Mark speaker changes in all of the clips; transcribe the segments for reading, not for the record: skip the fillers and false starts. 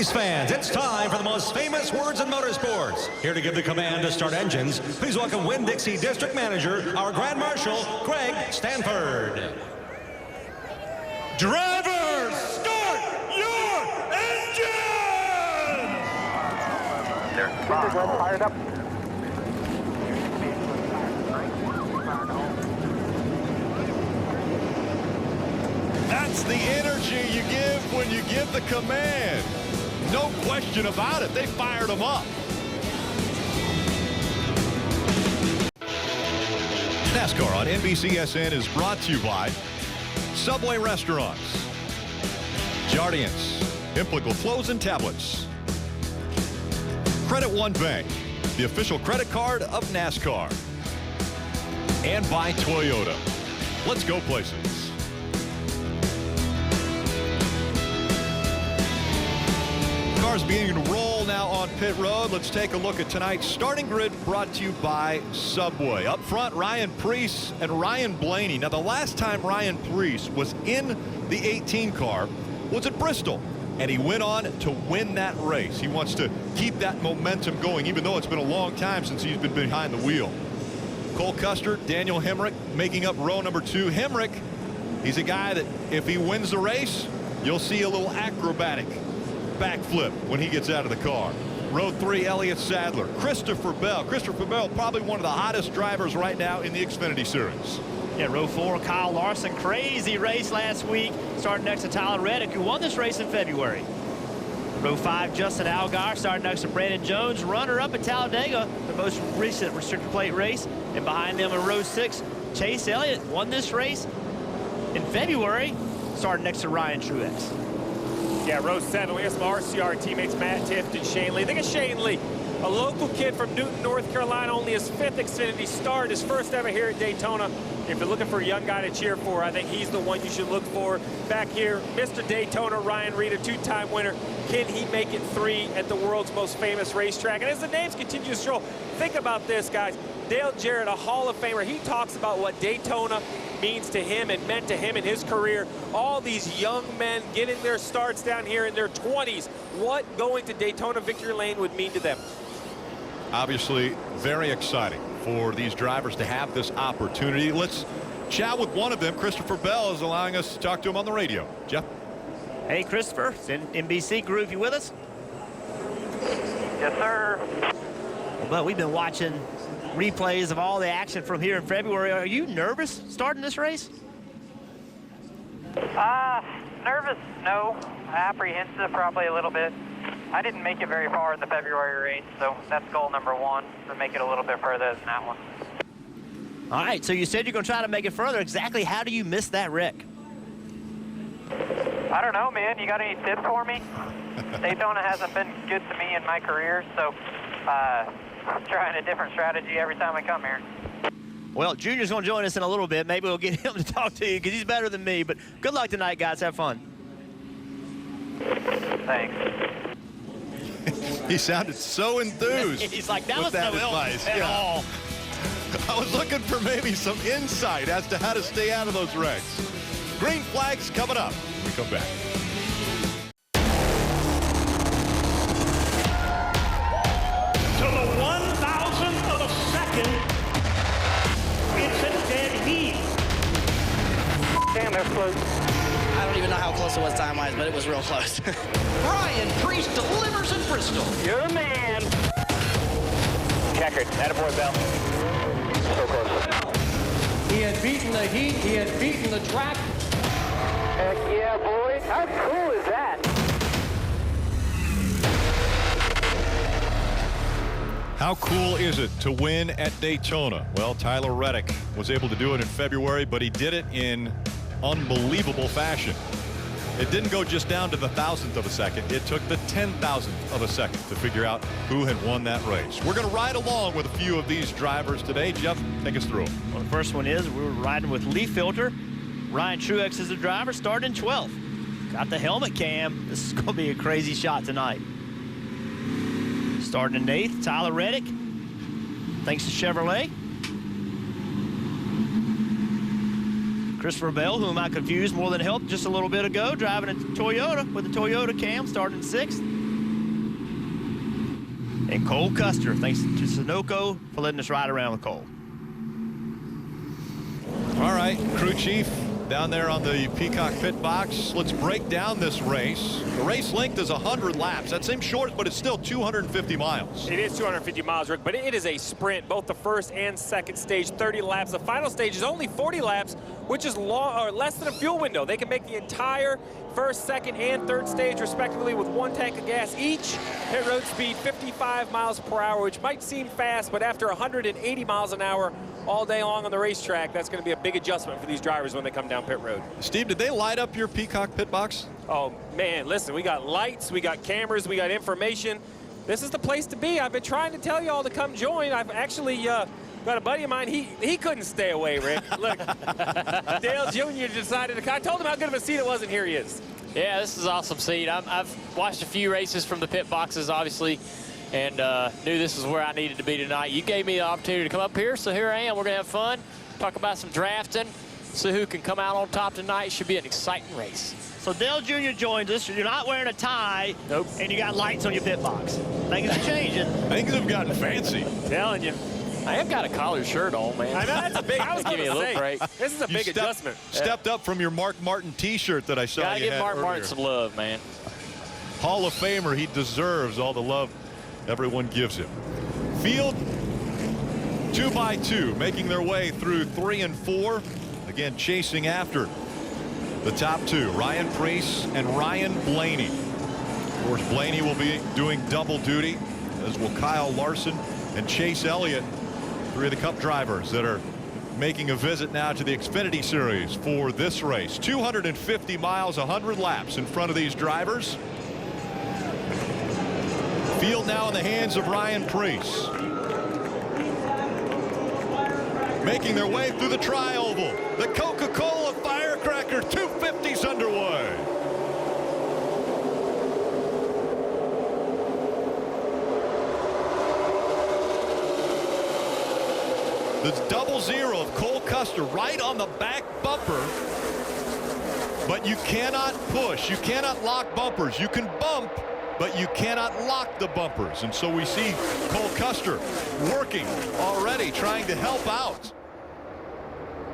Speaker 1: Race fans, it's time for the most famous words in motorsports. Here to give the command to start engines, please welcome Winn-Dixie District Manager, our Grand Marshal, Greg Stanford.
Speaker 2: Drivers, start your engine!
Speaker 3: They're fired up.
Speaker 2: That's the energy you give when you give the command. No question about it. They fired them up. NASCAR on NBCSN is brought to you by Subway Restaurants, Jardiance, Implical Clothes and Tablets, Credit One Bank, the official credit card of NASCAR, and by Toyota. Let's go places. Cars beginning to roll now on pit road. Let's take a look at tonight's starting grid, brought to you by Subway. Up front, Ryan Preece and Ryan Blaney. Now, the last time Ryan Preece was in the 18 car was at Bristol, and he went on to win that race. He wants to keep that momentum going, even though it's been a long time since he's been behind the wheel. Cole Custer, Daniel Hemrick making up row number 2. Hemrick, he's a guy that if he wins the race, you'll see a little acrobatic backflip when he gets out of the car. Row 3, Elliott Sadler. Christopher Bell. Christopher Bell, probably one of the hottest drivers right now in the Xfinity Series.
Speaker 4: Yeah, row 4, Kyle Larson. Crazy race last week. Starting next to Tyler Reddick, who won this race in February. Row 5, Justin Allgaier. Starting next to Brandon Jones. Runner-up at Talladega, the most recent restricted plate race. And behind them in row 6, Chase Elliott won this race in February. Starting next to Ryan Truex.
Speaker 5: Yeah, row 7, we have some RCR teammates, Matt Tifft and Shane Lee. Think of Shane Lee, a local kid from Newton, North Carolina, only his 5th Xfinity start, his first ever here at Daytona. If you're looking for a young guy to cheer for, I think he's the one you should look for. Back here, Mr. Daytona, Ryan Reed, a 2-time winner. Can he make it 3 at the world's most famous racetrack? And as the names continue to show, think about this, guys. Dale Jarrett, a Hall of Famer, he talks about what Daytona means to him and meant to him in his career. All these young men getting their starts down here in their 20s. What going to Daytona Victory Lane would mean to them.
Speaker 2: Obviously, very exciting for these drivers to have this opportunity. Let's chat with one of them. Christopher Bell is allowing us to talk to him on the radio. Jeff?
Speaker 4: Hey, Christopher. It's NBC Groove. You with us?
Speaker 3: Yes, sir.
Speaker 4: Well, we've been watching replays of all the action from here in February. Are you nervous starting this race?
Speaker 3: Nervous, no. Apprehensive, probably a little bit. I didn't make it very far in the February race, so that's goal number 1, to make it a little bit further than that one.
Speaker 4: All right, so you said you're going to try to make it further. Exactly how do you miss that wreck?
Speaker 3: I don't know, man. You got any tips for me? Daytona hasn't been good to me in my career, so I'm trying a different strategy every time I come here.
Speaker 4: Well, Junior's going to join us in a little bit. Maybe we'll get him to talk to you because he's better than me. But good luck tonight, guys. Have fun.
Speaker 3: Thanks.
Speaker 2: He sounded so enthused.
Speaker 4: He's like, that was no help at all.
Speaker 2: I was looking for maybe some insight as to how to stay out of those wrecks. Green flags coming up when we come back.
Speaker 6: To the 1,000th of a second, it's a dead heat.
Speaker 3: Damn, that's close.
Speaker 7: I don't even know how close it was time-wise, but it was real close.
Speaker 8: Ryan Preece delivers in Bristol.
Speaker 3: You're the man. Checkered. Attaboy, Bell. So close.
Speaker 8: He had beaten the heat. He had beaten the track.
Speaker 3: Heck yeah, boy. How cool is that?
Speaker 2: How cool is it to win at Daytona? Well, Tyler Reddick was able to do it in February, but he did it in unbelievable fashion. It didn't go just down to the 1,000th of a second. It took the 10,000th of a second to figure out who had won that race. We're going to ride along with a few of these drivers today. Jeff, take us through them.
Speaker 4: Well, the first one is we're riding with Lee Filter. Ryan Truex is the driver, starting 12th. Got the helmet cam. This is going to be a crazy shot tonight. Starting in 8th, Tyler Reddick. Thanks to Chevrolet. Christopher Bell, whom I confused more than helped just a little bit ago, driving a Toyota with the Toyota cam, starting 6th. And Cole Custer, thanks to Sunoco for letting us ride around with Cole.
Speaker 2: All right, crew chief down there on the Peacock pit box. Let's break down this race. The race length is 100 laps. That seems short, but it's still 250 miles.
Speaker 5: It is 250 miles, Rick, but it is a sprint. Both the first and second stage, 30 laps. The final stage is only 40 laps, which is less than a fuel window. They can make the entire first, second, and third stage, respectively, with 1 tank of gas each. Pit road speed 55 miles per hour, which might seem fast, but after 180 miles an hour all day long on the racetrack, that's going to be a big adjustment for these drivers when they come down pit road.
Speaker 2: Steve, did they light up your Peacock pit box?
Speaker 5: Oh, man, listen, we got lights, we got cameras, we got information. This is the place to be. I've been trying to tell you all to come join. I've actually got a buddy of mine. He couldn't stay away, Rick. Look, Dale Jr. decided to. I told him how good of a seat it was, and here he is.
Speaker 9: Yeah, this is an awesome seat. I've watched a few races from the pit boxes, obviously, and knew this is where I needed to be tonight. You gave me the opportunity to come up here, so here I am. We're going to have fun, talk about some drafting, see who can come out on top tonight. Should be an exciting race.
Speaker 4: So Dale Jr. joins us. You're not wearing a tie,
Speaker 5: Nope.
Speaker 4: And you got lights on your pit box. Things are changing.
Speaker 2: Things have gotten fancy.
Speaker 5: Telling you.
Speaker 9: I have got a collared shirt on, man.
Speaker 5: I know, that's a big. I was
Speaker 9: Give
Speaker 5: going
Speaker 9: me a
Speaker 5: to
Speaker 9: little
Speaker 5: say,
Speaker 9: break.
Speaker 5: this is a big adjustment.
Speaker 2: Stepped up from your Mark Martin T-shirt that I saw
Speaker 9: Gotta
Speaker 2: you
Speaker 9: give
Speaker 2: had
Speaker 9: Mark
Speaker 2: earlier.
Speaker 9: Martin some love, man.
Speaker 2: Hall of Famer. He deserves all the love everyone gives him. Field 2 by 2 making their way through 3 and 4. Again, chasing after the top 2, Ryan Preece and Ryan Blaney. Of course, Blaney will be doing double duty, as will Kyle Larson and Chase Elliott, 3 of the Cup drivers that are making a visit now to the Xfinity Series for this race. 250 miles, 100 laps in front of these drivers. Field now in the hands of Ryan Preece. Making their way through the tri-oval. The Coca-Cola Firecracker 250's underway. This double zero of Cole Custer right on the back bumper. But you cannot push. You cannot lock bumpers. You can bump, but you cannot lock the bumpers. And so we see Cole Custer working already, trying to help out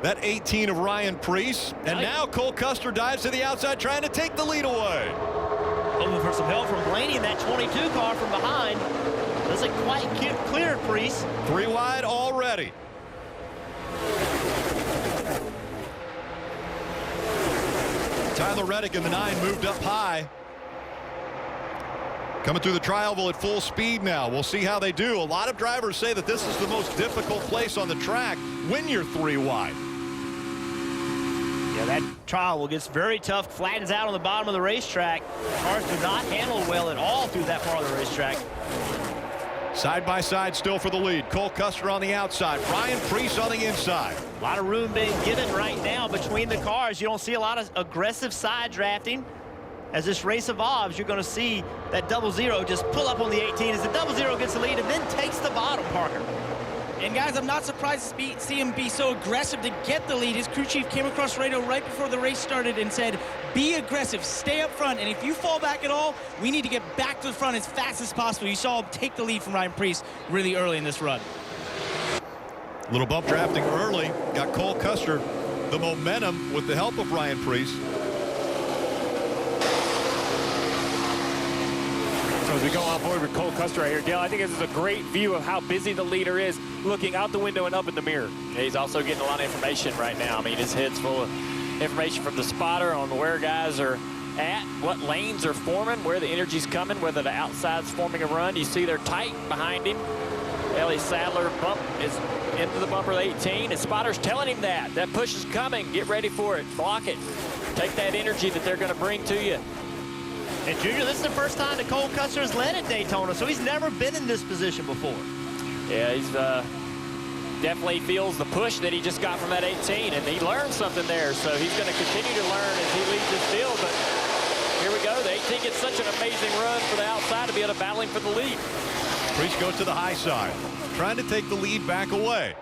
Speaker 2: that 18 of Ryan Preece. And now Cole Custer dives to the outside, trying to take the lead away.
Speaker 4: Hoping for some help from Blaney in that 22 car from behind. Doesn't quite clear Preece.
Speaker 2: 3 wide already. Tyler Reddick in the 9 moved up high. Coming through the tri-oval at full speed now. We'll see how they do. A lot of drivers say that this is the most difficult place on the track when you're 3 wide.
Speaker 4: Yeah, that tri-oval gets very tough, flattens out on the bottom of the racetrack. Cars do not handle well at all through that part of the racetrack.
Speaker 2: Side by side still for the lead. Cole Custer on the outside. Ryan Preece on the inside.
Speaker 4: A lot of room being given right now between the cars. You don't see a lot of aggressive side drafting. As this race evolves, you're going to see that double zero just pull up on the 18 as the double zero gets the lead and then takes the bottom, Parker.
Speaker 7: And guys, I'm not surprised to see him be so aggressive to get the lead. His crew chief came across radio right before the race started and said, be aggressive, stay up front, and if you fall back at all, we need to get back to the front as fast as possible. You saw him take the lead from Ryan Preece really early in this run.
Speaker 2: Little bump drafting early. Got Cole Custer the momentum with the help of Ryan Preece.
Speaker 5: So as we go on board with Cole Custer right here, Dale, I think this is a great view of how busy the leader is, looking out the window and up in the mirror.
Speaker 9: Yeah, he's also getting a lot of information right now. I mean, his head's full of information from the spotter on where guys are at, what lanes are forming, where the energy's coming, whether the outside's forming a run. You see they're tight behind him. Ellie Sadler bump is into the bumper of 18. His spotter's telling him that. That push is coming. Get ready for it. Block it. Take that energy that they're going to bring to you.
Speaker 4: And Junior, this is the first time that Cole Custer has led at Daytona, so he's never been in this position before.
Speaker 9: Yeah, he's definitely feels the push that he just got from that 18, and he learned something there, so he's going to continue to learn as he leads this field. But here we go. The 18 gets such an amazing run for the outside to be able to battle him for the lead.
Speaker 2: Preece goes to the high side, trying to take the lead back away.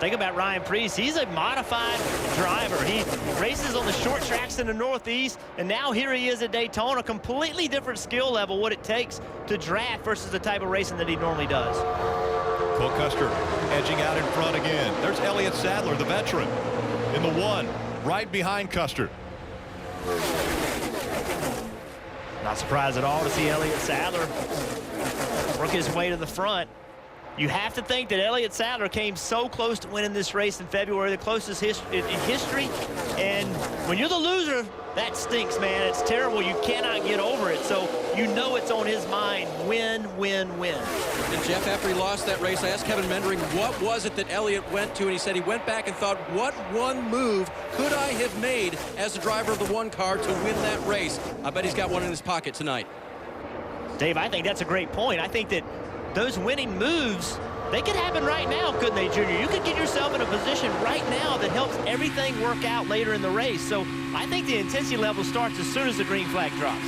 Speaker 4: Think about Ryan Preece. He's a modified driver. He races on the short tracks in the Northeast, and now here he is at Daytona. Completely different skill level, what it takes to draft versus the type of racing that he normally does.
Speaker 2: Cole Custer edging out in front again. There's Elliott Sadler, the veteran, in the 1, right behind Custer.
Speaker 4: Not surprised at all to see Elliott Sadler work his way to the front. You have to think that Elliott Sadler came so close to winning this race in February, the closest in history. And when you're the loser, that stinks, man. It's terrible. You cannot get over it. So you know it's on his mind. Win, win, win.
Speaker 10: And Jeff, after he lost that race, I asked Kevin Mendering what was it that Elliott went to, and he said he went back and thought, what one move could I have made as the driver of the 1 car to win that race? I bet he's got one in his pocket tonight.
Speaker 4: Dave, I think that's a great point. I think that those winning moves, they could happen right now, couldn't they, Junior? You could get yourself in a position right now that helps everything work out later in the race. So I think the intensity level starts as soon as the green flag drops.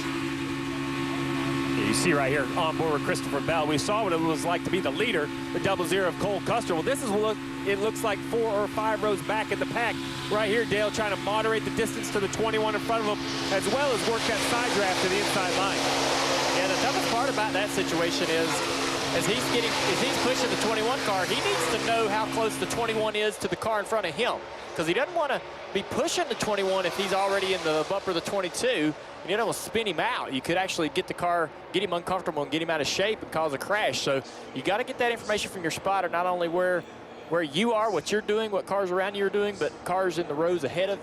Speaker 5: You see right here on board with Christopher Bell, we saw what it was like to be the leader, the 00 of Cole Custer. Well, this is what it looks like 4 or 5 rows back in the pack. Right here, Dale trying to moderate the distance to the 21 in front of him, as well as work that side draft to the inside line.
Speaker 9: Yeah, the toughest part about that situation is, as he's pushing the 21 car, he needs to know how close the 21 is to the car in front of him, because he doesn't want to be pushing the 21 if he's already in the bumper of the 22, and you don't want to spin him out. You could actually get the car, get him uncomfortable and get him out of shape and cause a crash. So you got to get that information from your spotter, not only where you are, what you're doing, what cars around you are doing, but cars in the rows ahead of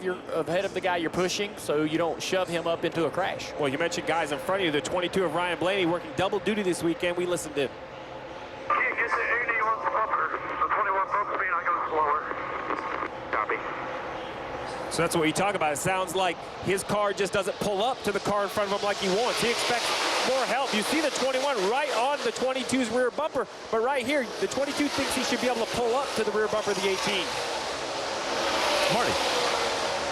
Speaker 9: the guy you're pushing, so you don't shove him up into a crash.
Speaker 5: Well, you mentioned guys in front of you, the 22 of Ryan Blaney working double duty this weekend. We listened to him.
Speaker 11: Get the 80 on the bumper. The 21 bumps me and I go slower. Copy.
Speaker 5: So that's what you talk about. It sounds like his car just doesn't pull up to the car in front of him like he wants. He expects more help. You see the 21 right on the 22's rear bumper, but right here, the 22 thinks he should be able to pull up to the rear bumper of the 18.
Speaker 2: Marty.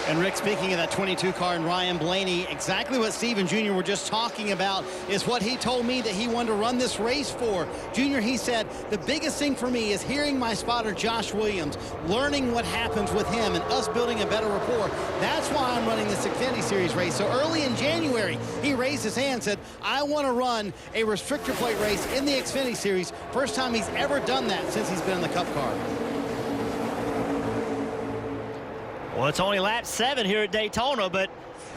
Speaker 12: And Rick, speaking of that 22 car and Ryan Blaney, exactly what Steve and Junior were just talking about is what he told me that he wanted to run this race for. Junior, he said, the biggest thing for me is hearing my spotter, Josh Williams, learning what happens with him and us building a better rapport. That's why I'm running this Xfinity Series race. So early in January, he raised his hand and said, I want to run a restrictor plate race in the Xfinity Series. First time he's ever done that since he's been in the Cup car.
Speaker 4: Well, it's only lap 7 here at Daytona, but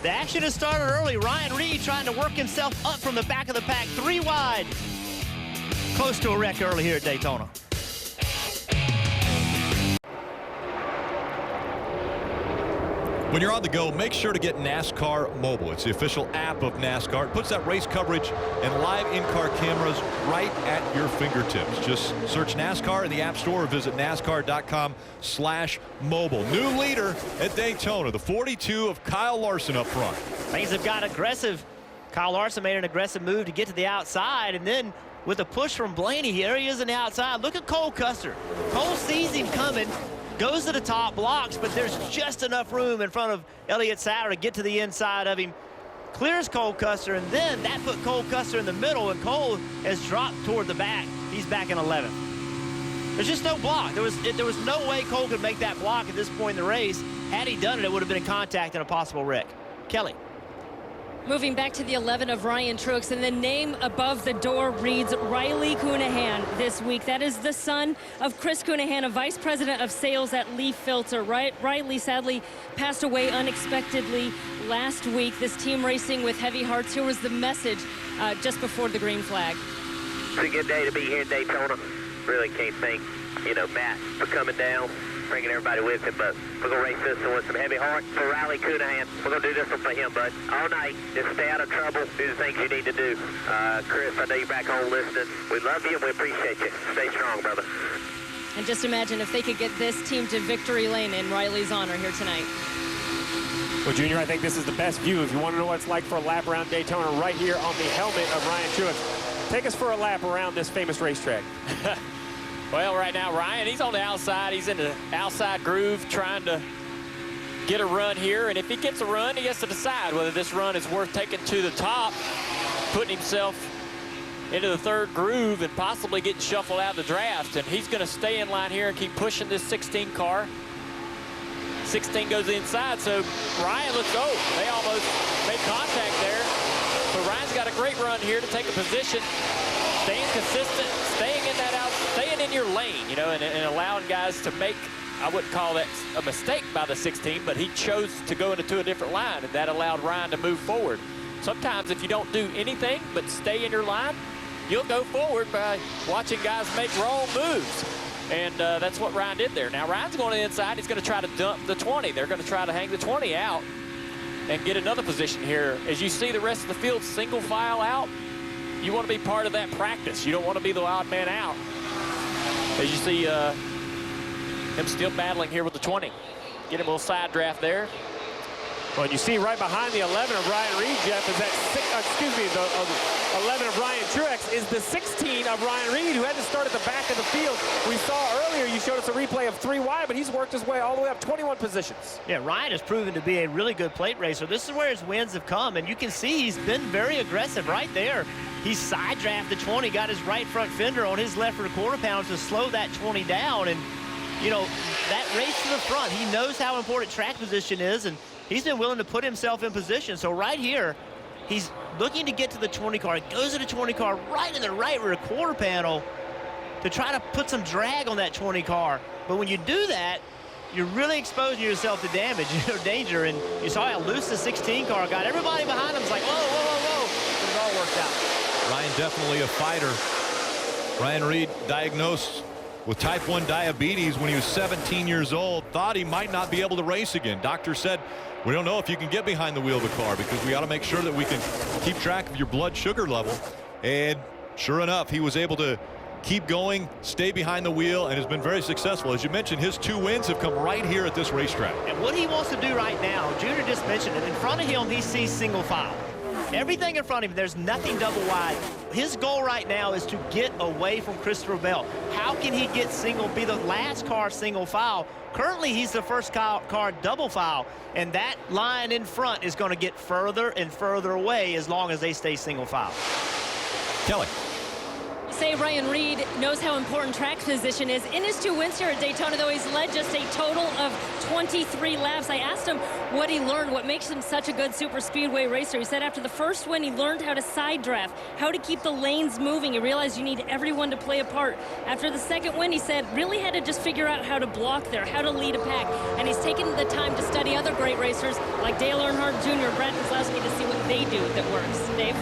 Speaker 4: the action has started early. Ryan Reed trying to work himself up from the back of the pack, 3 wide. Close to a wreck early here at Daytona.
Speaker 2: When you're on the go, make sure to get NASCAR Mobile. It's the official app of NASCAR. It puts that race coverage and live in-car cameras right at your fingertips. Just search NASCAR in the App Store or visit NASCAR.com/mobile. New leader at Daytona, the 42 of Kyle Larson up front.
Speaker 4: Things have got aggressive. Kyle Larson made an aggressive move to get to the outside, and then with a push from Blaney, here he is on the outside. Look at Cole Custer. Cole sees him coming, goes to the top, blocks, but there's just enough room in front of Elliott Sadler to get to the inside of him. Clears Cole Custer, and then that put Cole Custer in the middle, and Cole has dropped toward the back. He's back in 11th. There's just no block. There was no way Cole could make that block at this point in the race. Had he done it, it would have been in contact and a possible wreck. Kelly.
Speaker 13: Moving back to the 11 of Ryan Truex, and the name above the door reads Riley Cunahan this week. That is the son of Chris Cunahan, a vice president of sales at Leaf Filter. Riley sadly passed away unexpectedly last week. This team racing with heavy hearts. Here was the message just before the green flag.
Speaker 14: It's a good day to be here in Daytona. Really can't thank, Matt for coming down, bringing everybody with him, but we're going to race this one with some heavy heart for Riley Cunahan. We're going to do this one for him, bud. All night, just stay out of trouble, do the things you need to do. Chris, I know you're back home listening. We love you and we appreciate you. Stay strong, brother.
Speaker 13: And just imagine if they could get this team to victory lane in Riley's honor here tonight.
Speaker 5: Well, Junior, I think this is the best view. If you want to know what it's like for a lap around Daytona, right here on the helmet of Ryan Truex. Take us for a lap around this famous racetrack.
Speaker 9: Well, right now, Ryan, he's on the outside. He's in the outside groove trying to get a run here. And if he gets a run, he has to decide whether this run is worth taking to the top, putting himself into the third groove and possibly getting shuffled out of the draft. And he's going to stay in line here and keep pushing this 16 car. 16 goes inside, so Ryan looks, oh, they almost made contact there. So Ryan's got a great run here to take a position, staying consistent, staying in that out, staying in your lane, you know, and allowing guys to make, I wouldn't call that a mistake by the 16, but he chose to go into a different line, and that allowed Ryan to move forward. Sometimes if you don't do anything but stay in your line, you'll go forward by watching guys make wrong moves. And that's what Ryan did there. Now Ryan's going to the inside. He's going to try to dump the 20. They're going to try to hang the 20 out and get another position here. As you see the rest of the field single file out, you want to be part of that practice. You don't want to be the odd man out. As you see him still battling here with the 20. Get him a little side draft there.
Speaker 5: Well, you see right behind the 11 of Ryan Reed, Jeff, is that, the 11 of Ryan Truex is the 16 of Ryan Reed, who had to start at the back of the field. We saw earlier, you showed us a replay of 3 wide, but he's worked his way all the way up 21 positions.
Speaker 4: Yeah, Ryan has proven to be a really good plate racer. This is where his wins have come, and you can see he's been very aggressive right there. He side drafted the 20, got his right front fender on his left rear quarter pound to slow that 20 down. And, you know, that race to the front, he knows how important track position is, and he's been willing to put himself in position. So right here, he's looking to get to the 20 car. He goes to the 20 car right in the right rear quarter panel to try to put some drag on that 20 car. But when you do that, you're really exposing yourself to damage, danger. And you saw how loose the 16 car got. Everybody behind him was like, whoa, whoa, whoa, whoa. But it all worked out.
Speaker 2: Ryan definitely a fighter. Ryan Reed diagnosed with type 1 diabetes when he was 17 years old, thought he might not be able to race again. Doctor said, we don't know if you can get behind the wheel of the car because we ought to make sure that we can keep track of your blood sugar level. And sure enough, he was able to keep going, stay behind the wheel, and has been very successful. As you mentioned, his 2 wins have come right here at this racetrack.
Speaker 4: And what he wants to do right now, Junior just mentioned it, in front of him, he sees single file. Everything in front of him, there's nothing double wide. His goal right now is to get away from Christopher Bell. How can he get be the last car single file? Currently, he's the first car double file, and that line in front is going to get further and further away as long as they stay single file.
Speaker 2: Kelly.
Speaker 13: Say Ryan Reed knows how important track position is. In his 2 wins here at Daytona, though, he's led just a total of 23 laps. I asked him what he learned, what makes him such a good super speedway racer. He said after the first win, he learned how to side draft, how to keep the lanes moving. He realized you need everyone to play a part. After the second win, he said, really had to just figure out how to block there, how to lead a pack. And he's taken the time to study other great racers like Dale Earnhardt Jr., Brad Keselowski, to see what they do that works. Dave?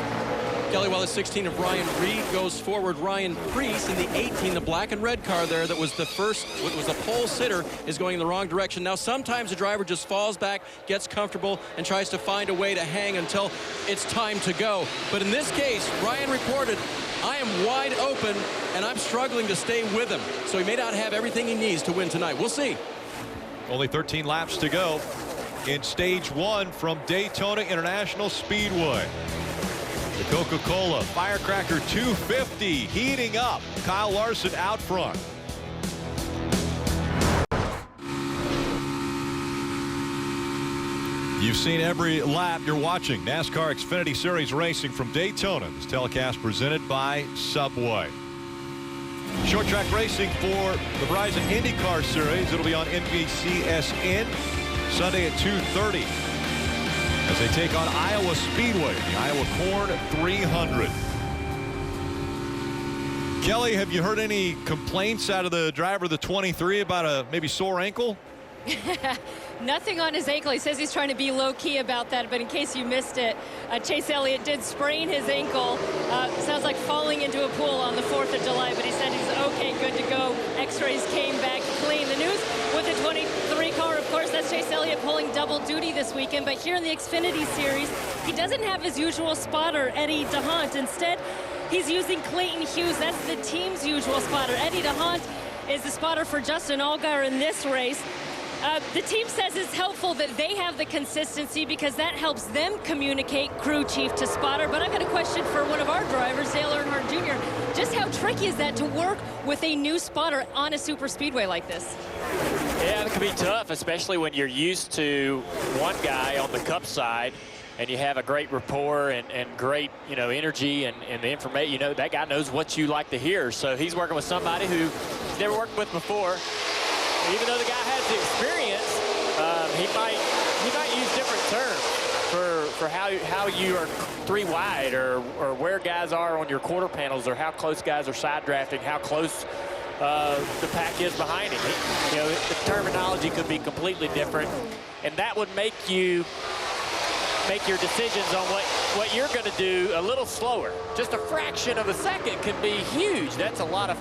Speaker 10: Kelly, while the 16 of Ryan Reed goes forward, Ryan Preece in the 18, the black and red car there that was the first, what was the pole sitter, is going in the wrong direction. Now, sometimes the driver just falls back, gets comfortable, and tries to find a way to hang until it's time to go. But in this case, Ryan reported, I am wide open, and I'm struggling to stay with him. So he may not have everything he needs to win tonight. We'll see.
Speaker 2: Only 13 laps to go in stage 1 from Daytona International Speedway. The Coca-Cola Firecracker 250 heating up. Kyle Larson out front. You've seen every lap. You're watching NASCAR Xfinity Series racing from Daytona. This telecast presented by Subway. Short track racing for the Verizon IndyCar Series. It'll be on NBCSN Sunday at 2:30. As they take on Iowa Speedway, the Iowa Corn 300. Kelly, have you heard any complaints out of the driver of the 23 about a maybe sore ankle?
Speaker 13: Nothing on his ankle. He says he's trying to be low-key about that, but in case you missed it, Chase Elliott did sprain his ankle. Sounds like falling into a pool on the 4th of July, but he said he's okay, good to go. X-rays came back clean. The news with the 23 car, of course, that's Chase Elliott pulling double duty this weekend, but here in the Xfinity Series, he doesn't have his usual spotter, Eddie DeHaan. Instead, he's using Clayton Hughes. That's the team's usual spotter. Eddie DeHaan is the spotter for Justin Allgaier in this race. The team says it's helpful that they have the consistency because that helps them communicate crew chief to spotter. But I've got a question for one of our drivers, Dale Earnhardt Jr. Just how tricky is that to work with a new spotter on a super speedway like this?
Speaker 9: Yeah, it can be tough, especially when you're used to one guy on the Cup side and you have a great rapport and great, energy and the information, that guy knows what you like to hear. So he's working with somebody who he's never worked with before. Even though the guy has the experience, he might use different terms for how you are 3 wide or where guys are on your quarter panels or how close guys are side drafting, how close the pack is behind him. The terminology could be completely different, and that would make you make your decisions on what you're going to do a little slower. Just a fraction of a second can be huge. That's a lot of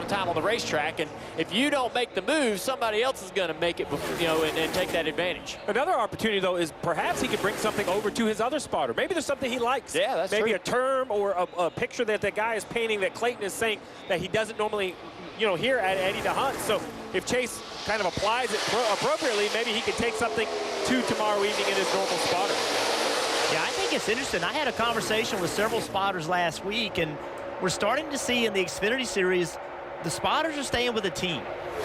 Speaker 9: time on the racetrack, and if you don't make the move, somebody else is going to make it, and take that advantage.
Speaker 5: Another opportunity, though, is perhaps he could bring something over to his other spotter. Maybe there's something he likes.
Speaker 9: Yeah, that's
Speaker 5: maybe
Speaker 9: true.
Speaker 5: a term or a picture that guy is painting that Clayton is saying that he doesn't normally, hear at Eddie DeHunt. So if Chase kind of applies it appropriately, maybe he could take something to tomorrow evening in his normal spotter.
Speaker 4: Yeah, I think it's interesting. I had a conversation with several spotters last week, and we're starting to see in the Xfinity Series, the spotters are staying with the team.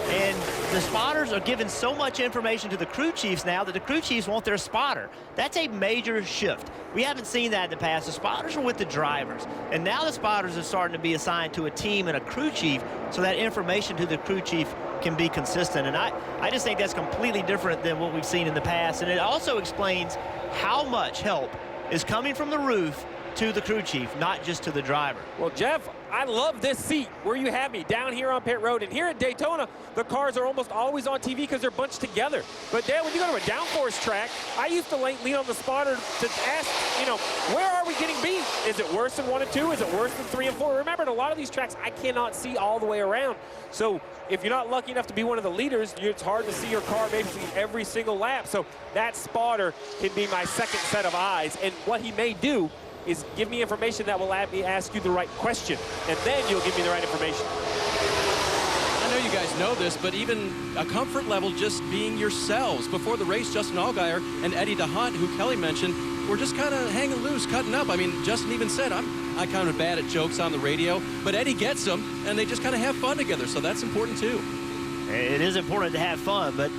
Speaker 4: And the spotters are giving so much information to the crew chiefs now that the crew chiefs want their spotter. That's a major shift. We haven't seen that in the past. The spotters are with the drivers. And now the spotters are starting to be assigned to a team and a crew chief so that information to the crew chief can be consistent. And I just think that's completely different than what we've seen in the past. And it also explains how much help is coming from the roof to the crew chief, not just to the driver.
Speaker 5: Well, Jeff, I love this seat where you have me down here on pit road. And here at Daytona, the cars are almost always on TV because they're bunched together. But then when you go to a downforce track, I used to lean on the spotter to ask, where are we getting beat? Is it worse than 1 and 2? Is it worse than 3 and 4? Remember, at a lot of these tracks, I cannot see all the way around. So if you're not lucky enough to be one of the leaders, it's hard to see your car basically every single lap. So that spotter can be my second set of eyes. And what he may do is give me information that will let me ask you the right question, and then you'll give me the right information.
Speaker 10: I know you guys know this, but even a comfort level just being yourselves. Before the race, Justin Allgaier and Eddie DeHunt, who Kelly mentioned, were just kind of hanging loose, cutting up. I mean, Justin even said, I kind of bad at jokes on the radio, but Eddie gets them, and they just kind of have fun together, so that's important too.
Speaker 4: It is important to have fun, but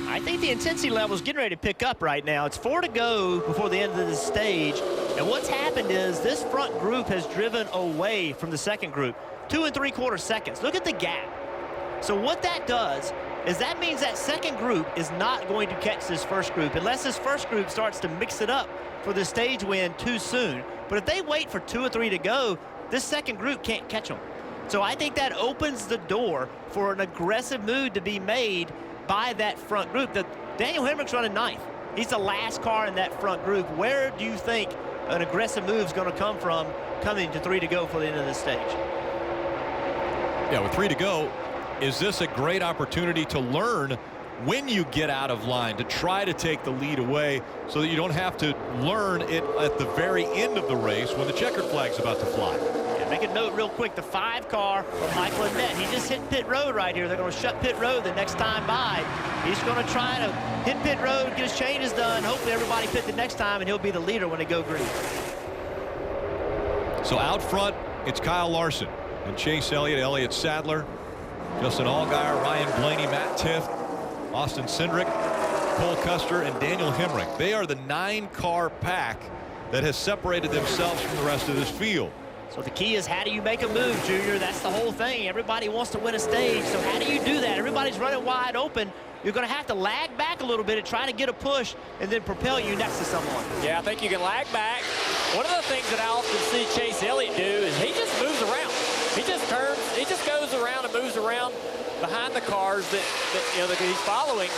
Speaker 4: I think the intensity level is getting ready to pick up right now. It's 4 to go before the end of the stage. And what's happened is this front group has driven away from the second group. 2 3/4 seconds. Look at the gap. So what that does is that means that second group is not going to catch this first group unless this first group starts to mix it up for the stage win too soon. But if they wait for 2 or 3 to go, this second group can't catch them. So I think that opens the door for an aggressive move to be made by that front group. Daniel Hemrick's running 9th. He's the last car in that front group. Where do you think an aggressive move is going to come from coming to 3 to go for the end of the stage?
Speaker 2: Yeah, with 3 to go, is this a great opportunity to learn when you get out of line, to try to take the lead away so that you don't have to learn it at the very end of the race when the checkered flag's about to fly?
Speaker 4: Make a note real quick, the 5 car from Michael Annett. He just hit pit road right here. They're going to shut pit road the next time by. He's going to try to hit pit road, get his changes done. Hopefully everybody pit the next time, and he'll be the leader when they go green.
Speaker 2: So out front, it's Kyle Larson and Chase Elliott, Elliott Sadler, Justin Allgaier, Ryan Blaney, Matt Tifft, Austin Cindric, Cole Custer, and Daniel Hemrick. They are the 9-car pack that has separated themselves from the rest of this field.
Speaker 4: So the key is, how do you make a move, Junior? That's the whole thing. Everybody wants to win a stage, so how do you do that? Everybody's running wide open. You're going to have to lag back a little bit and try to get a push and then propel you next to someone.
Speaker 9: Yeah, I think you can lag back. One of the things that I often see Chase Elliott do is he just moves around. He just turns, he just goes around and moves around behind the cars that he's following.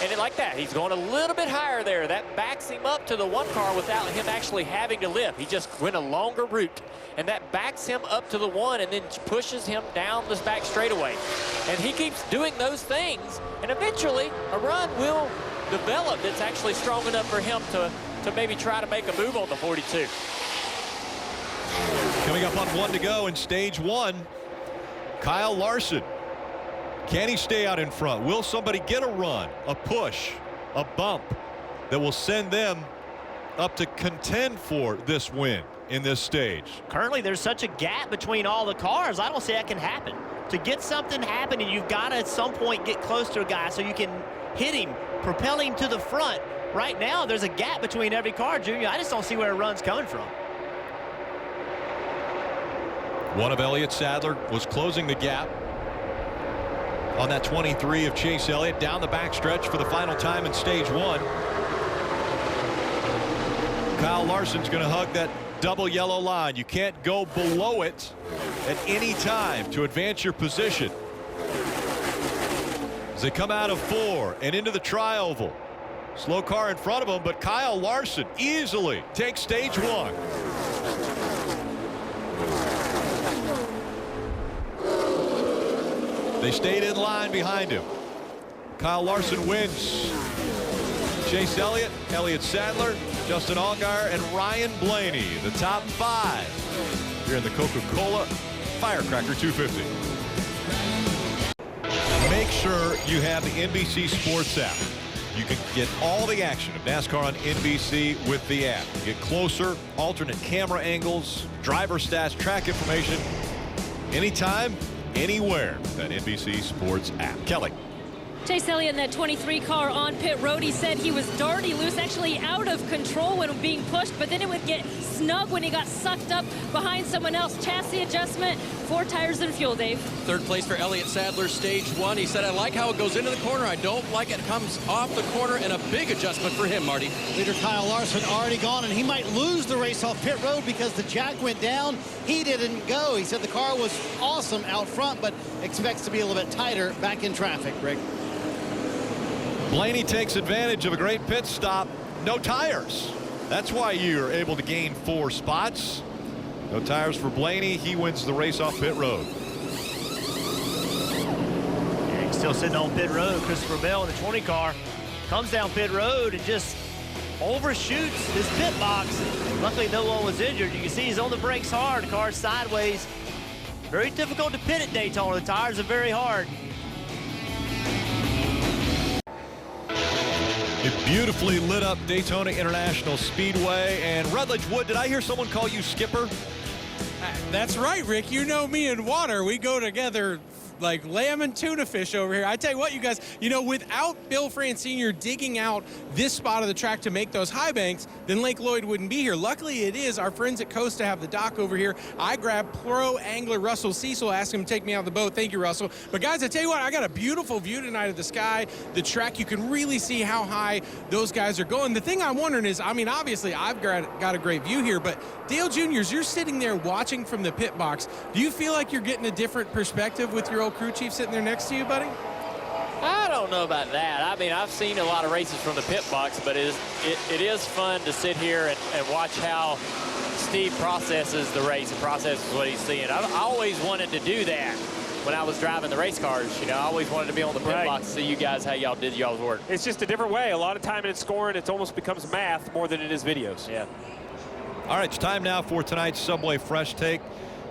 Speaker 9: And like that, he's going a little bit higher there. That backs him up to the 1 car without him actually having to lift. He just went a longer route, and that backs him up to the 1 and then pushes him down this back straightaway. And he keeps doing those things, and eventually a run will develop that's actually strong enough for him to maybe try to make a move on the 42.
Speaker 2: Coming up on 1 to go in stage 1, Kyle Larson. Can he stay out in front? Will somebody get a run, a push, a bump that will send them up to contend for this win in this stage?
Speaker 4: Currently, there's such a gap between all the cars. I don't see that can happen. To get something happening, you've got to at some point get close to a guy so you can hit him, propel him to the front. right now there's a gap between every car, Junior. I just don't see where a run's coming from.
Speaker 2: One of Elliott Sadler was closing the gap on that 23 of Chase Elliott down the backstretch for the final time in stage 1. Kyle Larson's going to hug that double yellow line. You can't go below it at any time to advance your position. As they come out of 4 and into the tri-oval. Slow car in front of him, but Kyle Larson easily takes stage 1. They stayed in line behind him. Kyle Larson wins. Chase Elliott, Elliott Sadler, Justin Allgaier, and Ryan Blaney, the top 5 here in the Coca-Cola Firecracker 250. Make sure you have the NBC Sports app. You can get all the action of NASCAR on NBC with the app. You get closer, alternate camera angles, driver stats, track information, anytime, anywhere. That NBC Sports app. Kelly.
Speaker 13: Chase Elliott in that 23 car on pit road, he said he was dirty loose, actually out of control when being pushed, but then it would get snug when he got sucked up behind someone else. Chassis adjustment, 4 tires and fuel, Dave.
Speaker 10: 3rd place for Elliott Sadler, stage 1. He said, I like how it goes into the corner. I don't like it comes off the corner, and a big adjustment for him, Marty.
Speaker 12: Leader Kyle Larson already gone, and he might lose the race off pit road because the jack went down. He didn't go. He said the car was awesome out front, but expects to be a little bit tighter back in traffic, Rick.
Speaker 2: Blaney takes advantage of a great pit stop. No tires. That's why you're able to gain 4 spots. No tires for Blaney. He wins the race off pit road.
Speaker 4: Yeah, he's still sitting on pit road. Christopher Bell in the 20 car comes down pit road and just overshoots his pit box. Luckily, no one was injured. You can see he's on the brakes hard. The car's sideways. Very difficult to pit at Daytona. The tires are very hard.
Speaker 2: A beautifully lit up Daytona International Speedway. And Rutledge Wood, did I hear someone call you Skipper?
Speaker 15: That's right, Rick. You know me and water. We go together like lamb and tuna fish over here. I tell you what, you guys, you know, without Bill France Sr. digging out this spot of the track to make those high banks, then Lake Lloyd wouldn't be here. Luckily, it is. Our friends at Costa have the dock over here. I grabbed pro angler Russell Cecil, asked him to take me out of the boat. Thank you, Russell. But guys, I tell you what, I got a beautiful view tonight of the sky, the track. You can really see how high those guys are going. The thing I'm wondering is, I mean, obviously, I've got a great view here, but Dale Jr.'s, you're sitting there watching from the pit box. Do you feel like you're getting a different perspective with your old crew chief sitting there next to you, buddy?
Speaker 9: I don't know about that. I mean, I've seen a lot of races from the pit box, but it is fun to sit here and watch how Steve processes the race and processes what he's seeing. I always wanted to do that when I was driving the race cars. You know, I always wanted to be on the pit box to see you guys, how y'all did y'all's work.
Speaker 5: It's just a different way. A lot of time in scoring, it almost becomes math more than it is videos.
Speaker 9: Yeah.
Speaker 2: All right, it's time now for tonight's Subway Fresh Take.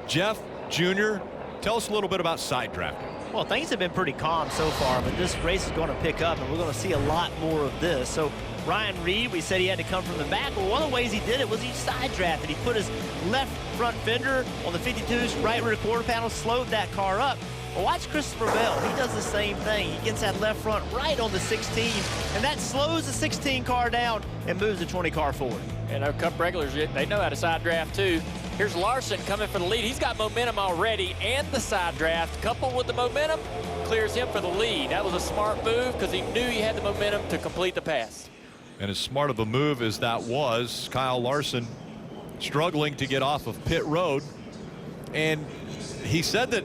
Speaker 2: Jeff Jr., tell us a little bit about side drafting.
Speaker 4: Well, things have been pretty calm so far, but this race is going to pick up, and we're going to see a lot more of this. So Ryan Reed, we said he had to come from the back. Well, one of the ways he did it was he side drafted. He put his left front fender on the 52's right rear quarter panel, slowed that car up. Well, watch Christopher Bell. He does the same thing. He gets that left front right on the 16, and that slows the 16 car down and moves the 20 car forward.
Speaker 9: And our Cup regulars, they know how to side draft too. Here's Larson coming for the lead. He's got momentum already, and the side draft, coupled with the momentum, clears him for the lead. That was a smart move because he knew he had the momentum to complete the pass.
Speaker 2: And as smart of a move as that was, Kyle Larson struggling to get off of pit road. And he said that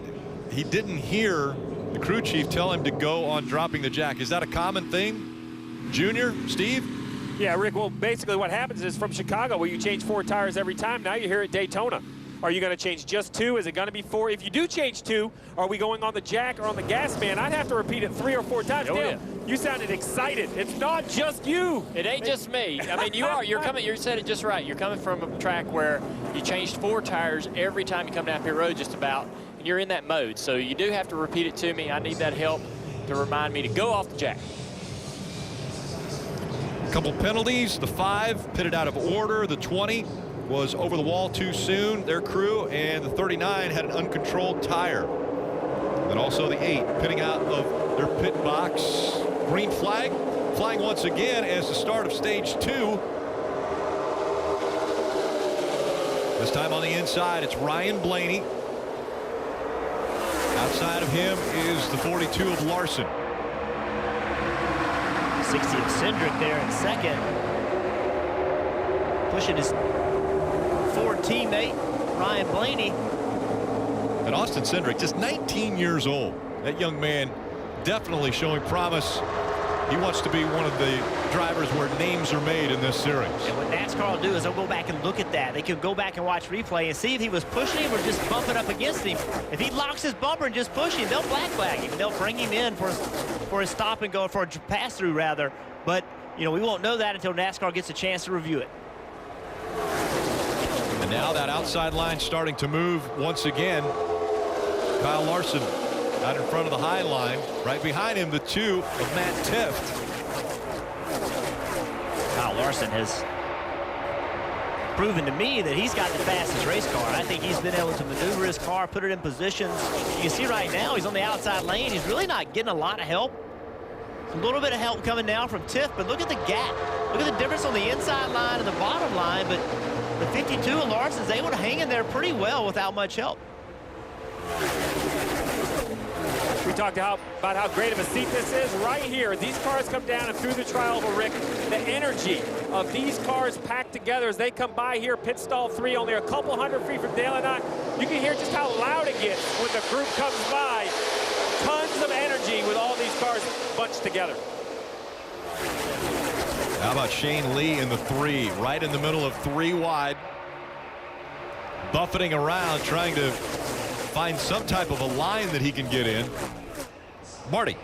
Speaker 2: he didn't hear the crew chief tell him to go on dropping the jack. Is that a common thing, Junior, Steve?
Speaker 5: Yeah, Rick, well, basically what happens is from Chicago, where you change 4 tires every time, now you're here at Daytona. Are you going to change just 2? Is it going to be 4? If you do change 2, are we going on the jack or on the gas man? I'd have to repeat it 3 or 4 times. Dale, you sounded excited. It's not just you.
Speaker 9: It ain't just me. I mean, you're coming, you said it just right. You're coming from a track where you changed 4 tires every time you come down pit road just about, and you're in that mode. So you do have to repeat it to me. I need that help to remind me to go off the jack.
Speaker 2: Couple penalties. The 5 pitted out of order. The 20 was over the wall too soon, their crew, and the 39 had an uncontrolled tire. And also the 8 pitting out of their pit box. Green flag flag once again as the start of stage 2. This time on the inside, it's Ryan Blaney. Outside of him is the 42 of Larson.
Speaker 4: 60 of Cindric there in second. Pushing his Ford teammate, Ryan Blaney.
Speaker 2: And Austin Cindric, just 19 years old. That young man definitely showing promise. He wants to be one of the drivers where names are made in this series.
Speaker 4: And what NASCAR will do is they'll go back and look at that. They can go back and watch replay and see if he was pushing him or just bumping up against him. If he locks his bumper and just pushing him, they'll black flag him. They'll bring him in for a stop and go, for a pass through rather. But you know, we won't know that until NASCAR gets a chance to review it.
Speaker 2: And now that outside line starting to move once again. Kyle Larson out in front of the high line. Right behind him, the 2 of Matt Tifft.
Speaker 4: Kyle Larson has proven to me that he's got the fastest race car. I think he's been able to maneuver his car, put it in positions. You can see right now he's on the outside lane. He's really not getting a lot of help. A little bit of help coming down from Tifft, but look at the gap. Look at the difference on the inside line and the bottom line. But the 52 of Larson's able to hang in there pretty well without much help.
Speaker 5: We talked about how great of a seat this is. Right here, these cars come down and through the tri-oval, Rick, the energy of these cars packed together as they come by here, pit stall 3, only a couple hundred feet from Dale and I. You can hear just how loud it gets when the group comes by. Tons of energy with all these cars bunched together.
Speaker 2: How about Shane Lee in the 3, right in the middle of 3 wide, buffeting around, trying to find some type of a line that he can get in. Marty.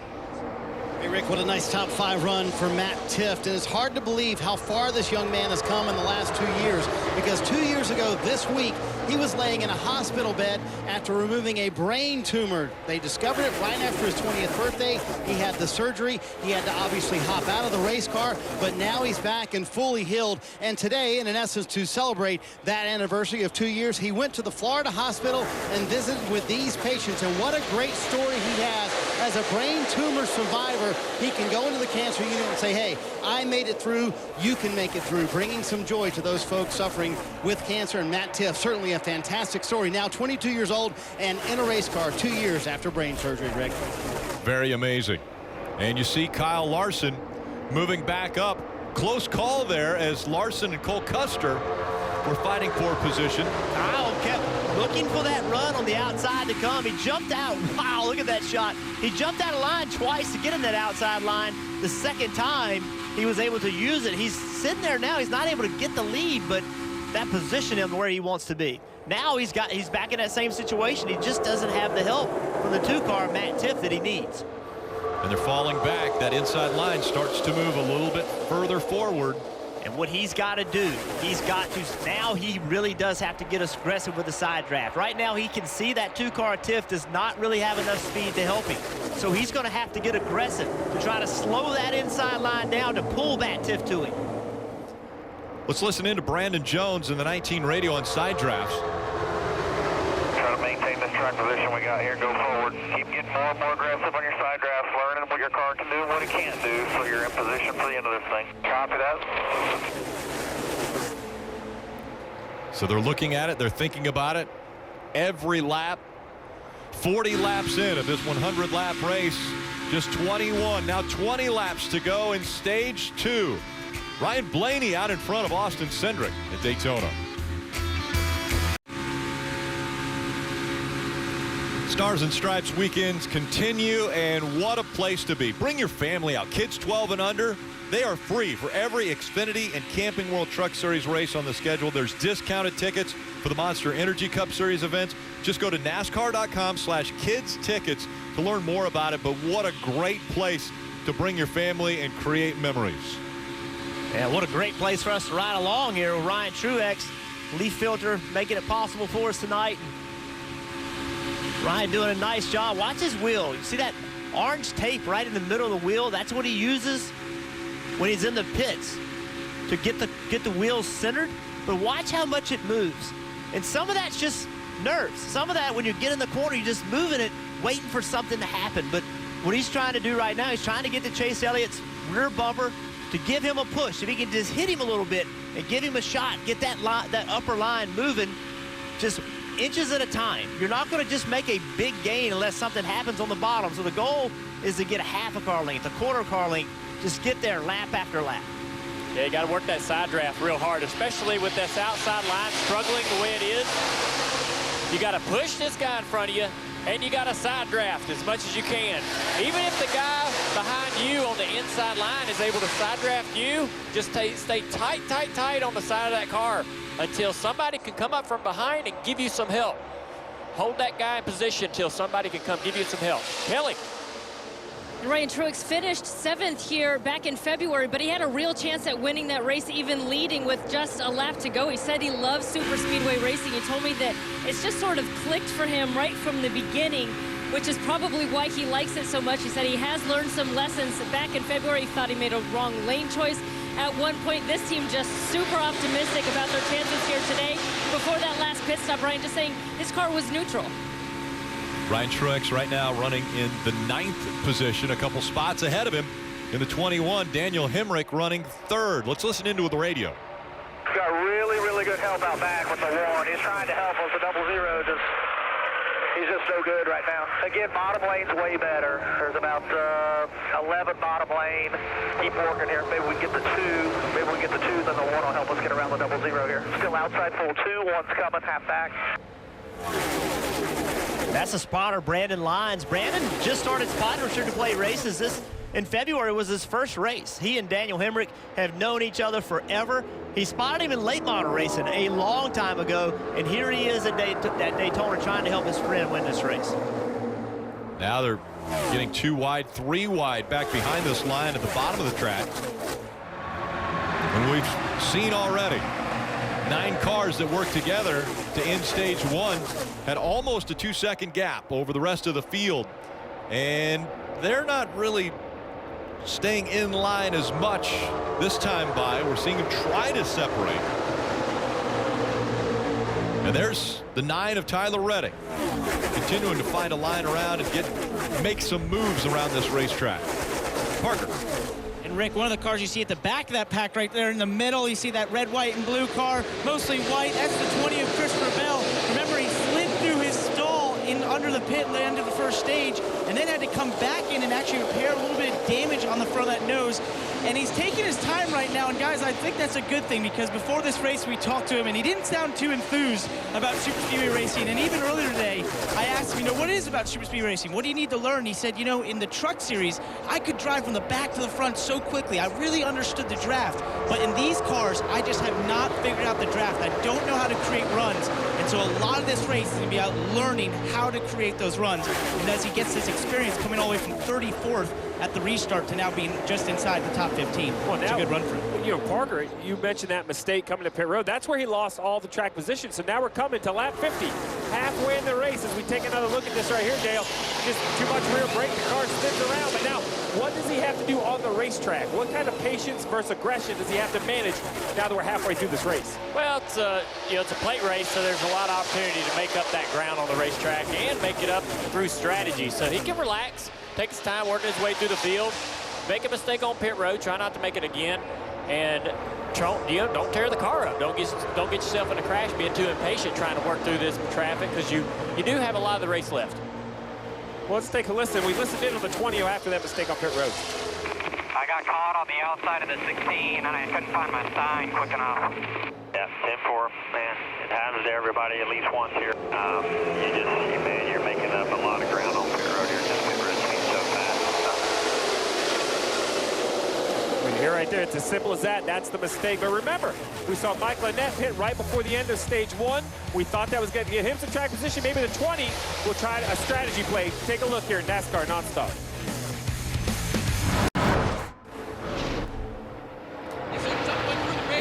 Speaker 12: Hey, Rick, what a nice top 5 run for Matt Tifft. And it's hard to believe how far this young man has come in the last 2 years, because 2 years ago this week, he was laying in a hospital bed after removing a brain tumor. They discovered it right after his 20th birthday. He had the surgery. He had to obviously hop out of the race car, but now he's back and fully healed. And today, in essence, to celebrate that anniversary of 2 years, he went to the Florida hospital and visited with these patients. And what a great story he has. As a brain tumor survivor, he can go into the cancer unit and say, hey, I made it through, you can make it through, bringing some joy to those folks suffering with cancer. And Matt Tifft, certainly a fantastic story. Now 22 years old and in a race car 2 years after brain surgery, Rick.
Speaker 2: Very amazing. And you see Kyle Larson moving back up. Close call there as Larson and Cole Custer were fighting for position.
Speaker 4: Kyle kept looking for that run on the outside to come. He jumped out. Wow, look at that shot. He jumped out of line twice to get in that outside line. The second time he was able to use it. He's sitting there now. He's not able to get the lead, but that positioned him where he wants to be. Now he's back in that same situation. He just doesn't have the help from the 2-car Matt Tifft that he needs.
Speaker 2: And they're falling back. That inside line starts to move a little bit further forward.
Speaker 4: And what he's got to do, now he really does have to get aggressive with the side draft. Right now he can see that 2-car Tifft does not really have enough speed to help him. So he's going to have to get aggressive to try to slow that inside line down to pull Matt Tifft to him.
Speaker 2: Let's listen in to Brandon Jones in the 19 radio on side drafts.
Speaker 11: Try to maintain this track position we got here. Go forward. Keep getting more and more aggressive on your side drafts, learning what your car can do and what it can't do, so you're in position for the end of this thing. Copy that.
Speaker 2: So they're looking at it. They're thinking about it. Every lap. 40 laps in of this 100-lap race. Just 21. Now 20 laps to go in stage 2. Ryan Blaney out in front of Austin Cindric at Daytona. Stars and Stripes weekends continue, and what a place to be. Bring your family out. Kids 12 and under, they are free for every Xfinity and Camping World Truck Series race on the schedule. There's discounted tickets for the Monster Energy Cup Series events. Just go to NASCAR.com/kids-tickets to learn more about it. But what a great place to bring your family and create memories.
Speaker 4: Yeah, what a great place for us to ride along here with Ryan Truex. Leaf filter making it possible for us tonight. Ryan doing a nice job. Watch his wheel. You see that orange tape right in the middle of the wheel? That's what he uses when he's in the pits to get the wheels centered. But watch how much it moves. And some of that's just nerves. Some of that, when you get in the corner, you're just moving it, waiting for something to happen. But what he's trying to do right now, he's trying to get to Chase Elliott's rear bumper to give him a push. If he can just hit him a little bit and give him a shot, get that upper line moving just inches at a time. You're not going to just make a big gain unless something happens on the bottom. So the goal is to get a half a car length, a quarter car length, just get there lap after lap.
Speaker 9: Yeah, you got to work that side draft real hard, especially with this outside line struggling the way it is. You got to push this guy in front of you, and you got to side draft as much as you can. Even if the guy behind you on the inside line is able to side draft you, just stay tight, tight, tight on the side of that car until somebody can come up from behind and give you some help. Hold that guy in position until somebody can come give you some help. Kelly.
Speaker 13: Ryan Truex finished 7th here back in February, but he had a real chance at winning that race, even leading with just a lap to go. He said he loves super speedway racing. He told me that it's just sort of clicked for him right from the beginning, which is probably why he likes it so much. He said he has learned some lessons. Back in February, he thought he made a wrong lane choice. At one point, this team just super optimistic about their chances here today. Before that last pit stop, Ryan just saying his car was neutral.
Speaker 2: Ryan Truex right now running in the 9th position, a couple spots ahead of him in the 21. Daniel Hemrick running 3rd. Let's listen into the radio.
Speaker 11: We've got really, really good help out back with the Warren. He's trying to help us. The 00 he's just so good right now. Again, bottom lane's way better. There's about 11 bottom lane. Keep working here. Maybe we can get the 2. Maybe we can get the 2, then the 1 will help us get around the 00 here. Still outside full 2. 1's coming, half back.
Speaker 4: That's a spotter, Brandon Lyons. Brandon just started spot return to play races. This in February was his first race. He and Daniel Hemrick have known each other forever. He spotted him in late model racing a long time ago, and here he is at Daytona trying to help his friend win this race.
Speaker 2: Now they're getting 2 wide, 3 wide back behind this line at the bottom of the track. And we've seen already 9 cars that work together to end stage 1 had almost a 2-second gap over the rest of the field, and they're not really staying in line as much this time by. We're seeing them try to separate. And there's the 9 of Tyler Reddick, continuing to find a line around and make some moves around this racetrack. Parker.
Speaker 7: And Rick, one of the cars you see at the back of that pack right there in the middle, you see that red, white, and blue car, mostly white. That's the 20 of Christopher Bell. Remember, he slid through his stall under the pit at the end of the first stage, and then had to come back in and actually repair a little bit of damage on the front of that nose. And he's taking his time right now, and guys, I think that's a good thing, because before this race we talked to him and he didn't sound too enthused about super speedway racing. And even earlier today I asked him, what is about super speedway racing? What do you need to learn? He said, in the truck series I could drive from the back to the front so quickly. I really understood the draft, but in these cars I just have not figured out the draft. I don't know how to create runs, and so a lot of this race is going to be about learning how to create those runs. And as he gets this experience coming all the way from 34th at the restart to now being just inside the top 15. Well, it's a good run for him.
Speaker 5: Parker, you mentioned that mistake coming to pit road. That's where he lost all the track position. So now we're coming to lap 50, halfway in the race as we take another look at this right here, Dale. Just too much rear brake, the car spins around. But now, what does he have to do on the racetrack? What kind of patience versus aggression does he have to manage now that we're halfway through this race?
Speaker 9: Well, it's a plate race, so there's a lot of opportunity to make up that ground on the racetrack and make it up through strategy. So he can relax, take his time working his way through the field, make a mistake on pit road, try not to make it again, and don't tear the car up. Don't get yourself in a crash being too impatient trying to work through this traffic, because you do have a lot of the race left.
Speaker 5: Well, let's take a listen. We listened in on the 20 after that mistake on pit road.
Speaker 3: I got caught on the outside of the 16 and I couldn't find my sign quick enough.
Speaker 11: Yeah, 10-4, man. It happens to everybody at least once here. You're making up a lot of ground on pit road here just with racing so fast.
Speaker 5: Here right there, it's as simple as that. That's the mistake. But remember, we saw Mike Lynette hit right before the end of stage 1. We thought that was going to get him some track position. Maybe the 20 will try a strategy play. Take a look here in NASCAR Nonstop.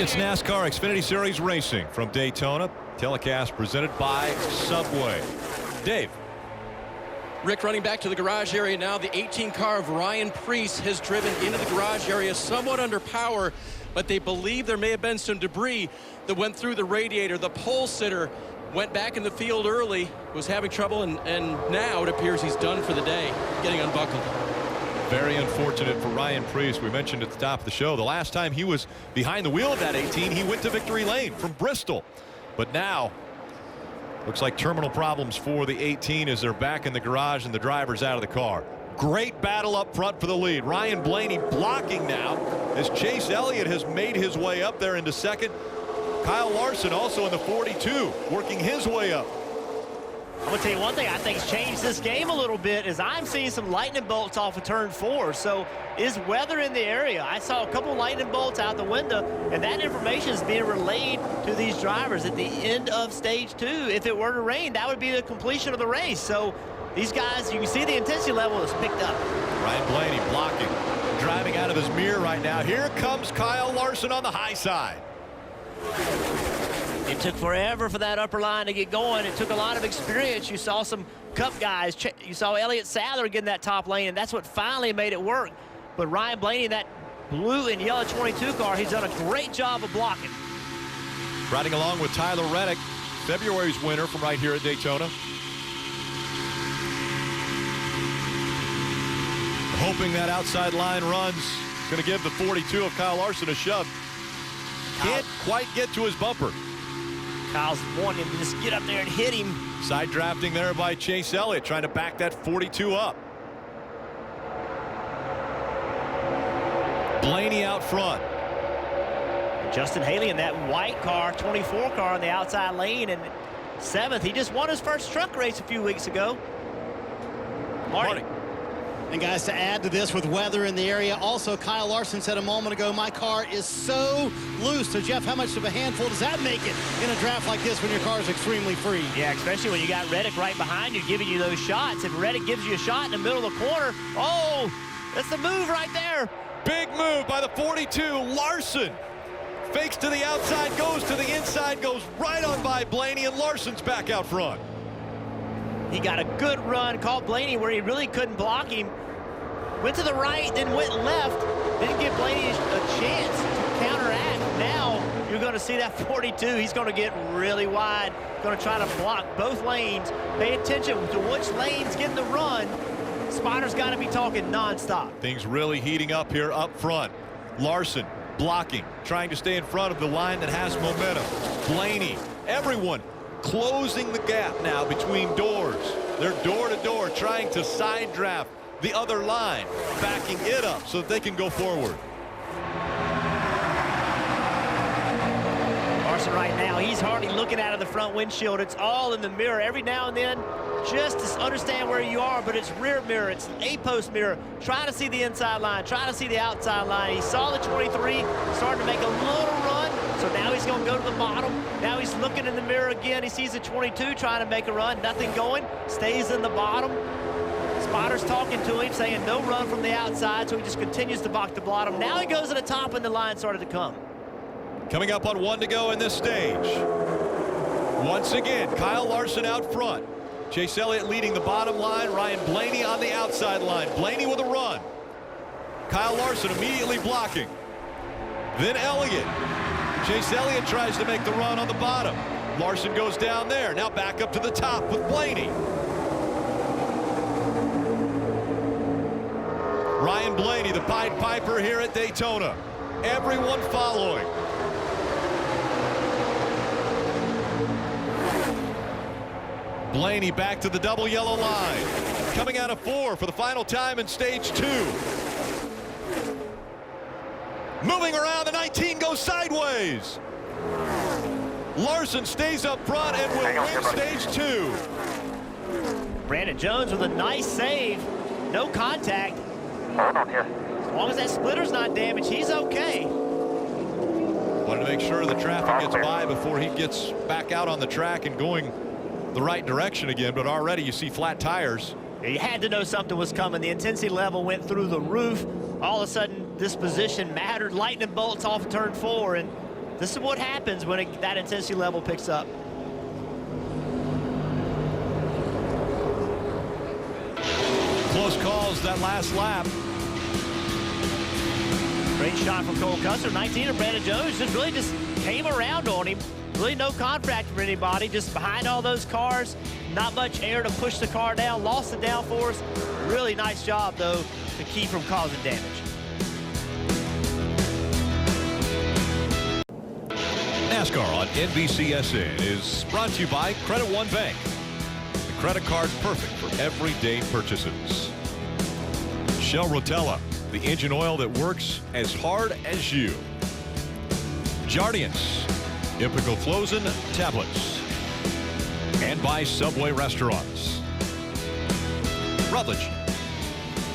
Speaker 2: It's NASCAR Xfinity Series Racing from Daytona. Telecast presented by Subway. Dave.
Speaker 10: Rick running back to the garage area now. The 18 car of Ryan Preece has driven into the garage area somewhat under power, but they believe there may have been some debris that went through the radiator. The pole sitter went back in the field early, was having trouble, and now it appears he's done for the day, getting unbuckled.
Speaker 2: Very unfortunate for Ryan Preece. We mentioned at the top of the show, the last time he was behind the wheel of that 18, he went to victory lane from Bristol. But now, looks like terminal problems for the 18 as they're back in the garage and the driver's out of the car. Great battle up front for the lead. Ryan Blaney blocking now as Chase Elliott has made his way up there into second. Kyle Larson also in the 42 working his way up.
Speaker 4: I'm going to tell you one thing I think has changed this game a little bit is I'm seeing some lightning bolts off of turn 4. So is weather in the area? I saw a couple lightning bolts out the window, and that information is being relayed to these drivers at the end of stage 2. If it were to rain, that would be the completion of the race. So these guys, you can see the intensity level is picked up.
Speaker 2: Ryan Blaney blocking, driving out of his mirror right now. Here comes Kyle Larson on the high side.
Speaker 4: It took forever for that upper line to get going. It took a lot of experience. You saw some Cup guys. You saw Elliott Sadler get in that top lane, and that's what finally made it work. But Ryan Blaney, that blue and yellow 22 car, he's done a great job of blocking.
Speaker 2: Riding along with Tyler Reddick, February's winner from right here at Daytona. Hoping that outside line runs. Going to give the 42 of Kyle Larson a shove. Can't quite get to his bumper.
Speaker 4: Kyle's wanting to just get up there and hit him.
Speaker 2: Side drafting there by Chase Elliott, trying to back that 42 up. Blaney out front.
Speaker 4: Justin Haley in that white car, 24 car on the outside lane, and 7th. He just won his first truck race a few weeks ago. Marty.
Speaker 12: And guys, to add to this with weather in the area, also Kyle Larson said a moment ago, my car is so loose. So Jeff, how much of a handful does that make it in a draft like this when your car is extremely free?
Speaker 4: Yeah, especially when you got Reddick right behind you giving you those shots. If Reddick gives you a shot in the middle of the corner, oh, that's the move right there.
Speaker 2: Big move by the 42. Larson fakes to the outside, goes to the inside, goes right on by Blaney, and Larson's back out front.
Speaker 4: He got a good run, caught Blaney where he really couldn't block him. Went to the right, then went left. Didn't give Blaney a chance to counteract. Now you're going to see that 42. He's going to get really wide. Going to try to block both lanes. Pay attention to which lane's getting the run. Spotters got to be talking nonstop.
Speaker 2: Things really heating up here up front. Larson blocking, trying to stay in front of the line that has momentum. Blaney, everyone closing the gap now between doors. They're door to door, trying to side draft the other line, backing it up so that they can go forward.
Speaker 4: Larson right now, he's hardly looking out of the front windshield. It's all in the mirror. Every now and then, just to understand where you are, but it's rear mirror, it's A-post mirror. Try to see the inside line, try to see the outside line. He saw the 23, starting to make a little run, so now he's going to go to the bottom. Now he's looking in the mirror again. He sees the 22 trying to make a run, nothing going, stays in the bottom. Spotters talking to him, saying no run from the outside, so he just continues to block the bottom. Now he goes to the top, and the line started to come.
Speaker 2: Coming up on 1 to go in this stage. Once again, Kyle Larson out front. Chase Elliott leading the bottom line. Ryan Blaney on the outside line. Blaney with a run. Kyle Larson immediately blocking. Then Elliott. Chase Elliott tries to make the run on the bottom. Larson goes down there. Now back up to the top with Blaney. Ryan Blaney, the Pied Piper here at Daytona. Everyone following. Blaney back to the double yellow line. Coming out of 4 for the final time in stage 2. Moving around, the 19 goes sideways. Larson stays up front and will win stage 2.
Speaker 4: Brandon Jones with a nice save. No contact.
Speaker 11: Hold on here.
Speaker 4: As long as that splitter's not damaged, he's okay.
Speaker 2: Wanted to make sure the traffic gets by before he gets back out on the track and going the right direction again, but already you see flat tires.
Speaker 4: You had to know something was coming. The intensity level went through the roof. All of a sudden, this position mattered. Lightning bolts off turn 4, and this is what happens when that intensity level picks up.
Speaker 2: Close calls that last lap.
Speaker 4: Great shot from Cole Custer. 19 of Brandon Jones just came around on him. Really no contact from anybody, just behind all those cars. Not much air to push the car down, lost the downforce. Really nice job, though, to keep from causing damage.
Speaker 2: NASCAR on NBCSN is brought to you by Credit One Bank. The credit card perfect for everyday purchases. Shell Rotella, the engine oil that works as hard as you. Jardiance, Impico Flozen tablets. And by Subway Restaurants. Rutledge.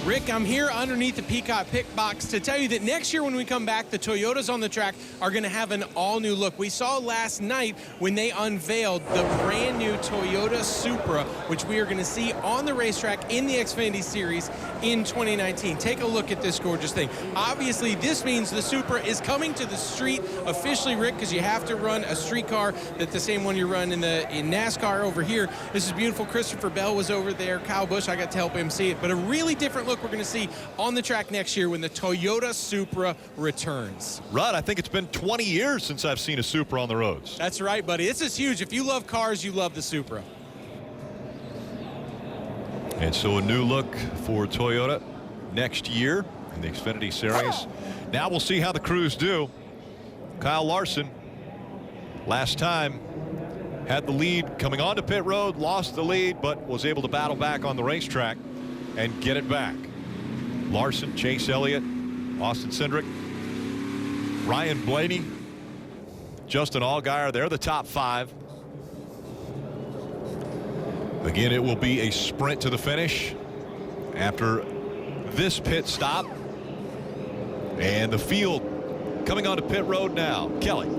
Speaker 15: Rick, I'm here underneath the Peacock Pick Box to tell you that next year when we come back, the Toyotas on the track are going to have an all-new look. We saw last night when they unveiled the brand-new Toyota Supra, which we are going to see on the racetrack in the Xfinity Series in 2019. Take a look at this gorgeous thing. Obviously, this means the Supra is coming to the street officially, Rick, because you have to run a street car that's the same one you run in NASCAR over here. This is beautiful. Christopher Bell was over there. Kyle Busch, I got to help him see it. But a really different look we're going to see on the track next year when the Toyota Supra returns.
Speaker 2: Rod, I think it's been 20 years since I've seen a Supra on the roads.
Speaker 15: That's right, buddy. This is huge. If you love cars, you love the Supra.
Speaker 2: And so a new look for Toyota next year in the Xfinity Series. Now we'll see how the crews do. Kyle Larson, last time, had the lead coming onto pit road, lost the lead, but was able to battle back on the racetrack and get it back. Larson, Chase Elliott, Austin Cindric, Ryan Blaney, Justin Allgaier, they're the top 5. Again, it will be a sprint to the finish after this pit stop. And the field coming onto pit road now. Kelly.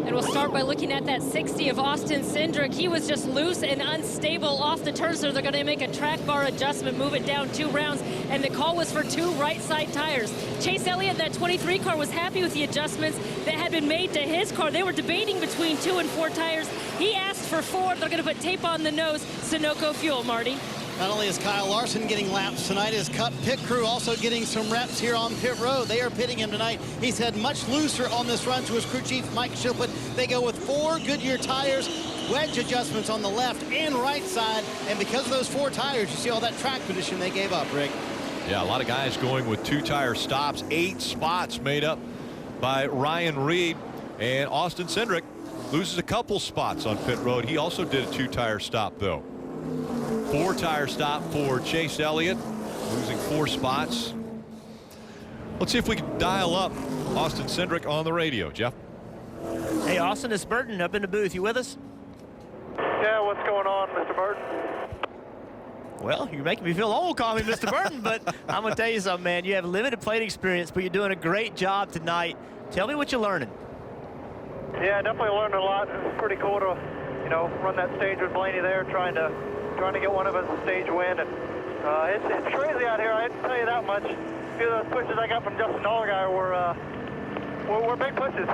Speaker 13: And we'll start by looking at that 60 of Austin Cindric. He was just loose and unstable off the turn, so they're going to make a track bar adjustment, move it down 2 rounds, and the call was for 2 right side tires. Chase Elliott, that 23 car, was happy with the adjustments that had been made to his car. They were debating between 2 and 4 tires. He asked for 4. They're going to put tape on the nose. Sunoco fuel, Marty.
Speaker 12: Not only is Kyle Larson getting laps tonight, his Cup pit crew also getting some reps here on pit road. They are pitting him tonight. He's had much looser on this run to his crew chief, Mike Shilput. They go with 4 Goodyear tires, wedge adjustments on the left and right side. And because of those 4 tires, you see all that track position they gave up, Rick.
Speaker 2: Yeah, a lot of guys going with 2 tire stops. 8 spots made up by Ryan Reed. And Austin Cindric loses a couple spots on pit road. He also did a 2 tire stop, though. 4 tire stop for Chase Elliott, losing 4 spots. Let's see if we can dial up Austin Cindric on the radio. Jeff.
Speaker 4: Hey, Austin, it's Burton up in the booth. You with us?
Speaker 16: Yeah, what's going on, Mr. Burton?
Speaker 4: Well, you're making me feel old calling me Mr. Burton, but I'm going to tell you something, man. You have limited plate experience, but you're doing a great job tonight. Tell me what you're learning.
Speaker 16: Yeah, definitely learned a lot. It was pretty cool to, run that stage with Blaney there, trying to get one of us a stage win. And it's crazy out here. I can tell you that much. A few of those pushes I got from Justin Allgaier were big pushes.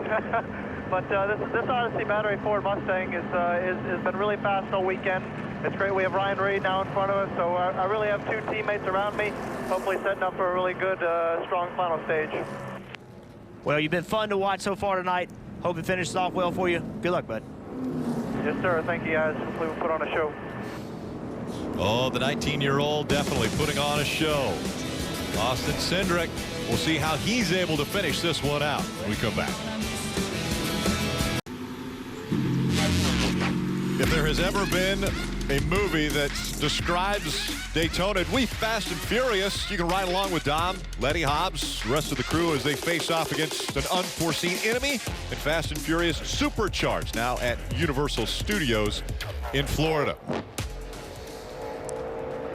Speaker 16: But this Odyssey battery Ford Mustang has been really fast all weekend. It's great. We have Ryan Reed now in front of us, so I really have 2 teammates around me, hopefully setting up for a really good, strong final stage.
Speaker 4: Well, you've been fun to watch so far tonight. Hope it finishes off well for you. Good luck, bud.
Speaker 16: Yes, sir. Thank you, guys. Hopefully we'll put on a show.
Speaker 2: Oh, the 19-year-old definitely putting on a show. Austin Cindric, we'll see how he's able to finish this one out when we come back. If there has ever been a movie that describes Daytona, it'd be Fast and Furious. You can ride along with Dom, Letty Hobbs, the rest of the crew as they face off against an unforeseen enemy in Fast and Furious Supercharged, now at Universal Studios in Florida.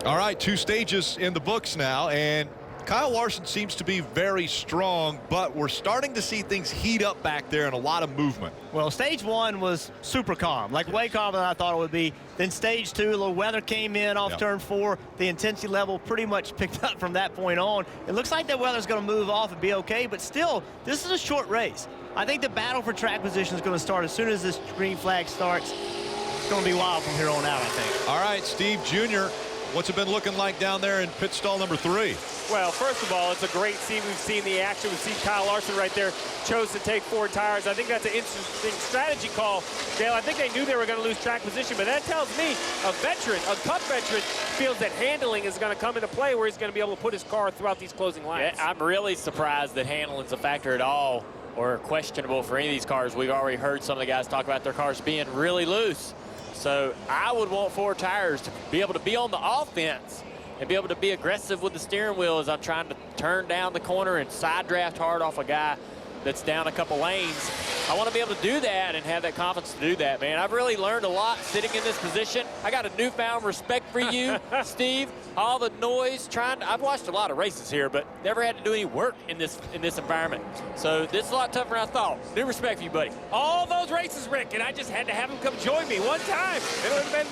Speaker 2: All right, 2 stages in the books now, and Kyle Larson seems to be very strong, but we're starting to see things heat up back there and a lot of movement.
Speaker 4: Well, stage 1 was super calm, like way calmer than I thought it would be. Then stage 2, a little weather came in off turn 4. The intensity level pretty much picked up from that point on. It looks like that weather's going to move off and be okay, but still, this is a short race. I think the battle for track position is going to start as soon as this green flag starts. It's going to be wild from here on out, I think.
Speaker 2: All right, Steve Jr. what's it been looking like down there in pit stall number 3?
Speaker 5: Well, first of all, it's a great scene. We've seen the action. We've seen Kyle Larson right there chose to take 4 tires. I think that's an interesting strategy call, Dale. I think they knew they were going to lose track position, but that tells me a veteran, a Cup veteran, feels that handling is going to come into play where he's going to be able to put his car throughout these closing lines.
Speaker 9: Yeah, I'm really surprised that handling's a factor at all or questionable for any of these cars. We've already heard some of the guys talk about their cars being really loose. So I would want 4 tires to be able to be on the offense and be able to be aggressive with the steering wheel as I'm trying to turn down the corner and side draft hard off a guy that's down a couple lanes. I want to be able to do that and have that confidence to do that, man. I've really learned a lot sitting in this position. I got a newfound respect for you, Steve. All the noise, I've watched a lot of races here, but never had to do any work in this environment. So this is a lot tougher than I thought. New respect for you, buddy.
Speaker 5: All those races, Rick, and I just had to have him come join me one time. It would have been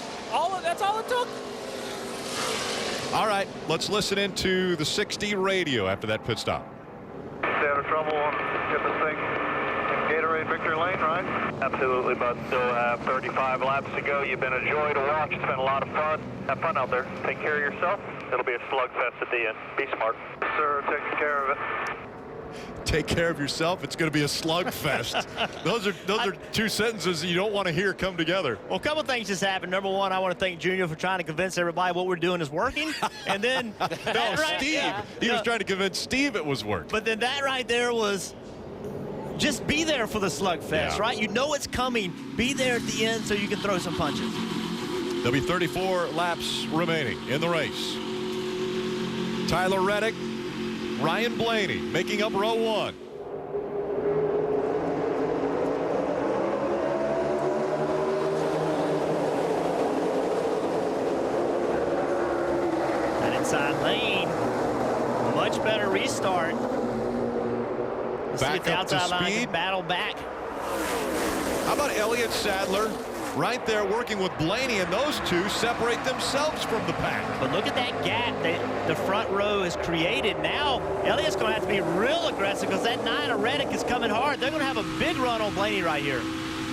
Speaker 5: that's all it took.
Speaker 2: All right, let's listen into the 60 radio after that pit stop.
Speaker 11: Stay out of trouble and get this thing in Gatorade victory lane, right? Absolutely, bud. Still have 35 laps to go. You've been a joy to watch. It's been a lot of fun. Have fun out there. Take care of yourself. It'll be a slugfest at the end. Be smart. Sir, taking care of it.
Speaker 2: Take care of yourself. It's going to be a slugfest. those are 2 sentences you don't want to hear come together.
Speaker 4: Well, a couple things just happened. Number one, I want to thank Junior for trying to convince everybody what we're doing is working. And then
Speaker 2: no, Steve. He was trying to convince Steve it was working.
Speaker 4: But then that right there was just be there for the slugfest, right? You know it's coming. Be there at the end so you can throw some punches.
Speaker 2: There'll be 34 laps remaining in the race. Tyler Reddick, Ryan Blaney making up row 1.
Speaker 4: That inside lane, much better restart. Let's see if the outside line can battle back.
Speaker 2: How about Elliott Sadler right there working with Blaney, and those 2 separate themselves from the pack.
Speaker 4: But look at that gap that the front row has created. Now Elliott's going to have to be real aggressive because that 9 of Reddick is coming hard. They're going to have a big run on Blaney right here.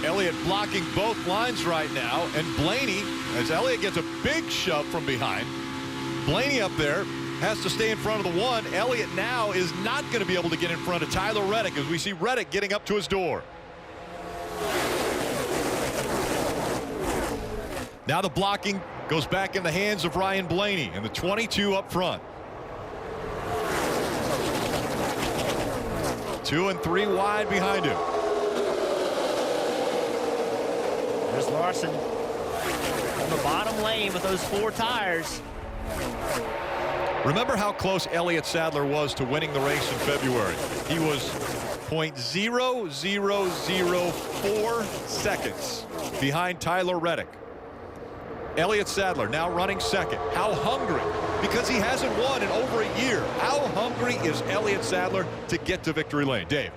Speaker 2: Elliott blocking both lines right now, and Blaney, as Elliott gets a big shove from behind, Blaney up there has to stay in front of the 1. Elliott now is not going to be able to get in front of Tyler Reddick as we see Reddick getting up to his door. Now the blocking goes back in the hands of Ryan Blaney and the 22 up front. 2 and 3 wide behind him.
Speaker 4: There's Larson on the bottom lane with those 4 tires.
Speaker 2: Remember how close Elliott Sadler was to winning the race in February. He was 0.0004 seconds behind Tyler Reddick. Elliott Sadler now running second. How hungry? Because he hasn't won in over a year. How hungry is Elliott Sadler to get to victory lane? Dave.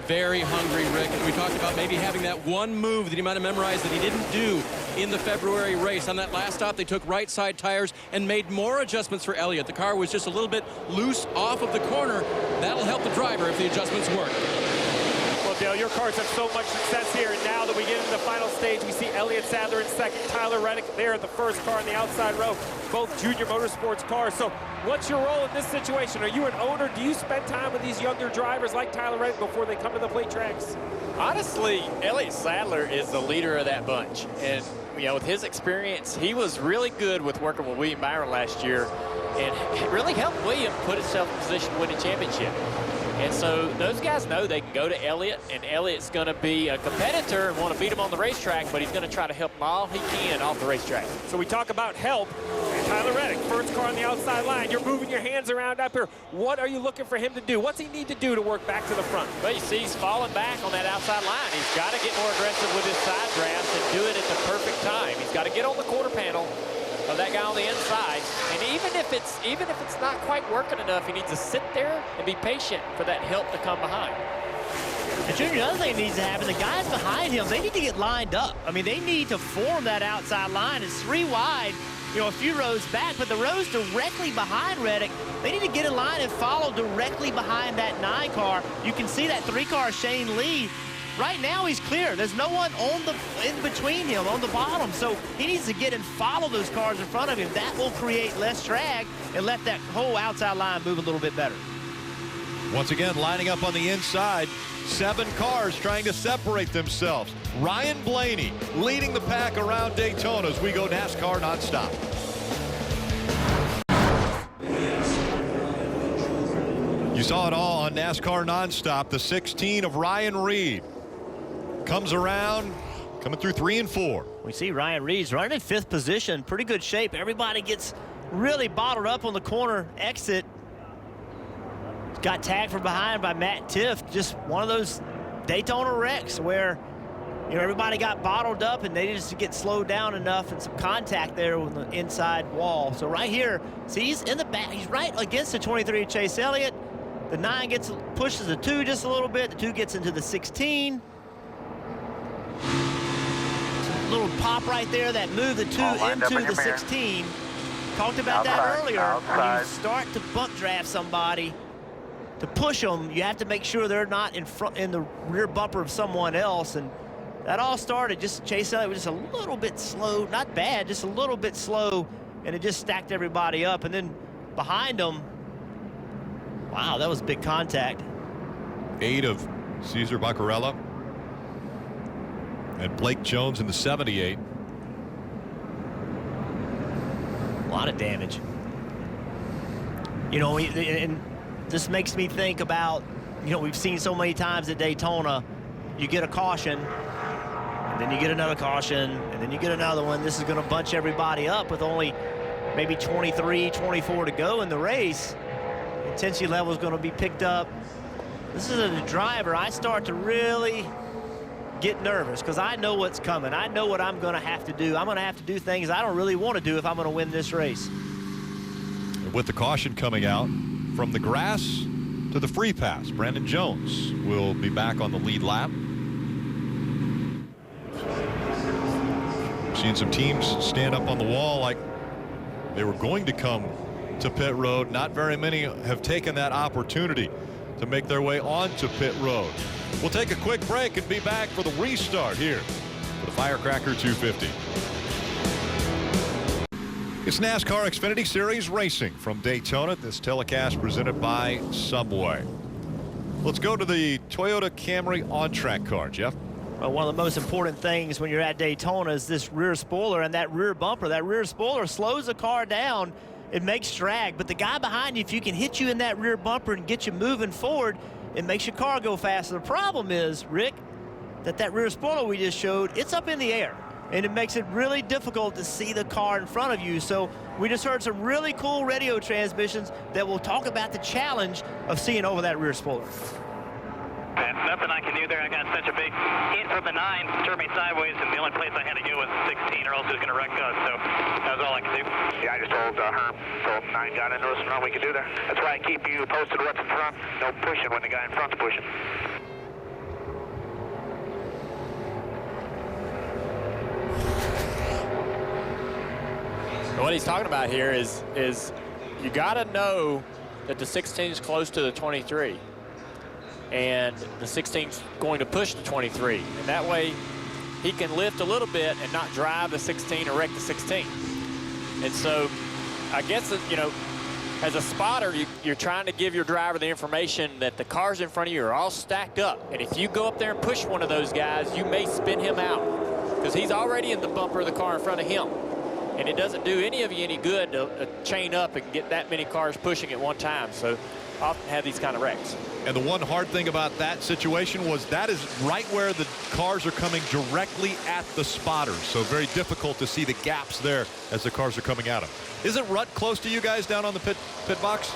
Speaker 10: Very hungry, Rick. And we talked about maybe having that one move that he might have memorized that he didn't do in the February race. On that last stop, they took right side tires and made more adjustments for Elliott. The car was just a little bit loose off of the corner. That'll help the driver if the adjustments work.
Speaker 5: Well, Dale, your cars have so much success here, and now that we get into the final stage, we see Elliott Sadler in second, Tyler Reddick there at the first car in the outside row, both Junior Motorsports cars. So what's your role in this situation? Are you an owner? Do you spend time with these younger drivers like Tyler Reddick before they come to the plate tracks?
Speaker 9: Honestly, Elliott Sadler is the leader of that bunch. And, you know, with his experience, he was really good with working with William Byron last year, and it really helped William put himself in position to win a championship. And so those guys know they can go to Elliott, and Elliott's going to be a competitor and want to beat him on the racetrack, but he's going to try to help him all he can off the racetrack.
Speaker 5: So we talk about help. Tyler Reddick, first car on the outside line. You're moving your hands around up here. What are you looking for him to do? What's he need to do to work back to the front?
Speaker 9: Well, you see he's falling back on that outside line. He's got to get more aggressive with his side drafts and do it at the perfect time. He's got to get on the quarter panel of that guy on the inside, and even if it's not quite working enough, he needs to sit there and be patient for that help to come behind.
Speaker 4: And Junior, the other thing that needs to happen, the guys behind him, they need to get lined up. I mean, they need to form that outside line. It's 3 wide, you know, a few rows back, but the rows directly behind Reddick, they need to get in line and follow directly behind that 9 car. You can see that 3 car, Shane Lee, right now he's clear. There's no one in between him on the bottom, so he needs to get and follow those cars in front of him. That will create less drag and let that whole outside line move a little bit better.
Speaker 2: Once again, lining up on the inside, 7 cars trying to separate themselves. Ryan Blaney leading the pack around Daytona as we go NASCAR nonstop. You saw it all on NASCAR nonstop. The 16 of Ryan Reed comes around, coming through 3 and 4.
Speaker 4: We see Ryan Reed's running in 5th position, pretty good shape. Everybody gets really bottled up on the corner exit. Got tagged from behind by Matt Tiff. Just one of those Daytona wrecks where, you know, everybody got bottled up and they just get slowed down enough and some contact there with the inside wall. So right here, see, he's in the back. He's right against the 23 Chase Elliott. The 9 pushes the 2 just a little bit. The 2 gets into the 16. Little pop right there that moved the 2 into the 16. Talked about that earlier. When you start to buck draft somebody, to push them, you have to make sure they're not in the rear bumper of someone else. And that all started just Chase Elliott was just a little bit slow, not bad, just a little bit slow, and it just stacked everybody up. And then behind them, wow, that was big contact.
Speaker 2: 8 of Cesar Baccarella and Blake Jones in the 78.
Speaker 4: A lot of damage. You know, and this makes me think about, you know, we've seen so many times at Daytona, you get a caution, and then you get another caution, and then you get another one. This is going to bunch everybody up with only maybe 23, 24 to go in the race. Intensity level is going to be picked up. This is a driver. I start to really get nervous because I know what's coming. I know what I'm going to have to do. I'm going to have to do things I don't really want to do if I'm going to win this race.
Speaker 2: With the caution coming out, from the grass to the free pass, Brandon Jones will be back on the lead lap. Seen some teams stand up on the wall like they were going to come to pit road. Not very many have taken that opportunity to make their way onto pit road. We'll take a quick break and be back for the restart here for the Firecracker 250. It's NASCAR Xfinity Series Racing from Daytona. This telecast presented by Subway. Let's go to the Toyota Camry on-track car, Jeff.
Speaker 4: Well, one of the most important things when you're at Daytona is this rear spoiler and that rear bumper. That rear spoiler slows the car down. It makes drag, but the guy behind you, if you can hit you in that rear bumper and get you moving forward, it makes your car go faster. The problem is, Rick, that rear spoiler we just showed, it's up in the air. And it makes it really difficult to see the car in front of you. So we just heard some really cool radio transmissions that will talk about the challenge of seeing over that rear spoiler.
Speaker 14: Nothing I can do there. I got such a big hit from the 9, turned me sideways, and the only place I had to go was 16, or else it was going to wreck us. So that was all I could do. Yeah, I just told Herm, told 9 got into us, and all we could do there. That's why I keep you posted what's in front. No pushing when the guy in front's pushing.
Speaker 9: What he's talking about here is you got to know that the 16 is close to the 23, and the 16 is going to push the 23, and that way he can lift a little bit and not drive the 16 or wreck the 16. And so I guess that, you know, as a spotter, you're trying to give your driver the information that the cars in front of you are all stacked up, and if you go up there and push one of those guys, you may spin him out because he's already in the bumper of the car in front of him. And it doesn't do any of you any good to chain up and get that many cars pushing at one time. So often have these kind of wrecks.
Speaker 2: And the one hard thing about that situation was that is right where the cars are coming directly at the spotters. So very difficult to see the gaps there as the cars are coming at them. Isn't Rutt close to you guys down on the pit box?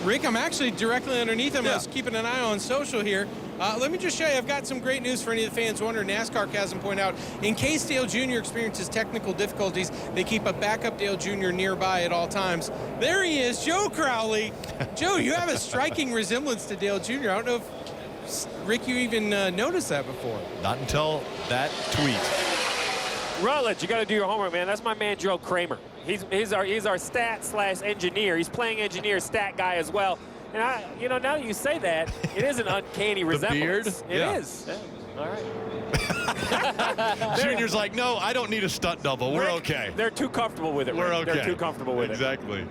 Speaker 15: Rick, I'm actually directly underneath him. I was keeping an eye on social here. Let me just show you, I've got some great news for any of the fans wondering. NASCAR has them point out, in case Dale Jr. experiences technical difficulties, they keep a backup Dale Jr. nearby at all times. There he is, Joe Crowley. Joe, you have a striking resemblance to Dale Jr. I don't know if, Rick, you even noticed that before.
Speaker 2: Not until that tweet.
Speaker 5: Rutledge, you got to do your homework, man. That's my man, Joe Kramer. He's our stat/engineer. He's playing engineer, stat guy as well. And you know, now you say that, it is an uncanny resemblance.
Speaker 2: beard?
Speaker 5: It is. Yeah. All right.
Speaker 2: Junior's like, no, I don't need a stunt double. We're okay.
Speaker 5: They're too comfortable with it.
Speaker 2: We're
Speaker 5: Rick.
Speaker 2: okay.
Speaker 5: They're too comfortable with
Speaker 2: Exactly.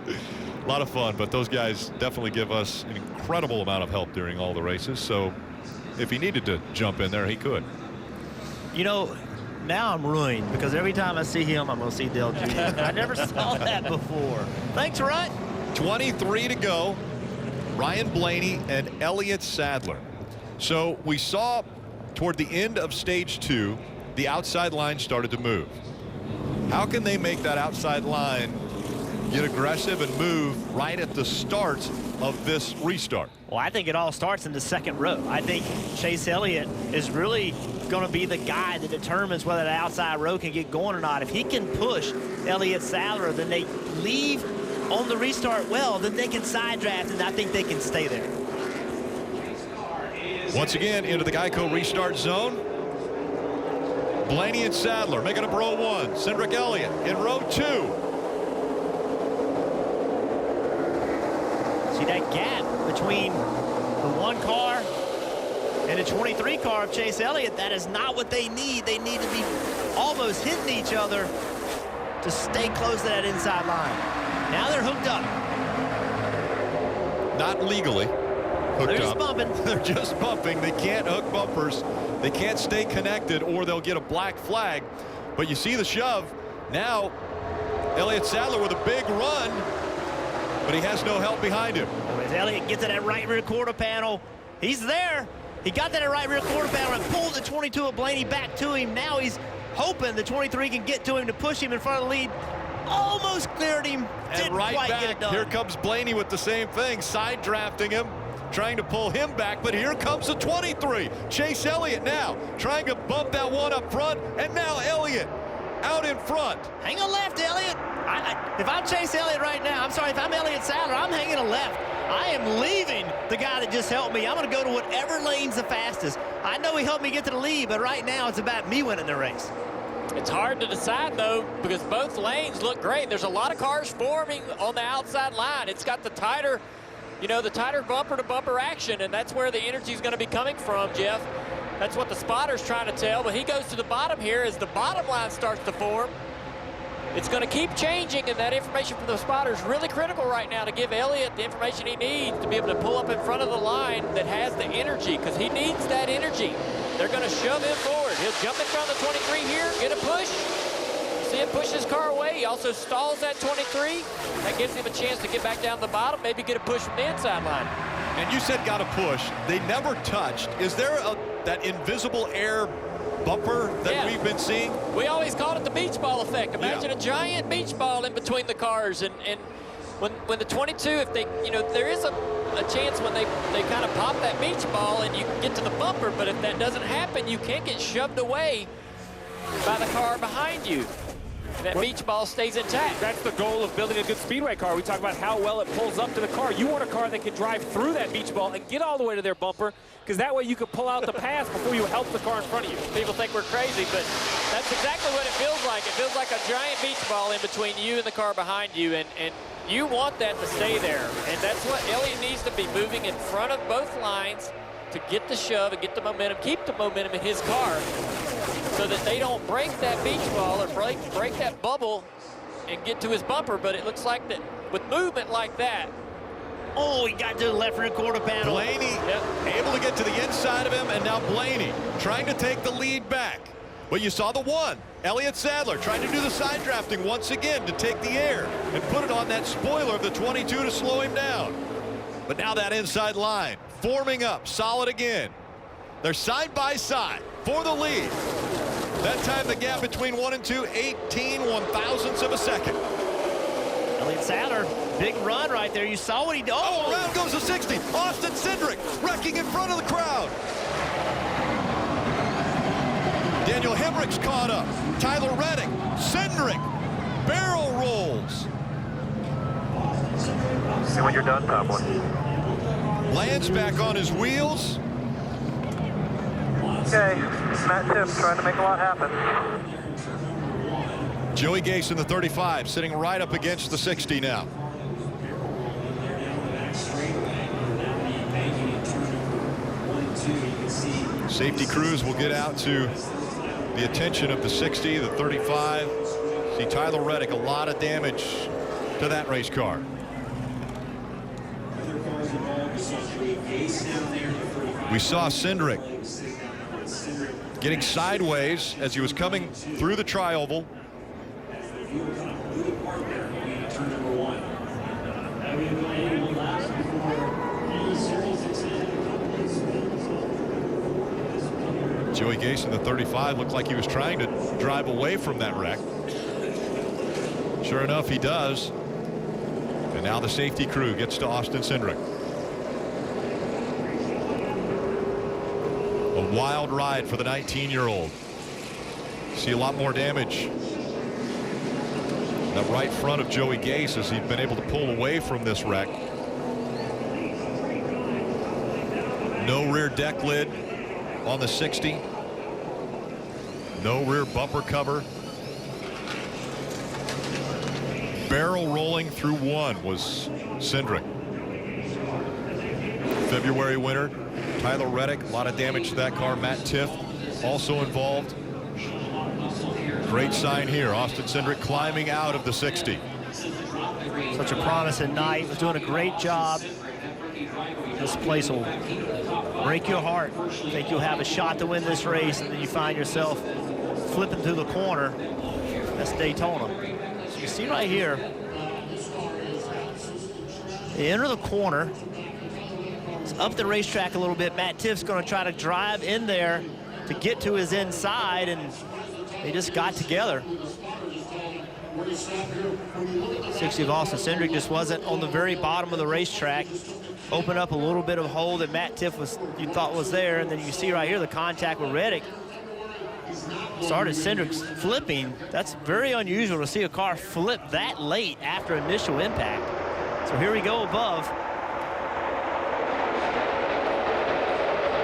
Speaker 2: A lot of fun, but those guys definitely give us an incredible amount of help during all the races. So if he needed to jump in there, he could.
Speaker 4: You know, now I'm ruined because every time I see him, I'm going to see Dale Jr. I never saw that before. Thanks, Rut.
Speaker 2: 23 to go. Ryan Blaney and Elliott Sadler. So we saw toward the end of stage 2, the outside line started to move. How can they make that outside line get aggressive and move right at the start of this restart?
Speaker 4: Well, I think it all starts in the second row. I think Chase Elliott is really going to be the guy that determines whether the outside row can get going or not. If he can push Elliott Sadler, then they leave on the restart well, then they can side draft, and I think they can stay there.
Speaker 2: Once again, into the Geico restart zone. Blaney and Sadler making up row 1. Cindric Elliott in row 2.
Speaker 4: See that gap between the 1 car and the 23 car of Chase Elliott? That is not what they need. They need to be almost hitting each other to stay close to that inside line. Now they're hooked up.
Speaker 2: Not legally hooked
Speaker 4: They're just
Speaker 2: up.
Speaker 4: bumping.
Speaker 2: They're just bumping. They can't hook bumpers. They can't stay connected or they'll get a black flag. But you see the shove. Now Elliott Sadler with a big run, but he has no help behind him.
Speaker 4: As Elliott gets to that right rear quarter panel, he's there. He got that right rear quarter panel and pulled the 22 of Blaney back to him. Now he's hoping the 23 can get to him to push him in front of the lead. Almost cleared him. Didn't
Speaker 2: right
Speaker 4: quite get it
Speaker 2: back,
Speaker 4: done.
Speaker 2: here comes Blaney with the same thing, side drafting him, trying to pull him back, but here comes the 23. Chase Elliott now trying to bump that one up front, and now Elliott out in front.
Speaker 4: Hang a left, Elliott. If I'm Chase Elliott right now, I'm sorry, if I'm Elliott Sadler, I'm hanging a left. I am leaving the guy that just helped me. I'm going to go to whatever lane's the fastest. I know he helped me get to the lead, but right now it's about me winning the race.
Speaker 9: It's hard to decide, though, because both lanes look great. There's a lot of cars forming on the outside line. It's got the tighter, you know, the tighter bumper-to-bumper action, and that's where the energy is going to be coming from, Jeff. That's what the spotter's trying to tell, but he goes to the bottom here as the bottom line starts to form. It's going to keep changing, and that information from the spotter is really critical right now to give Elliott the information he needs to be able to pull up in front of the line that has the energy, because he needs that energy. They're going to shove him forward. He'll jump in front of the 23 here, get a push. See him push his car away. He also stalls that 23. That gives him a chance to get back down the bottom, maybe get a push from the inside line.
Speaker 2: And you said got a push. They never touched. Is there that invisible air bumper that we've been seeing?
Speaker 9: We always called it the beach ball effect. Imagine a giant beach ball in between the cars, and when the 22, if they, you know, there is a chance when they kind of pop that beach ball and you get to the bumper, but if that doesn't happen, you can't get shoved away by the car behind you. That beach ball stays intact.
Speaker 5: That's the goal of building a good Speedway car. We talk about how well it pulls up to the car. You want a car that can drive through that beach ball and get all the way to their bumper, because that way you can pull out the pass before you help the car in front of you.
Speaker 9: People think we're crazy, but that's exactly what it feels like. It feels like a giant beach ball in between you and the car behind you, and you want that to stay there. And that's what Elliott needs to be, moving in front of both lines to get the shove and get the momentum, keep the momentum in his car, so that they don't break that beach ball or break that bubble and get to his bumper. But it looks like that with movement like that.
Speaker 4: Oh, he got to the left rear quarter panel.
Speaker 2: Blaney able to get to the inside of him, and now Blaney trying to take the lead back. But you saw the one. Elliott Sadler trying to do the side drafting once again to take the air and put it on that spoiler of the 22 to slow him down. But now that inside line forming up solid again. They're side by side for the lead. That time the gap between 1 and 2, 18 1/1000ths of a second.
Speaker 4: Elliott Sadler, big run right there. You saw what he did.
Speaker 2: Oh, around goes the 60. Austin Cindric wrecking in front of the crowd. Daniel Hemrick's caught up. Tyler Reddick, Cindric, barrel rolls.
Speaker 11: And when you're done, top one.
Speaker 2: Lands back on his wheels.
Speaker 16: Okay, Matt Tim trying to make a lot happen.
Speaker 2: Joey Gase in the 35, sitting right up against the 60 now. Safety crews will get out to the attention of the 60, the 35. See Tyler Reddick, a lot of damage to that race car. We saw Cindric getting sideways as he was coming through the tri-oval. Joey Gase in the 35 looked like he was trying to drive away from that wreck. Sure enough, he does. And now the safety crew gets to Austin Cindric. A wild ride for the 19-year-old. See a lot more damage. That right front of Joey Gase as he's been able to pull away from this wreck. No rear deck lid on the 60. No rear bumper cover. Barrel rolling through one was Cindric. February winner Tyler Reddick, a lot of damage to that car. Matt Tiff also involved. Great sign here. Austin Cindric climbing out of the 60.
Speaker 4: Such a promising night. Was doing a great job. This place will break your heart. Think you'll have a shot to win this race, and then you find yourself flipping through the corner. That's Daytona. So you see right here, they enter the corner. It's up the racetrack a little bit. Matt Tiff's going to try to drive in there to get to his inside, and they just got together. 60 of Austin Cindric just wasn't on the very bottom of the racetrack. Opened up a little bit of hole that Matt Tiff you thought was there, and then you see right here the contact with Reddick. Started Cindric's flipping. That's very unusual to see a car flip that late after initial impact. So here we go above.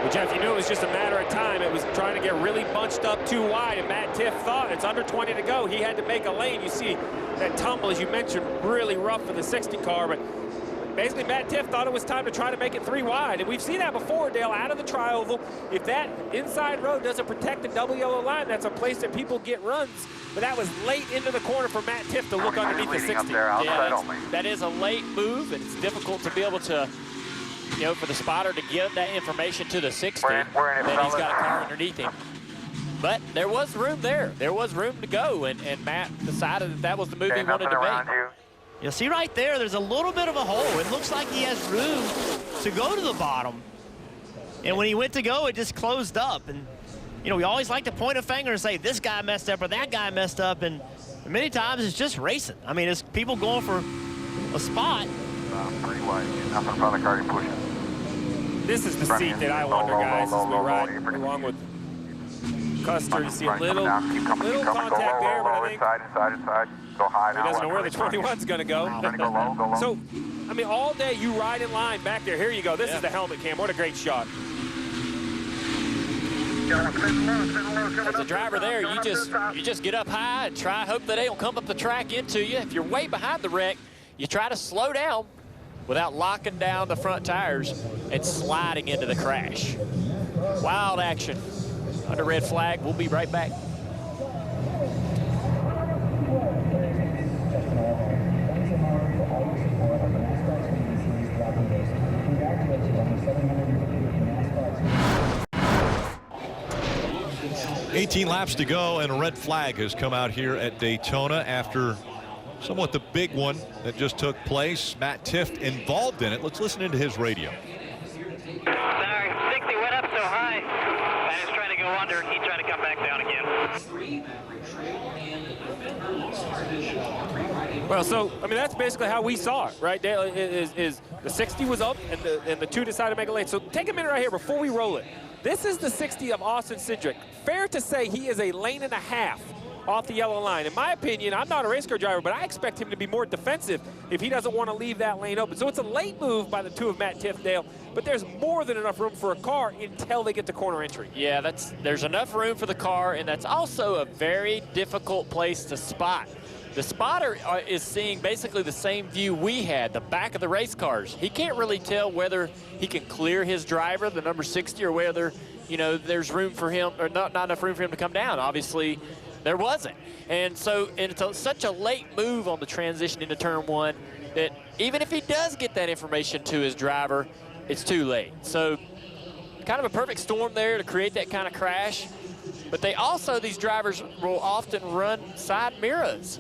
Speaker 5: Well, Jeff, you knew it was just a matter of time. It was trying to get really bunched up too wide, and Matt Tiff thought it's under 20 to go. He had to make a lane. You see that tumble, as you mentioned, really rough for the 60 car, but basically Matt Tiff thought it was time to try to make it 3 wide. And we've seen that before, Dale, out of the tri-oval. If that inside road doesn't protect the double yellow line, that's a place that people get runs. But that was late into the corner for Matt Tiff to look underneath the 60.
Speaker 9: That is a late move, and it's difficult to be able to, you know, for the spotter to give that information to the 60. Then he's got a car underneath him. But there was room there. There was room to go, and Matt decided that was the move he wanted to make.
Speaker 4: You see right there, there's a little bit of a hole. It looks like he has room to go to the bottom. And when he went to go, it just closed up. And, you know, we always like to point a finger and say, this guy messed up or that guy messed up. And many times it's just racing. I mean, it's people going for a spot.
Speaker 11: Pretty wide. Nothing in front of the car you're pushing.
Speaker 5: This is the seat that I wonder, guys, as we ride along with Custer. You see a little contact there, but I think
Speaker 11: inside. Go high now.
Speaker 5: he doesn't know where the 21's going to go.
Speaker 11: Go low.
Speaker 5: So, I mean, all day you ride in line back there. Here you go. This is the helmet cam. What a great shot.
Speaker 9: As a driver there, you just get up high and hope that they don't come up the track into you. If you're way behind the wreck, you try to slow down without locking down the front tires and sliding into the crash. Wild action under red flag. We'll be right back.
Speaker 2: $18 laps to go, and a red flag has come out here at Daytona after somewhat the big one that just took place. Matt Tiff involved in it. Let's listen into his radio.
Speaker 3: Sorry, 60 went up so high. I was trying to go under, and he tried to come back down again.
Speaker 5: Well, so, I mean, that's basically how we saw it, right, Dale? Is the 60 was up, and the 2 decided to make a lane. So take a minute right here before we roll it. This is the 60 of Austin Cindric. Fair to say he is a lane and a half off the yellow line. In my opinion, I'm not a race car driver, but I expect him to be more defensive if he doesn't want to leave that lane open. So it's a late move by the 2 of Matt Tiff, Dale, but there's more than enough room for a car until they get to corner entry.
Speaker 9: Yeah, there's enough room for the car, and that's also a very difficult place to spot. The spotter is seeing basically the same view we had, the back of the race cars. He can't really tell whether he can clear his driver, the number 60, or whether you know, there's room for him, or not enough room for him to come down. Obviously, there wasn't. And so it's such a late move on the transition into turn 1 that even if he does get that information to his driver, it's too late. So kind of a perfect storm there to create that kind of crash. But they also, these drivers will often run side mirrors,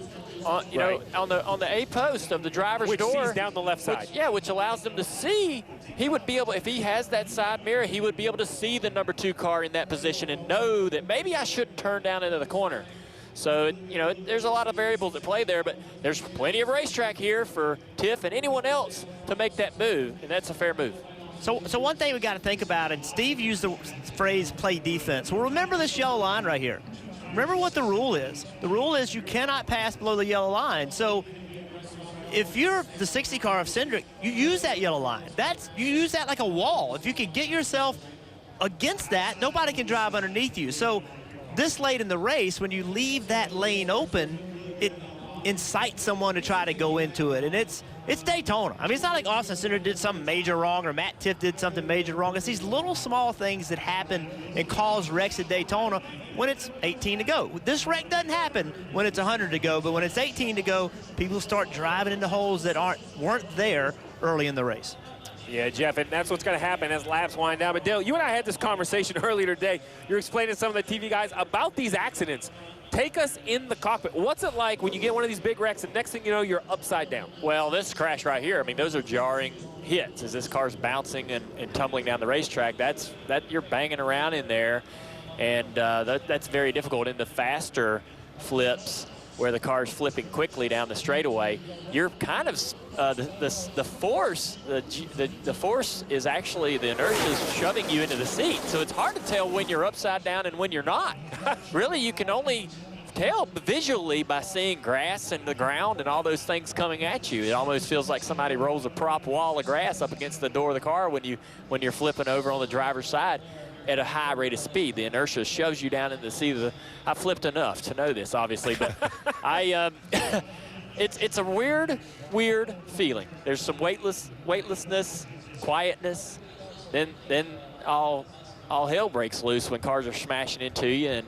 Speaker 9: you know, on the A post of the driver's door.
Speaker 5: Which sees down the left side.
Speaker 9: Which allows them to see. He would be able, if he has that side mirror, he would be able to see the number 2 car in that position and know that maybe I shouldn't turn down into the corner. So, you know, there's a lot of variables at play there, but there's plenty of racetrack here for Tiff and anyone else to make that move, and that's a fair move.
Speaker 4: So one thing we got to think about, and Steve used the phrase play defense. Well, remember this yellow line right here. Remember what the rule is. The rule is you cannot pass below the yellow line. So if you're the 60 car of Cindric, you use that yellow line. You use that like a wall. If you can get yourself against that, nobody can drive underneath you. So this late in the race, when you leave that lane open, it incites someone to try to go into it. And it's Daytona. I mean, it's not like Austin Cindric did something major wrong or Matt Tiff did something major wrong. It's these little small things that happen and cause wrecks at Daytona when it's 18 to go. This wreck doesn't happen when it's 100 to go, but when it's 18 to go, people start driving into holes that weren't there early in the race.
Speaker 5: Yeah, Jeff, and that's what's going to happen as laps wind down. But Dale, you and I had this conversation earlier today. You're explaining to some of the TV guys about these accidents. Take us in the cockpit. What's it like when you get one of these big wrecks and next thing you know, you're upside down?
Speaker 9: Well, this crash right here, I mean, those are jarring hits as this car's bouncing and tumbling down the racetrack. That you're banging around in there, and that's very difficult. In the faster flips, where the car's flipping quickly down the straightaway, you're kind of the force is actually, the inertia is shoving you into the seat. So it's hard to tell when you're upside down and when you're not. Really, you can only tell visually by seeing grass and the ground and all those things coming at you. It almost feels like somebody rolls a prop wall of grass up against the door of the car when you're flipping over on the driver's side at a high rate of speed. The inertia shoves you down into the seat. I've flipped enough to know this, obviously, but it's a weird feeling. There's some weightlessness, quietness, then all hell breaks loose when cars are smashing into you,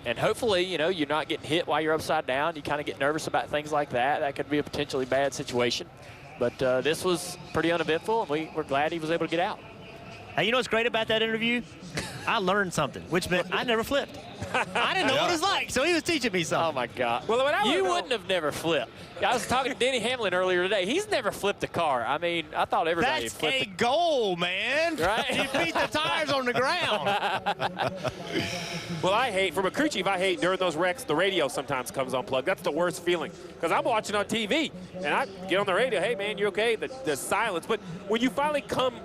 Speaker 9: and hopefully, you know, you're not getting hit while you're upside down. You kind of get nervous about things like that. That could be a potentially bad situation. But this was pretty uneventful, and we're glad he was able to get out.
Speaker 4: Hey, you know what's great about that interview? I learned something, which meant I never flipped. I didn't know what it was like, so he was teaching me something.
Speaker 9: Oh, my God. Well, you wouldn't have never flipped. I was talking to Denny Hamlin earlier today. He's never flipped a car. I mean, I thought everybody flipped.
Speaker 4: That's a goal, man.
Speaker 9: Right?
Speaker 4: He beat the tires on the ground.
Speaker 5: Well, I hate, from a crew chief, I hate during those wrecks, the radio sometimes comes unplugged. That's the worst feeling. Because I'm watching on TV, and I get on the radio, hey, man, you okay? The silence. But when you finally come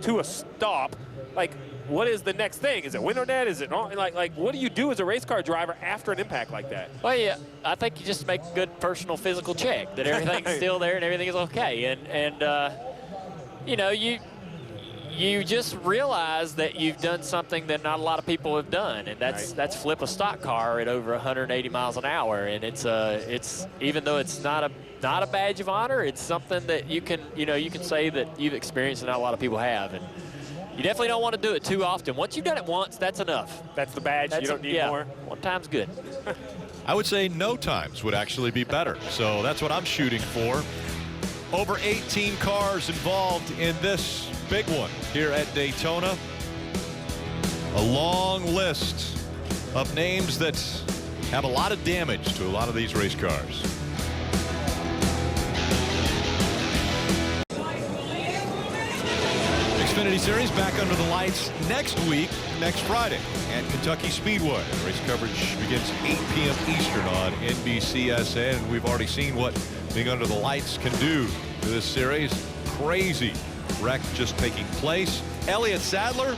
Speaker 5: to a stop, like, what is the next thing? Is it window net? Is it on? Like, what do you do as a race car driver after an impact like that?
Speaker 9: Well, yeah, I think you just make a good personal physical check that everything's still there and everything is okay. And you know, you just realize that you've done something that not a lot of people have done, and that's flip a stock car at over 180 miles an hour. And it's even though it's not a badge of honor, it's something that you can say that you've experienced and not a lot of people have. And you definitely don't want to do it too often. Once you've done it once, that's enough.
Speaker 5: That's the badge. You don't need more.
Speaker 9: One time's good.
Speaker 2: I would say no times would actually be better. So that's what I'm shooting for. Over 18 cars involved in this big one here at Daytona. A long list of names that have a lot of damage to a lot of these race cars. Xfinity Series back under the lights next week, next Friday at Kentucky Speedway. Race coverage begins 8 p.m. Eastern on NBCSN, and we've already seen what being under the lights can do to this series. Crazy wreck just taking place. Elliott Sadler,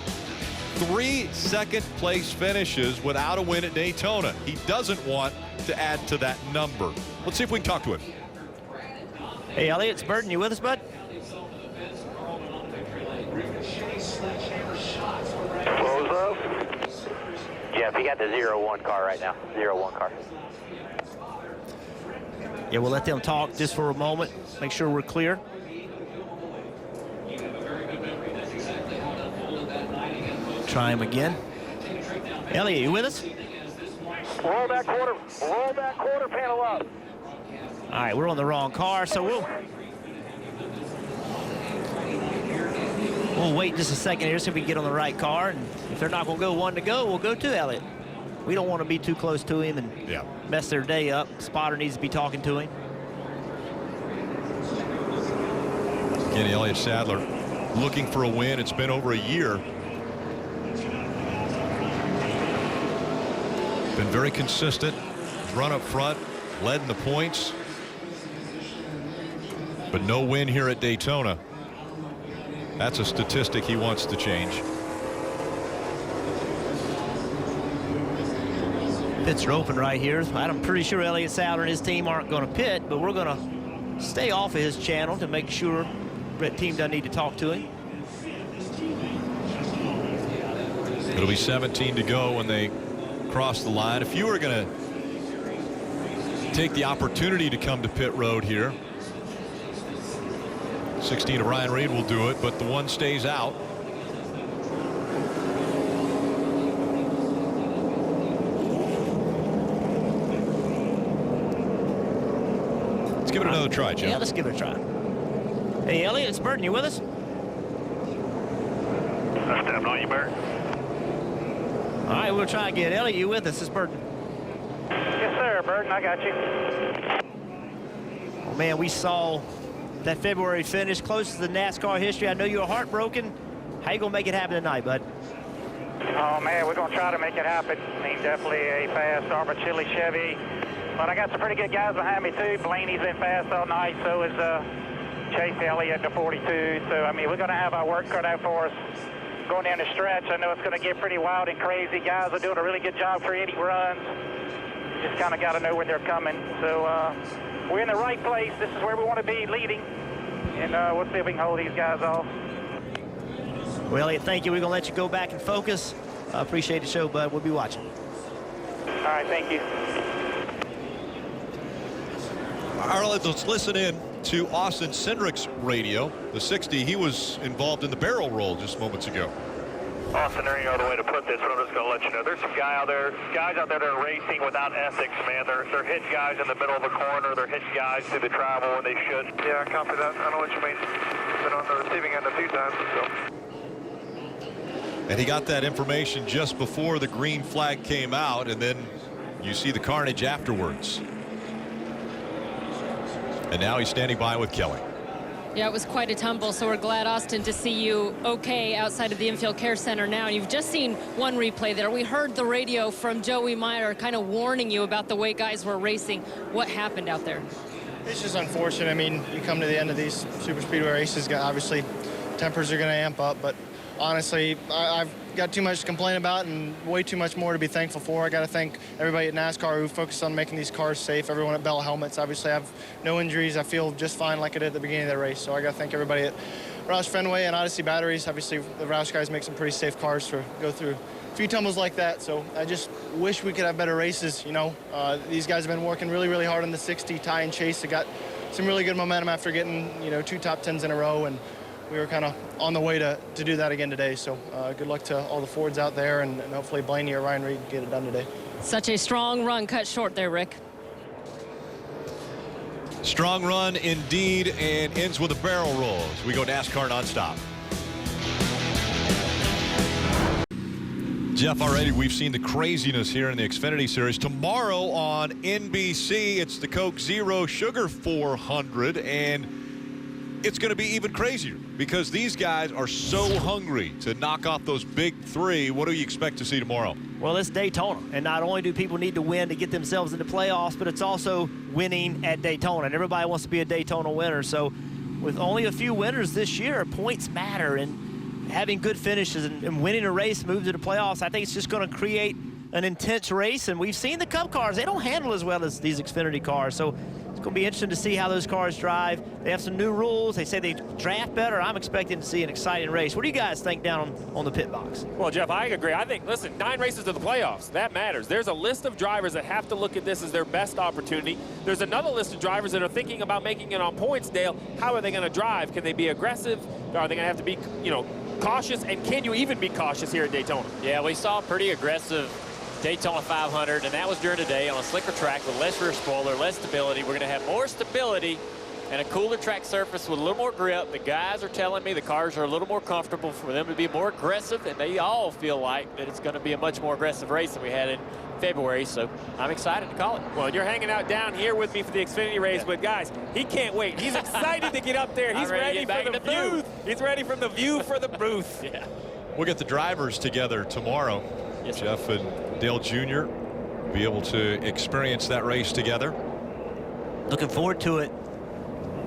Speaker 2: 3 second-place finishes without a win at Daytona. He doesn't want to add to that number. Let's see if we can talk to him.
Speaker 4: Hey, Elliott, it's Burton. You with us, bud?
Speaker 11: Close up. Jeff, you got the 0-1 car right now. 0-1 car.
Speaker 4: Yeah, we'll let them talk just for a moment. Make sure we're clear. Try him again. Elliot, you with us?
Speaker 11: Roll that quarter panel up.
Speaker 4: All right, we're on the wrong car, so we'll wait just a second here so we can get on the right car. And if they're not going to go one to go, we'll go to Elliot. We don't want to be too close to him and mess their day up. Spotter needs to be talking to him.
Speaker 2: Again, Elliott Sadler looking for a win. It's been over a year. Been very consistent. Run up front, led in the points. But no win here at Daytona. That's a statistic he wants to change.
Speaker 4: Pits are open right here. I'm pretty sure Elliott Sadler and his team aren't going to pit, but we're going to stay off of his channel to make sure that team doesn't need to talk to him.
Speaker 2: It'll be 17 to go when they cross the line. If you are going to take the opportunity to come to pit road here, 16 of Ryan Reed will do it, but the one stays out. Let's give it another try, Jim.
Speaker 4: Yeah, let's give it a try. Hey, Elliot, it's Burton. You with us?
Speaker 11: I'm stepping on you, Bert.
Speaker 4: All right, we'll try again. Elliot, you with us? It's Burton.
Speaker 16: Yes, sir, Burton. I got you.
Speaker 4: Oh, man, we saw that February finish closest to the NASCAR history. I know you were heartbroken. How you going to make it happen tonight, bud?
Speaker 3: Oh, man, we're going to try to make it happen. I mean, definitely a fast Armachilli Chevy. But I got some pretty good guys behind me, too. Blaney's been fast all night. So is Chase Elliott, the 42. So, I mean, we're going to have our work cut out for us going down the stretch. I know it's going to get pretty wild and crazy. Guys are doing a really good job creating runs. Just kind of got to know when they're coming. So, we're in the right place. This is where we want to be, leading. And we'll see if we can hold these guys off.
Speaker 4: Well, Elliot, thank you. We're going to let you go back and focus. I appreciate the show, bud. We'll be watching.
Speaker 3: All right, thank you.
Speaker 2: All right, let's listen in to Austin Cindric's radio. The 60, he was involved in the barrel roll just moments ago.
Speaker 11: Austin, there you go, the way to put this, but I'm just going to let you know. There's some guys out there that are racing without ethics, man. They're hitting guys in the middle of the corner. They're hitting guys through the travel when they should. Yeah, I copy that. I know what you mean. Been on the receiving end a few times, so.
Speaker 2: And he got that information just before the green flag came out, and then you see the carnage afterwards. And now he's standing by with Kelly.
Speaker 13: Yeah, it was quite a tumble, so we're glad, Austin, to see you okay outside of the Infield Care Center now. And you've just seen one replay there. We heard the radio from Joey Meyer kind of warning you about the way guys were racing. What happened out there?
Speaker 17: It's just unfortunate. I mean, you come to the end of these super speedway races, obviously tempers are going to amp up, but honestly, I've got too much to complain about and way too much more to be thankful for. I got to thank everybody at NASCAR who focused on making these cars safe. Everyone at Bell Helmets. Obviously, I have no injuries. I feel just fine like I did at the beginning of the race. So I got to thank everybody at Roush Fenway and Odyssey Batteries. Obviously, the Roush guys make some pretty safe cars to go through a few tumbles like that. So I just wish we could have better races. You know, these guys have been working really, really hard on the 60. Ty and Chase have got some really good momentum after getting, 2 top 10s in a row, and we were kind of on the way to do that again today. So good luck to all the Fords out there, and hopefully Blaney or Ryan Reed get it done today.
Speaker 13: Such a strong run cut short there, Rick.
Speaker 2: Strong run indeed, and ends with a barrel roll as we go NASCAR nonstop. Jeff, already we've seen the craziness here in the Xfinity Series. Tomorrow on NBC, it's the Coke Zero Sugar 400, and it's going to be even crazier because these guys are so hungry to knock off those big three. What do you expect to see tomorrow?
Speaker 4: Well, it's Daytona, and not only do people need to win to get themselves into playoffs, but it's also winning at Daytona, and everybody wants to be a Daytona winner. So with only a few winners this year, points matter, and having good finishes and winning a race, move to the playoffs, I think it's just going to create an intense race. And we've seen the Cup cars, they don't handle as well as these Xfinity cars. So it's going to be interesting to see how those cars drive. They have some new rules. They say they draft better. I'm expecting to see an exciting race. What do you guys think down on the pit box?
Speaker 5: Well, Jeff, I agree. I think, listen, 9 races to the playoffs. That matters. There's a list of drivers that have to look at this as their best opportunity. There's another list of drivers that are thinking about making it on points, Dale. How are they going to drive? Can they be aggressive? Are they going to have to be, cautious? And can you even be cautious here at Daytona?
Speaker 9: Yeah, we saw pretty aggressive Daytona 500, and that was during the day on a slicker track with less rear spoiler, less stability. We're going to have more stability and a cooler track surface with a little more grip. The guys are telling me the cars are a little more comfortable for them to be more aggressive, and they all feel like that it's going to be a much more aggressive race than we had in February, so I'm excited to call it.
Speaker 5: Well, you're hanging out down here with me for the Xfinity race, but guys, he can't wait. He's excited to get up there. He's ready for the booth. He's ready from the view for the booth.
Speaker 9: Yeah.
Speaker 2: We'll get the drivers together tomorrow.
Speaker 9: Yes, sir.
Speaker 2: Jeff and Dale Jr. will be able to experience that race together.
Speaker 4: Looking forward to it.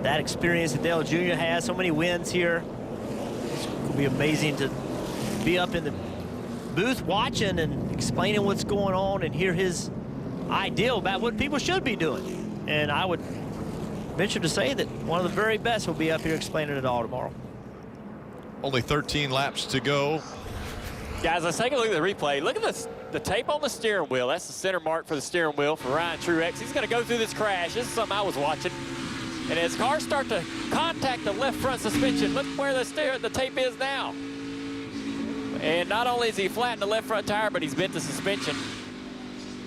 Speaker 4: That experience that Dale Jr. has, so many wins here. It's going to be amazing to be up in the booth watching and explaining what's going on and hear his idea about what people should be doing. And I would venture to say that one of the very best will be up here explaining it all tomorrow.
Speaker 2: Only 13 laps to go.
Speaker 9: Guys, let's take a look at the replay. Look at the tape on the steering wheel. That's the center mark for the steering wheel for Ryan Truex. He's going to go through this crash. This is something I was watching. And as cars start to contact the left front suspension, look where the tape is now. And not only is he flattened the left front tire, but he's bent the suspension.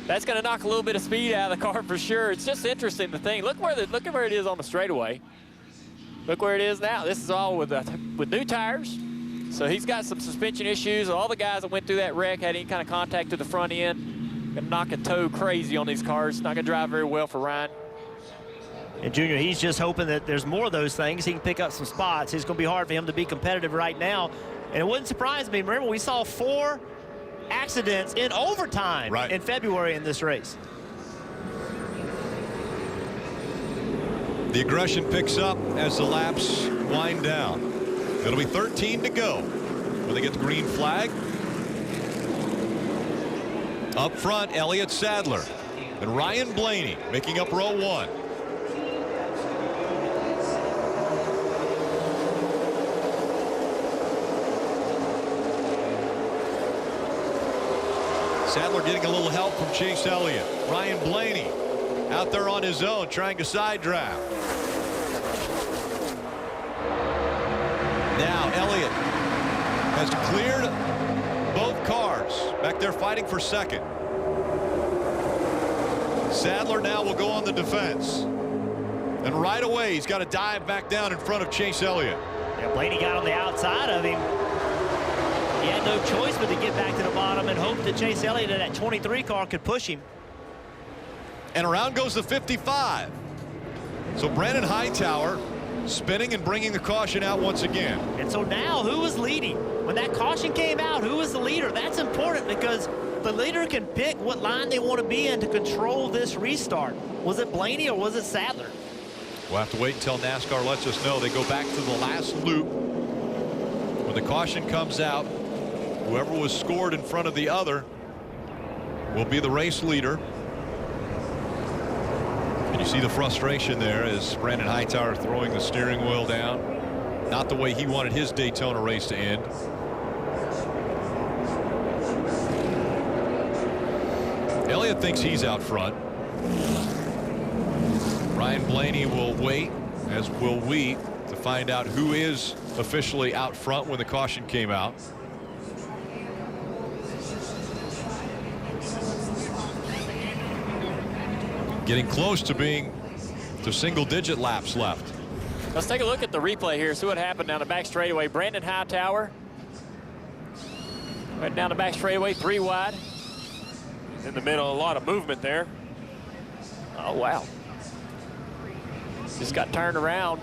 Speaker 9: That's going to knock a little bit of speed out of the car for sure. It's just interesting to think. Look at where it is on the straightaway. Look where it is now. This is all with new tires. So he's got some suspension issues. All the guys that went through that wreck had any kind of contact to the front end. Gonna knock a toe crazy on these cars. Not gonna drive very well for Ryan.
Speaker 4: And Junior, he's just hoping that there's more of those things. He can pick up some spots. It's going to be hard for him to be competitive right now. And it wouldn't surprise me. Remember, we saw 4 accidents in overtime in February in this race.
Speaker 2: The aggression picks up as the laps wind down. It'll be 13 to go when they get the green flag. Up front, Elliott Sadler and Ryan Blaney making up row 1. Sadler getting a little help from Chase Elliott. Ryan Blaney out there on his own trying to side draft. Now Elliott has cleared both cars. Back there fighting for second. Sadler now will go on the defense. And right away he's got to dive back down in front of Chase Elliott.
Speaker 4: Yeah, Blaney got on the outside of him. He had no choice but to get back to the bottom and hope that Chase Elliott in that 23 car could push him.
Speaker 2: And around goes the 55. So Brandon Hightower spinning and bringing the caution out once again.
Speaker 4: And so now who was leading? When that caution came out, who was the leader? That's important because the leader can pick what line they want to be in to control this restart. Was it Blaney or was it Sadler?
Speaker 2: We'll have to wait until NASCAR lets us know. They go back to the last loop. When the caution comes out, whoever was scored in front of the other will be the race leader. And you see the frustration there as Brandon Hightower throwing the steering wheel down. Not the way he wanted his Daytona race to end. Elliott thinks he's out front. Ryan Blaney will wait, as will we, to find out who is officially out front when the caution came out. Getting close to being to single-digit laps left.
Speaker 9: Let's take a look at the replay here, see what happened down the back straightaway. Brandon Hightower right down the back straightaway, 3 wide.
Speaker 5: In the middle, a lot of movement there.
Speaker 9: Oh, wow. Just got turned around.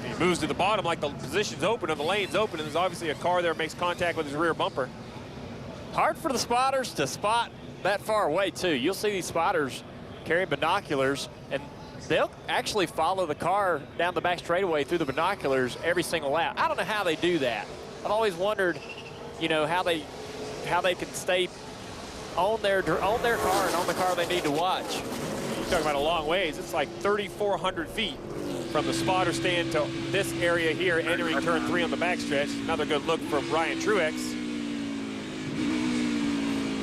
Speaker 5: He moves to the bottom like the position's open and the lane's open, and there's obviously a car there makes contact with his rear bumper.
Speaker 9: Hard for the spotters to spot that far away, too. You'll see these spotters carrying binoculars, and they'll actually follow the car down the back straightaway through the binoculars every single lap. I don't know how they do that. I've always wondered, you know, how they can stay on their car and on the car they need to watch.
Speaker 5: You're talking about a long ways. It's like 3,400 feet from the spotter stand to this area here, entering turn 3 on the backstretch. Another good look from Ryan Truex.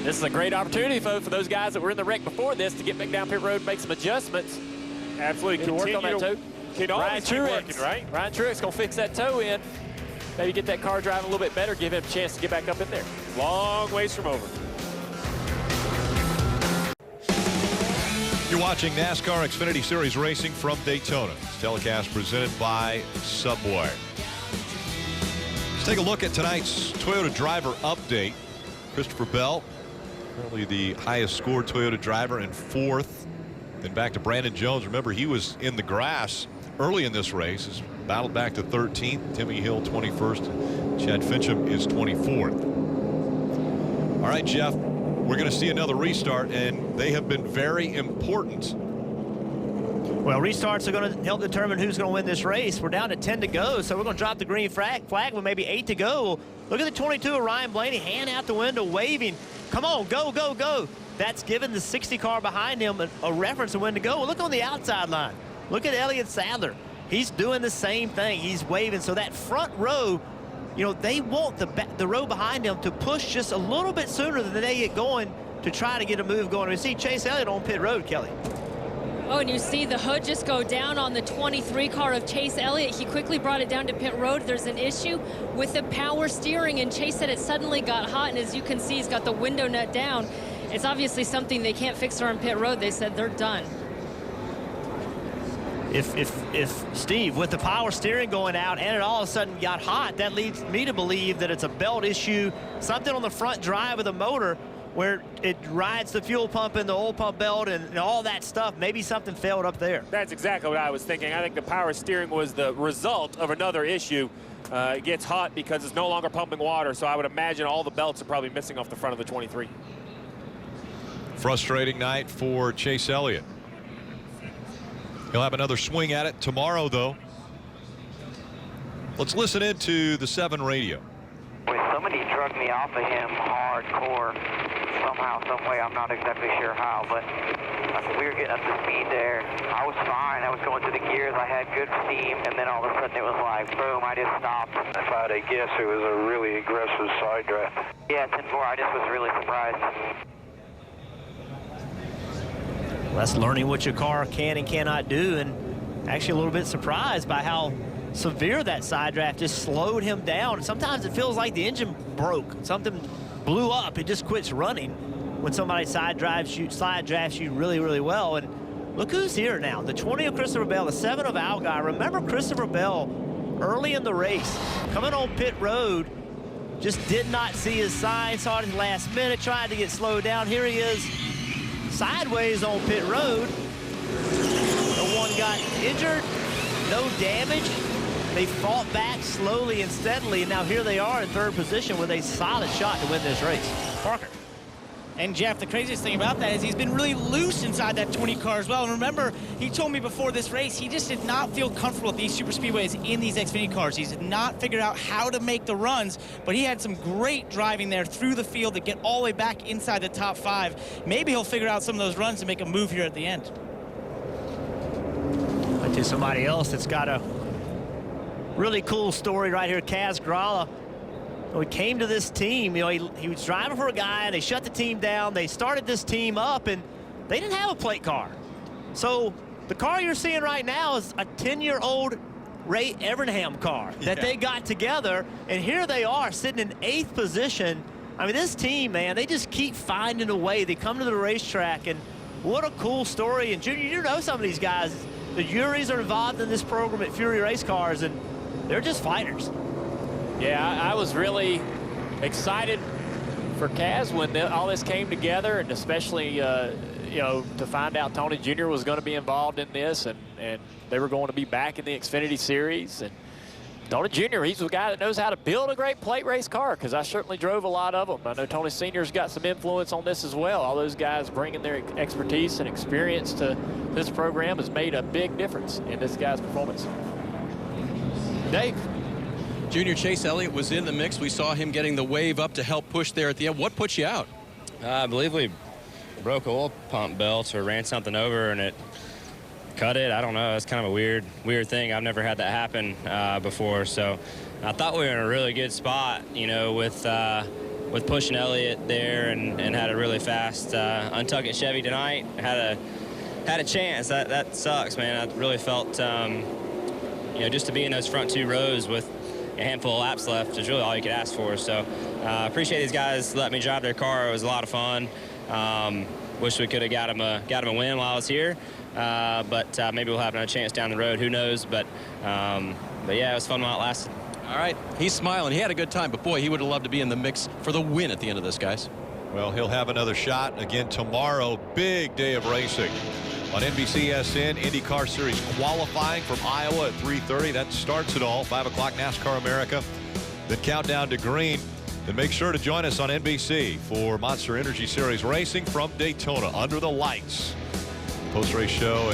Speaker 9: This is a great opportunity, folks, for those guys that were in the wreck before this to get back down pit road and make some adjustments.
Speaker 5: Absolutely.
Speaker 9: To work on that toe. Ryan
Speaker 5: Truex, right?
Speaker 9: Ryan Truex gonna fix that toe in. Maybe get that car driving a little bit better, give him a chance to get back up in there.
Speaker 5: Long ways from over.
Speaker 2: You're watching NASCAR Xfinity Series racing from Daytona. It's telecast presented by Subway. Let's take a look at tonight's Toyota driver update. Christopher Bell, currently the highest scored Toyota driver, in 4th. Then back to Brandon Jones. Remember, he was in the grass early in this race. Has battled back to 13th. Timmy Hill 21st. Chad Fincham is 24th. All right, Jeff, we're going to see another restart, and they have been very important.
Speaker 4: Well, restarts are going to help determine who's going to win this race. We're down to 10 to go, so we're going to drop the green flag with maybe 8 to go. Look at the 22 of Ryan Blaney, hand out the window, waving. Come on, go, go, go. That's given the 60 car behind him a reference of when to go. Look on the outside line. Look at Elliott Sadler. He's doing the same thing. He's waving. So that front row, you know, they want the row behind them to push just a little bit sooner than they get going to try to get a move going. We see Chase Elliott on pit road, Kelly.
Speaker 13: Oh, and you see the hood just go down on the 23 car of Chase Elliott. He quickly brought it down to pit road. There's an issue with the power steering, and Chase said it suddenly got hot, and as you can see, he's got the window nut down. It's obviously something they can't fix on pit road. They said they're done.
Speaker 4: If Steve, with the power steering going out and it all of a sudden got hot, that leads me to believe that it's a belt issue, something on the front drive of the motor where it rides the fuel pump and the oil pump belt and all that stuff. Maybe something failed up there.
Speaker 5: That's exactly what I was thinking. I think the power steering was the result of another issue. It gets hot because it's no longer pumping water, so I would imagine all the belts are probably missing off the front of the 23.
Speaker 2: Frustrating night for Chase Elliott. He'll have another swing at it tomorrow, though. Let's listen into the 7 radio.
Speaker 11: Somebody drug me off of him hardcore somehow, some way. I'm not exactly sure how, but we were getting up to speed there. I was fine. I was going through the gears. I had good steam, and then all of a sudden it was like, boom, I just stopped. If I had to guess, it was a really aggressive side draft. Yeah, 10-4. I just was really surprised.
Speaker 4: That's learning what your car can and cannot do, and actually a little bit surprised by how severe that side draft just slowed him down. Sometimes it feels like the engine broke. Something blew up. It just quits running when somebody side drafts you really, really well. And look who's here now. The 20 of Christopher Bell, the 7 of Algar. Remember Christopher Bell early in the race, coming on pit road, just did not see his sign, saw it at the last minute, tried to get slowed down. Here he is, sideways on pit road. No one got injured, no damage. They fought back slowly and steadily, and now here they are in 3rd position with a solid shot to win this race. Parker.
Speaker 7: And Jeff, the craziest thing about that is he's been really loose inside that 20 car as well. And remember, he told me before this race, he just did not feel comfortable at these super speedways in these Xfinity cars. He did not figure out how to make the runs, but he had some great driving there through the field to get all the way back inside the top 5. Maybe he'll figure out some of those runs to make a move here at the end.
Speaker 4: But to somebody else that's got a really cool story right here, Kaz Gralla. When he came to this team, you know, he was driving for a guy, and they shut the team down. They started this team up, and they didn't have a plate car. So the car you're seeing right now is a 10-year-old Ray Evernham car that they got together, and here they are sitting in 8th position. I mean, this team, man, they just keep finding a way. They come to the racetrack, and what a cool story. And Junior, you know some of these guys. The Uris are involved in this program at Fury Race Cars, and they're just fighters.
Speaker 9: Yeah, I was really excited for Kaz when all this came together, and especially, you know, to find out Tony Jr. was going to be involved in this, and they were going to be back in the Xfinity Series. And Tony Jr., he's a guy that knows how to build a great plate race car, because I certainly drove a lot of them. I know Tony Sr.'s got some influence on this as well. All those guys bringing their expertise and experience to this program has made a big difference in this guy's performance.
Speaker 10: Dave. Junior Chase Elliott was in the mix. We saw him getting the wave up to help push there at the end. What put you out?
Speaker 18: I believe we broke a oil pump belt or ran something over and it cut it. I don't know. It's kind of a weird thing. I've never had that happen before. So I thought we were in a really good spot, you know, with pushing Elliott there and had a really fast untucking Chevy tonight. Had a chance. That sucks, man. I really felt, you know, just to be in those front 2 rows with a handful of laps left is really all you could ask for. So appreciate these guys letting me drive their car. It was a lot of fun. Wish we could have got him a win while I was here, but maybe we'll have another chance down the road. Who knows? But yeah, it was fun while it lasted.
Speaker 10: All right, he's smiling. He had a good time, but boy, he would have loved to be in the mix for the win at the end of this, guys.
Speaker 2: Well, he'll have another shot again tomorrow. Big day of racing on NBCSN. IndyCar Series qualifying from Iowa at 3:30. That starts it all. 5 o'clock NASCAR America. Then countdown to green. Then make sure to join us on NBC for Monster Energy Series racing from Daytona under the lights. Post-race show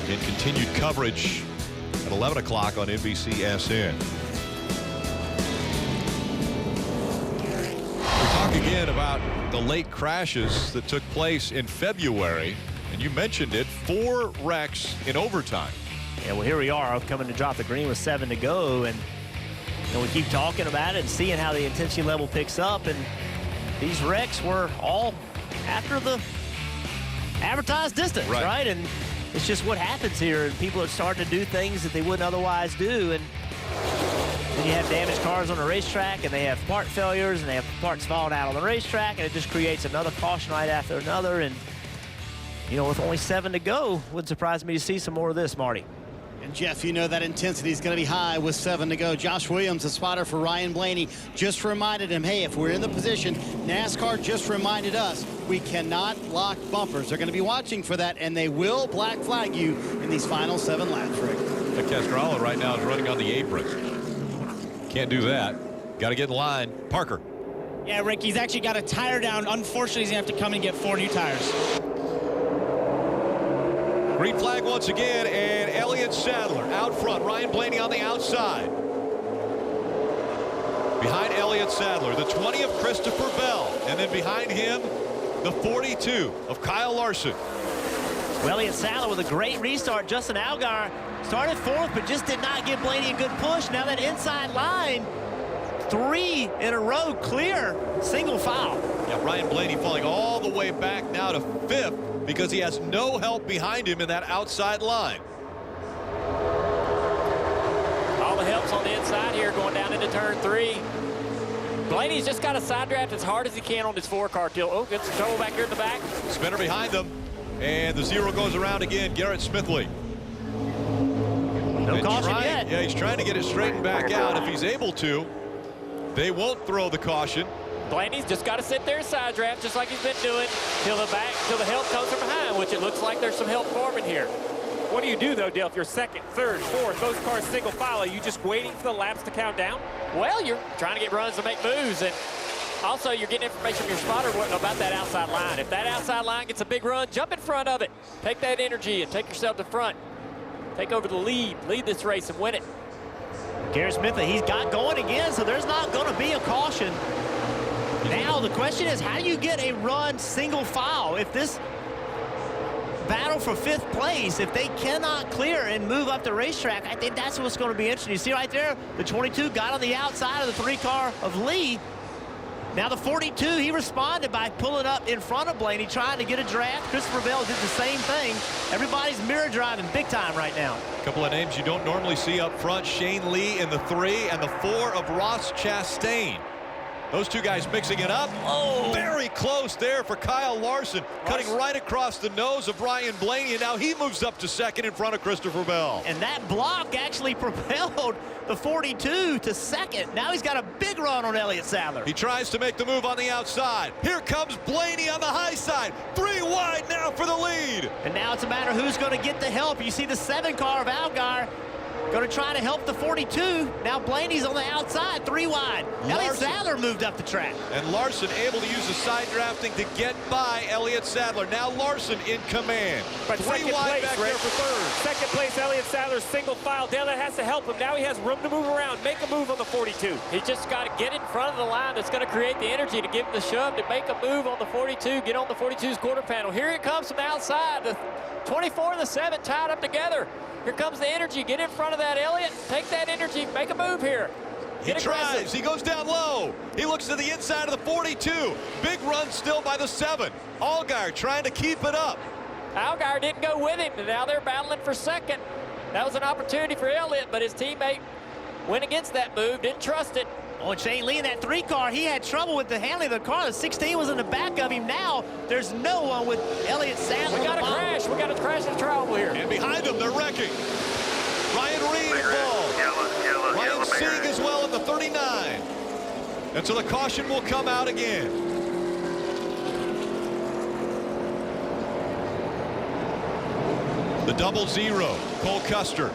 Speaker 2: and continued coverage at 11 o'clock on NBCSN. We talk again about the late crashes that took place in February, and you mentioned it, 4 wrecks in overtime.
Speaker 4: Yeah, well, here we are coming to drop the green with 7 to go, and we keep talking about it and seeing how the intensity level picks up, and these wrecks were all after the advertised distance, right? And it's just what happens here, and people are starting to do things that they wouldn't otherwise do, and then you have damaged cars on the racetrack, and they have part failures, and they have parts falling out on the racetrack, and it just creates another caution right after another. And you know, with only 7 to go, wouldn't surprise me to see some more of this, Marty.
Speaker 12: And Jeff, you know that intensity is going to be high with 7 to go. Josh Williams, the spotter for Ryan Blaney, just reminded him, hey, if we're in the position, NASCAR just reminded us, we cannot lock bumpers. They're going to be watching for that, and they will black flag you in these final 7 laps, Rick.
Speaker 2: Castralla right now is running on the apron. Can't do that. Got to get in line. Parker.
Speaker 7: Yeah, Rick, he's actually got a tire down. Unfortunately, he's going to have to come and get 4 new tires.
Speaker 2: Green flag once again, and Elliott Sadler out front. Ryan Blaney on the outside. Behind Elliott Sadler, the 20 of Christopher Bell. And then behind him, the 42 of Kyle Larson.
Speaker 4: Well, Elliott Sadler with a great restart. Justin Allgaier started 4th, but just did not give Blaney a good push. Now that inside line, 3 in a row clear, single file.
Speaker 2: Yeah, Ryan Blaney falling all the way back now to 5th because he has no help behind him in that outside line.
Speaker 9: All the help's on the inside here going down into turn 3. Blaney's just got to side draft as hard as he can on his 4-car tilt. Oh, gets some trouble back here in the back.
Speaker 2: Spinner behind them. And the 0 goes around again. Garrett Smithley.
Speaker 4: No caution yet.
Speaker 2: Yeah, he's trying to get it straightened back out. If he's able to, they won't throw the caution.
Speaker 9: Blaney's just got to sit there and side draft just like he's been doing till the help comes from behind, which it looks like there's some help forming here.
Speaker 5: What do you do, though, Dale, if you're 2nd, 3rd, 4th, those cars single file? Are you just waiting for the laps to count down?
Speaker 9: Well, you're trying to get runs to make moves, and also you're getting information from your spotter about that outside line. If that outside line gets a big run, jump in front of it. Take that energy and take yourself to front. Take over the lead this race and win it.
Speaker 4: Garrett Smith, he's got going again, so there's not going to be a caution. Now the question is, how do you get a run single file? If this battle for 5th place, if they cannot clear and move up the racetrack, I think that's what's going to be interesting. You see right there, the 22 got on the outside of the 3-car of Lee. Now the 42, he responded by pulling up in front of Blaney, trying to get a draft. Christopher Bell did the same thing. Everybody's mirror driving big time right now.
Speaker 2: A couple of names you don't normally see up front. Shane Lee in the 3 and the 4 of Ross Chastain. Those 2 guys mixing it up. Oh, very close there for Kyle Larson, cutting right across the nose of Ryan Blaney, and now he moves up to 2nd in front of Christopher Bell.
Speaker 4: And that block actually propelled the 42 to 2nd. Now he's got a big run on Elliott Sadler.
Speaker 2: He tries to make the move on the outside. Here comes Blaney on the high side. 3 wide now for the lead.
Speaker 4: And now it's a matter of who's going to get the help. You see the 7-car of Allgaier going to try to help the 42. Now Blaney's on the outside, 3 wide. Elliott Sadler moved up the track.
Speaker 2: And Larson able to use the side drafting to get by Elliott Sadler. Now Larson in command.
Speaker 5: But
Speaker 2: 3 wide back there for 3rd.
Speaker 5: 2nd place, Elliott Sadler, single file. Dale, that has to help him. Now he has room to move around, make a move on the 42.
Speaker 9: He just got to get in front of the line that's going to create the energy to give him the shove to make a move on the 42, get on the 42's quarter panel. Here it comes from the outside. The 24 and the 7 tied up together. Here comes the energy. Get in front of that, Elliott. Take that energy. Make a move here.
Speaker 2: He tries. He goes down low. He looks to the inside of the 42. Big run still by the 7. Allgaier trying to keep it up.
Speaker 9: Allgaier didn't go with him, and now they're battling for 2nd. That was an opportunity for Elliott, but his teammate went against that move, didn't trust it.
Speaker 4: Oh, Shane Lee in that 3 car, he had trouble with the handling of the car. The 16 was in the back of him. Now there's no one with Elliott Sadler.
Speaker 9: We got a crash. We got a crash in the trial here.
Speaker 2: And behind them, they're wrecking. Ryan Reed involved. Ryan Sieg as well in the 39. And so the caution will come out again. The 00, Cole Custer.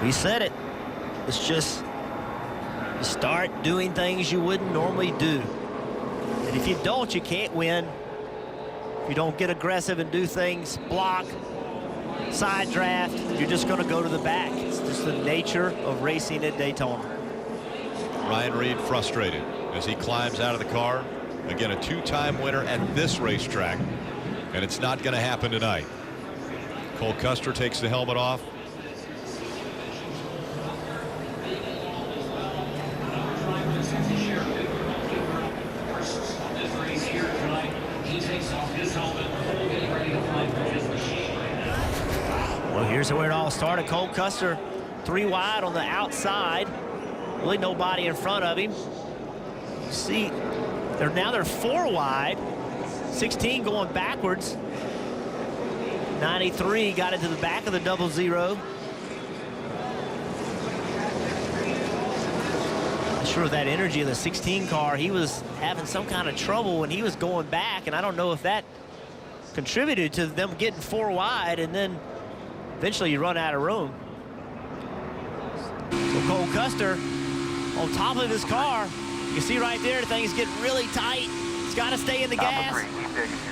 Speaker 4: We said it. It's just you start doing things you wouldn't normally do. And if you don't, you can't win. If you don't get aggressive and do things, block, side draft, you're just going to go to the back. It's just the nature of racing at Daytona.
Speaker 2: Ryan Reed frustrated as he climbs out of the car. Again, a 2-time winner at this racetrack, and it's not going to happen tonight. Cole Custer takes the helmet off.
Speaker 4: Well, here's where it all started. Cole Custer 3 wide on the outside. Really nobody in front of him. See, they're 4 wide. 16 going backwards. 93 got into the back of the 00. Not sure of that energy of the 16 car. He was having some kind of trouble when he was going back, and I don't know if that contributed to them getting 4 wide, and then eventually you run out of room. So Cole Custer on top of his car. You can see right there, the thing's getting really tight. He's got to stay in the gas.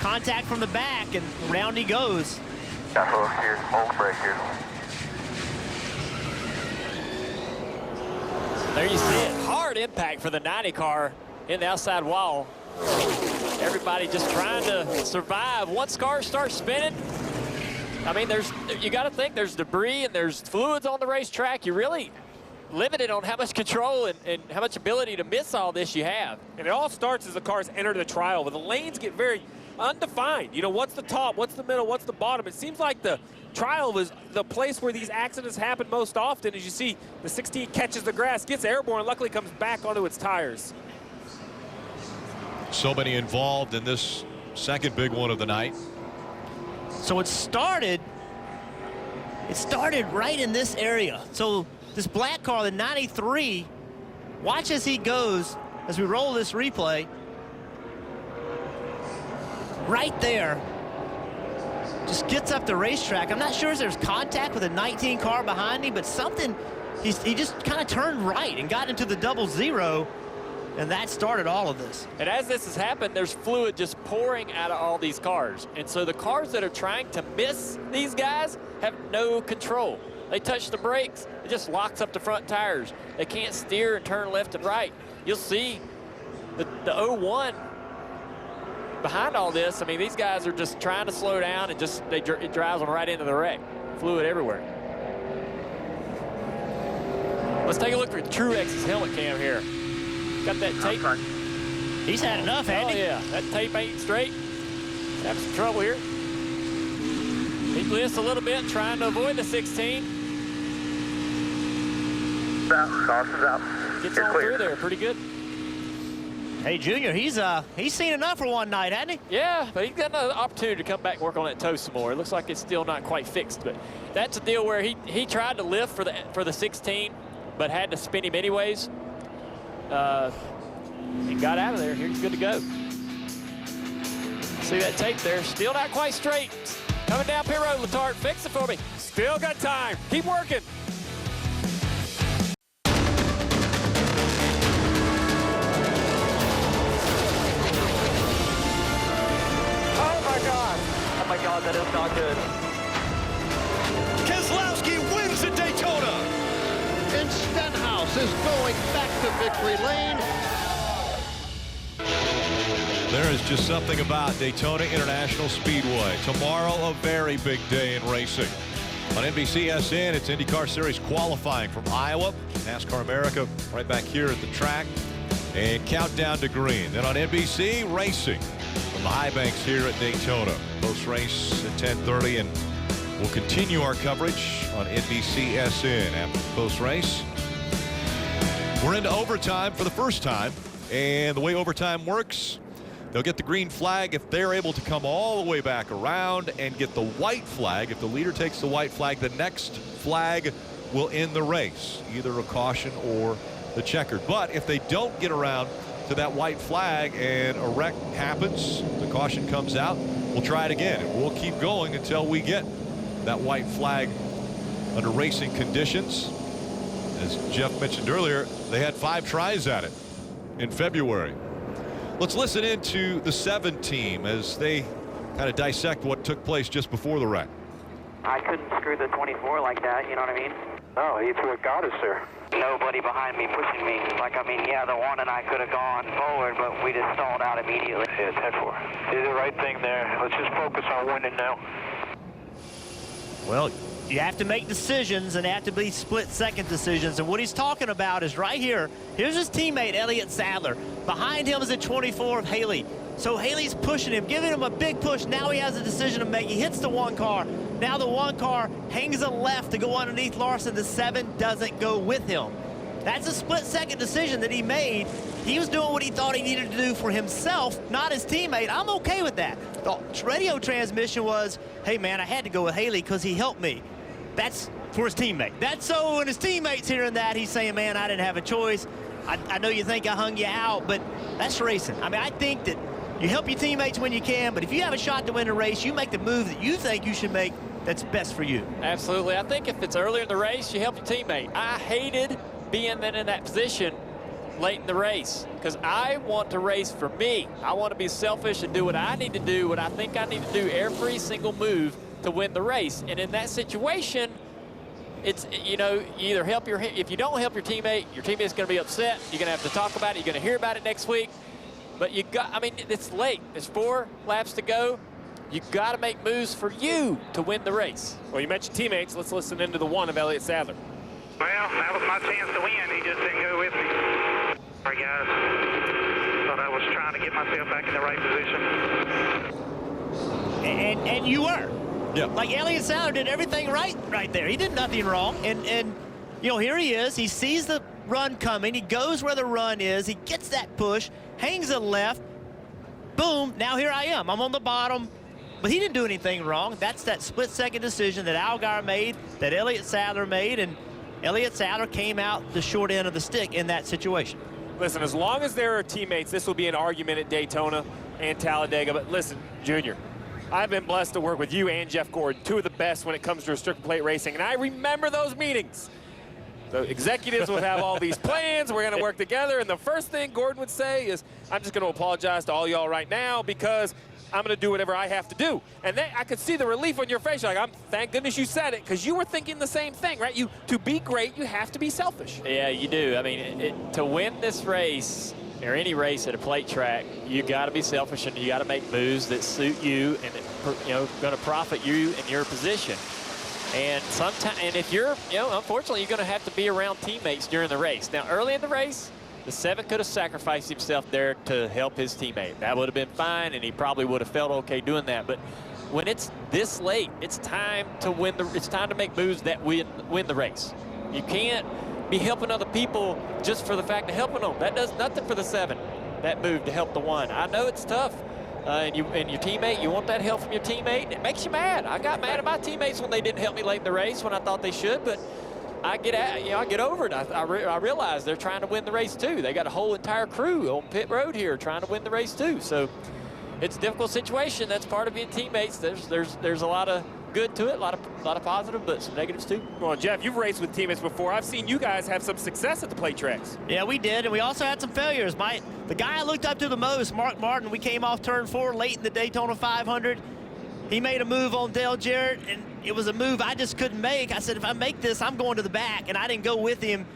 Speaker 4: Contact from the back, and round he goes.
Speaker 11: Got hook here, hold brake here.
Speaker 9: There you see it. Hard impact for the 90 car in the outside wall. Everybody just trying to survive. Once cars start spinning, I mean, you got to think there's debris and there's fluids on the racetrack. You're really limited on how much control and how much ability to miss all this you have.
Speaker 5: And it all starts as the cars enter the trial, but the lanes get very undefined. You know, what's the top, what's the middle, what's the bottom? It seems like the trial was the place where these accidents happen most often. As you see, the 16 catches the grass, gets airborne, luckily comes back onto its tires.
Speaker 2: So many involved in this second big one of the night.
Speaker 4: So it started right in this area. So this black car, the 93, watch as he goes, as we roll this replay. Right there, just gets up the racetrack. I'm not sure if there's contact with a 19 car behind him, but something, he just kind of turned right and got into the 00, and that started all of this.
Speaker 9: And as this has happened, there's fluid just pouring out of all these cars. And so the cars that are trying to miss these guys have no control. They touch the brakes, it just locks up the front tires. They can't steer and turn left and right. You'll see the 01 behind all this. I mean, these guys are just trying to slow down, and just it drives them right into the wreck. Fluid everywhere. Let's take a look at Truex's helmet cam here. Got that tape.
Speaker 4: He's had enough, hasn't he?
Speaker 9: Oh, yeah. That tape ain't straight. Having some trouble here. He lifts a little bit, trying to avoid the 16.
Speaker 11: Caution's out.
Speaker 9: Gets on through there pretty good.
Speaker 4: Hey, Junior, he's seen enough for one night, hasn't he?
Speaker 9: Yeah, but he's got another opportunity to come back and work on that toe some more. It looks like it's still not quite fixed, but that's a deal where he tried to lift for the 16, but had to spin him anyways. He got out of there. He's good to go. See that tape there? Still not quite straight. Coming down pit road, Letarte. Fix it for me.
Speaker 5: Still got time. Keep working.
Speaker 14: Oh my God, that is not good.
Speaker 2: Keselowski wins at Daytona.
Speaker 8: And Stenhouse is going back to victory lane.
Speaker 2: There is just something about Daytona International Speedway. Tomorrow, a very big day in racing. On NBCSN, it's IndyCar Series qualifying from Iowa. NASCAR America right back here at the track. And countdown to green. Then on NBC, racing from the high banks here at Daytona. Post race at 10:30, and We'll continue our coverage on NBCSN after the post-race. We're into overtime for the first time, and the way overtime works, they'll get the green flag if they're able to come all the way back around and get the white flag. If the leader takes the white flag, the next flag will end the race, either a caution or the checkered. But if they don't get around to that white flag and a wreck happens, the caution comes out, we'll try it again. And we'll keep going until we get that white flag under racing conditions. As Jeff mentioned earlier, they had 5 tries at it in February. Let's listen in to the 7 team as they kind of dissect what took place just before the wreck.
Speaker 14: I couldn't screw the 24 like that, you know what I mean?
Speaker 11: Oh, it's what got us there.
Speaker 14: Nobody behind me pushing me. Like, I mean, yeah, the one and I could have gone forward, but we just stalled out immediately.
Speaker 11: Yeah, 10-4. Did the right thing there. Let's just focus on winning now.
Speaker 4: Well, you have to make decisions, and they have to be split-second decisions. And what he's talking about is right here. Here's his teammate, Elliott Sadler. Behind him is a 24 of Haley. So Haley's pushing him, giving him a big push. Now he has a decision to make. He hits the 1 car. Now the 1 car hangs a left to go underneath Larson. The 7 doesn't go with him. That's a split-second decision that he made. He was doing what he thought he needed to do for himself, not his teammate. I'm okay with that. The radio transmission was, hey, man, I had to go with Haley because he helped me. That's for his teammate. That's so when his teammate's hearing that, he's saying, man, I didn't have a choice. I know you think I hung you out, but that's racing. I mean, I think that you help your teammates when you can, but if you have a shot to win a race, you make the move that you think you should make that's best for you.
Speaker 9: Absolutely. I think if it's earlier in the race, you help your teammate. I hated being in that position late in the race because I want to race for me. I want to be selfish and do what I need to do, what I think I need to do every single move to win the race. And in that situation, it's, you know, you either help if you don't help your teammate's going to be upset. You're going to have to talk about it. You're going to hear about it next week. But I mean, it's late. There's 4 laps to go. You got to make moves for you to win the race.
Speaker 5: Well, you mentioned teammates. Let's listen into the 1 of Elliott Sadler.
Speaker 3: Well, that was my chance to win. He just didn't go with me. Sorry, guys. Thought I was trying to get myself back in the right position.
Speaker 4: And you were.
Speaker 2: Yeah.
Speaker 4: Like Elliott Sadler did everything right there. He did nothing wrong. And you know, here he is. He sees the run coming. He goes where the run is. He gets that push, hangs a left. Boom, now here I am. I'm on the bottom. But he didn't do anything wrong. That's that split-second decision that Allgaier made, that Elliott Sadler made, and Elliott Sadler came out the short end of the stick in that situation.
Speaker 5: Listen, as long as there are teammates, this will be an argument at Daytona and Talladega. But listen, Junior, I've been blessed to work with you and Jeff Gordon, 2 of the best when it comes to restricted plate racing, and I remember those meetings. The executives would have all these plans. We're going to work together, and the first thing Gordon would say is, I'm just going to apologize to all y'all right now because I'm going to do whatever I have to do. And then I could see the relief on your face. You're like, thank goodness you said it, because you were thinking the same thing, right? To be great, you have to be selfish.
Speaker 9: Yeah, you do. I mean, to win this race, or any race at a plate track, you got to be selfish and you got to make moves that suit you and, you know, going to profit you in your position. And sometimes, and if you're, you know, unfortunately, you're going to have to be around teammates during the race. Now, early in the race, the 7 could have sacrificed himself there to help his teammate. That would have been fine, and he probably would have felt okay doing that. But when it's this late, it's time to win it's time to make moves that win the race. You can't be helping other people just for the fact of helping them. That does nothing for the 7. That move to help the 1. I know it's tough. And your teammate, you want that help from your teammate. It makes you mad. I got mad at my teammates when they didn't help me late in the race when I thought they should, but I get over it. I realize they're trying to win the race too. They got a whole entire crew on pit road here trying to win the race too. So it's a difficult situation. That's part of being teammates. There's a lot of good to it, a lot of positive, but some negatives too.
Speaker 5: Well, Jeff, you've raced with teammates before. I've seen you guys have some success at the plate tracks.
Speaker 4: Yeah, we did, and we also had some failures. The guy I looked up to the most, Mark Martin, we came off turn 4 late in the Daytona 500. He made a move on Dale Jarrett, and it was a move I just couldn't make. I said, if I make this, I'm going to the back, and I didn't go with him.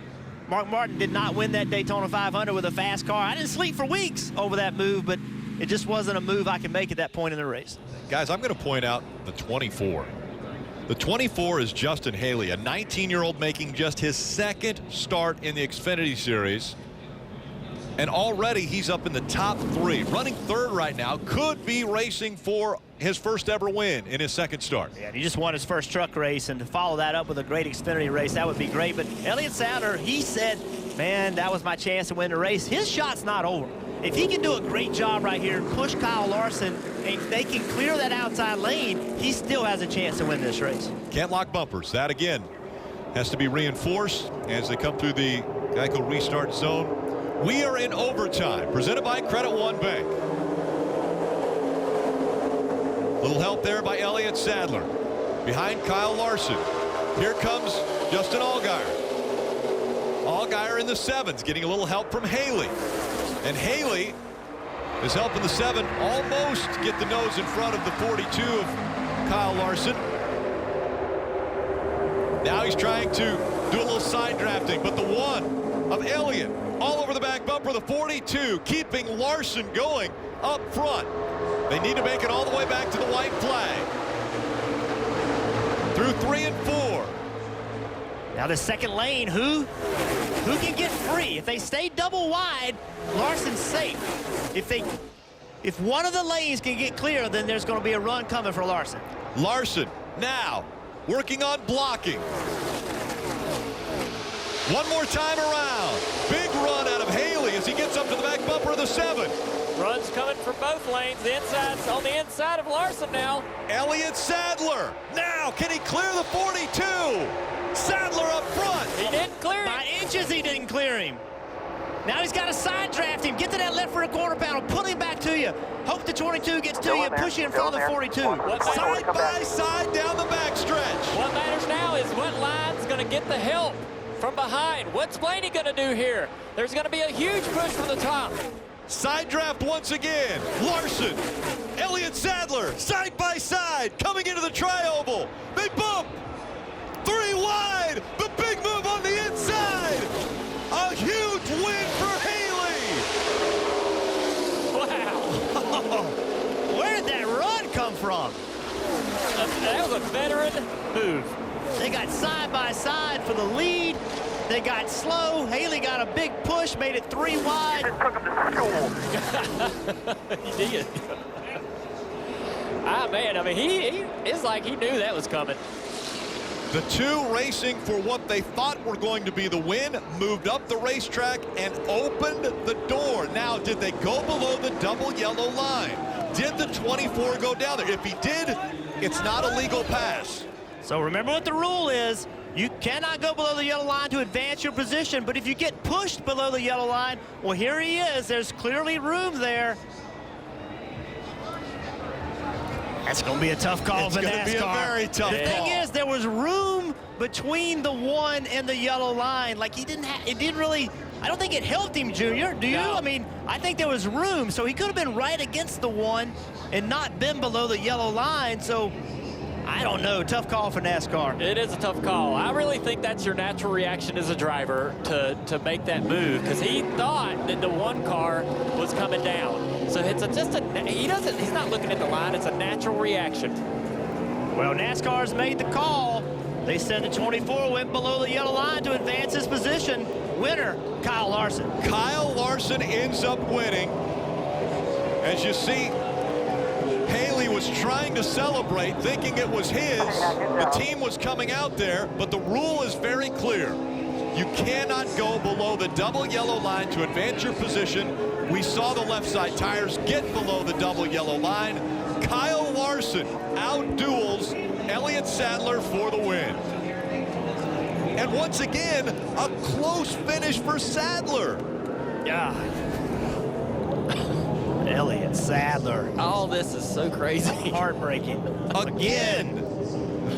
Speaker 4: Mark Martin did not win that Daytona 500 with a fast car. I didn't sleep for weeks over that move, but it just wasn't a move I could make at that point in the race.
Speaker 2: Guys, I'm going to point out the 24. The 24 is Justin Haley, a 19-year-old making just his 2nd start in the Xfinity Series. And already he's up in the top 3. Running third right now, could be racing for his first ever win in his second start.
Speaker 4: Yeah, he just won his first truck race, and to follow that up with a great Xfinity race, that would be great. But Elliott Sadler, he said, man, that was my chance to win the race. His shot's not over. If he can do a great job right here, push Kyle Larson, and they can clear that outside lane, he still has a chance to win this race.
Speaker 2: Can't lock bumpers. That, again, has to be reinforced as they come through the Geico restart zone. We are in overtime, presented by Credit One Bank. Little help there by Elliott Sadler. Behind Kyle Larson. Here comes Justin Allgaier. Allgaier in the 7s, getting a little help from Haley. And Haley is helping the 7 almost get the nose in front of the 42 of Kyle Larson. Now he's trying to do a little side drafting, but the 1 of Elliott all over the back bumper, the 42, keeping Larson going up front. They need to make it all the way back to the white flag. Through 3 and 4.
Speaker 4: Now the second lane, who can get free? If they stay double wide, Larson's safe. If one of the lanes can get clear, then there's going to be a run coming for Larson.
Speaker 2: Larson now working on blocking. One more time around. Big run out of Haley as he gets up to the back bumper of the 7.
Speaker 9: Runs coming from both lanes. The inside's on the inside of Larson now.
Speaker 2: Elliott Sadler. Now, can he clear the 42? Sadler up front.
Speaker 9: He didn't clear him.
Speaker 4: By inches, he didn't clear him. Now he's got to side draft him. Get to that left rear quarter panel. Pull him back to you. Hope the 22 gets to you and push you in front of the 42.
Speaker 2: Side by side down the backstretch.
Speaker 9: What matters now is what line's going to get the help from behind. What's Blaney going to do here? There's going to be a huge push from the top.
Speaker 2: Side draft once again. Larson, Elliott Sadler, side by side, coming into the tri-oval. They bump. 3 wide. The big move on the inside. A huge win for Haley.
Speaker 4: Wow. Where did that run come from?
Speaker 9: That was a veteran move.
Speaker 4: They got side by side for the lead. They got slow. Haley got a big push, made it 3 wide.
Speaker 9: He did. Man, I mean, he it's like he knew that was coming.
Speaker 2: The 2 racing for what they thought were going to be the win, moved up the racetrack and opened the door. Now, did they go below the double yellow line? Did the 24 go down there? If he did, it's not a legal pass.
Speaker 4: So remember what the rule is. You cannot go below the yellow line to advance your position, but if you get pushed below the yellow line, well, here he is. There's clearly room there. That's going to be a tough call for NASCAR.
Speaker 2: It's going to be a very tough call.
Speaker 4: The thing is, there was room between the 1 and the yellow line. Like, it didn't really, I don't think it helped him, Junior. Do you?
Speaker 9: No.
Speaker 4: I mean, I think there was room, so he could have been right against the 1 and not been below the yellow line. So, I don't know. Tough call for NASCAR.
Speaker 9: It is a tough call. I really think that's your natural reaction as a driver to make that move, because he thought that the 1 car was coming down. So it's he's not looking at the line. It's a natural reaction.
Speaker 4: Well, NASCAR's made the call. They said the 24 went below the yellow line to advance his position. Winner, Kyle Larson.
Speaker 2: Kyle Larson ends up winning. As you see, Haley was trying to celebrate, thinking it was his. The team was coming out there, but the rule is very clear. You cannot go below the double yellow line to advance your position. We saw the left side tires get below the double yellow line. Kyle Larson out-duels Elliott Sadler for the win. And once again, a close finish for Sadler.
Speaker 4: Yeah. Elliott Sadler.
Speaker 9: All this is so crazy.
Speaker 4: Heartbreaking.
Speaker 2: Again,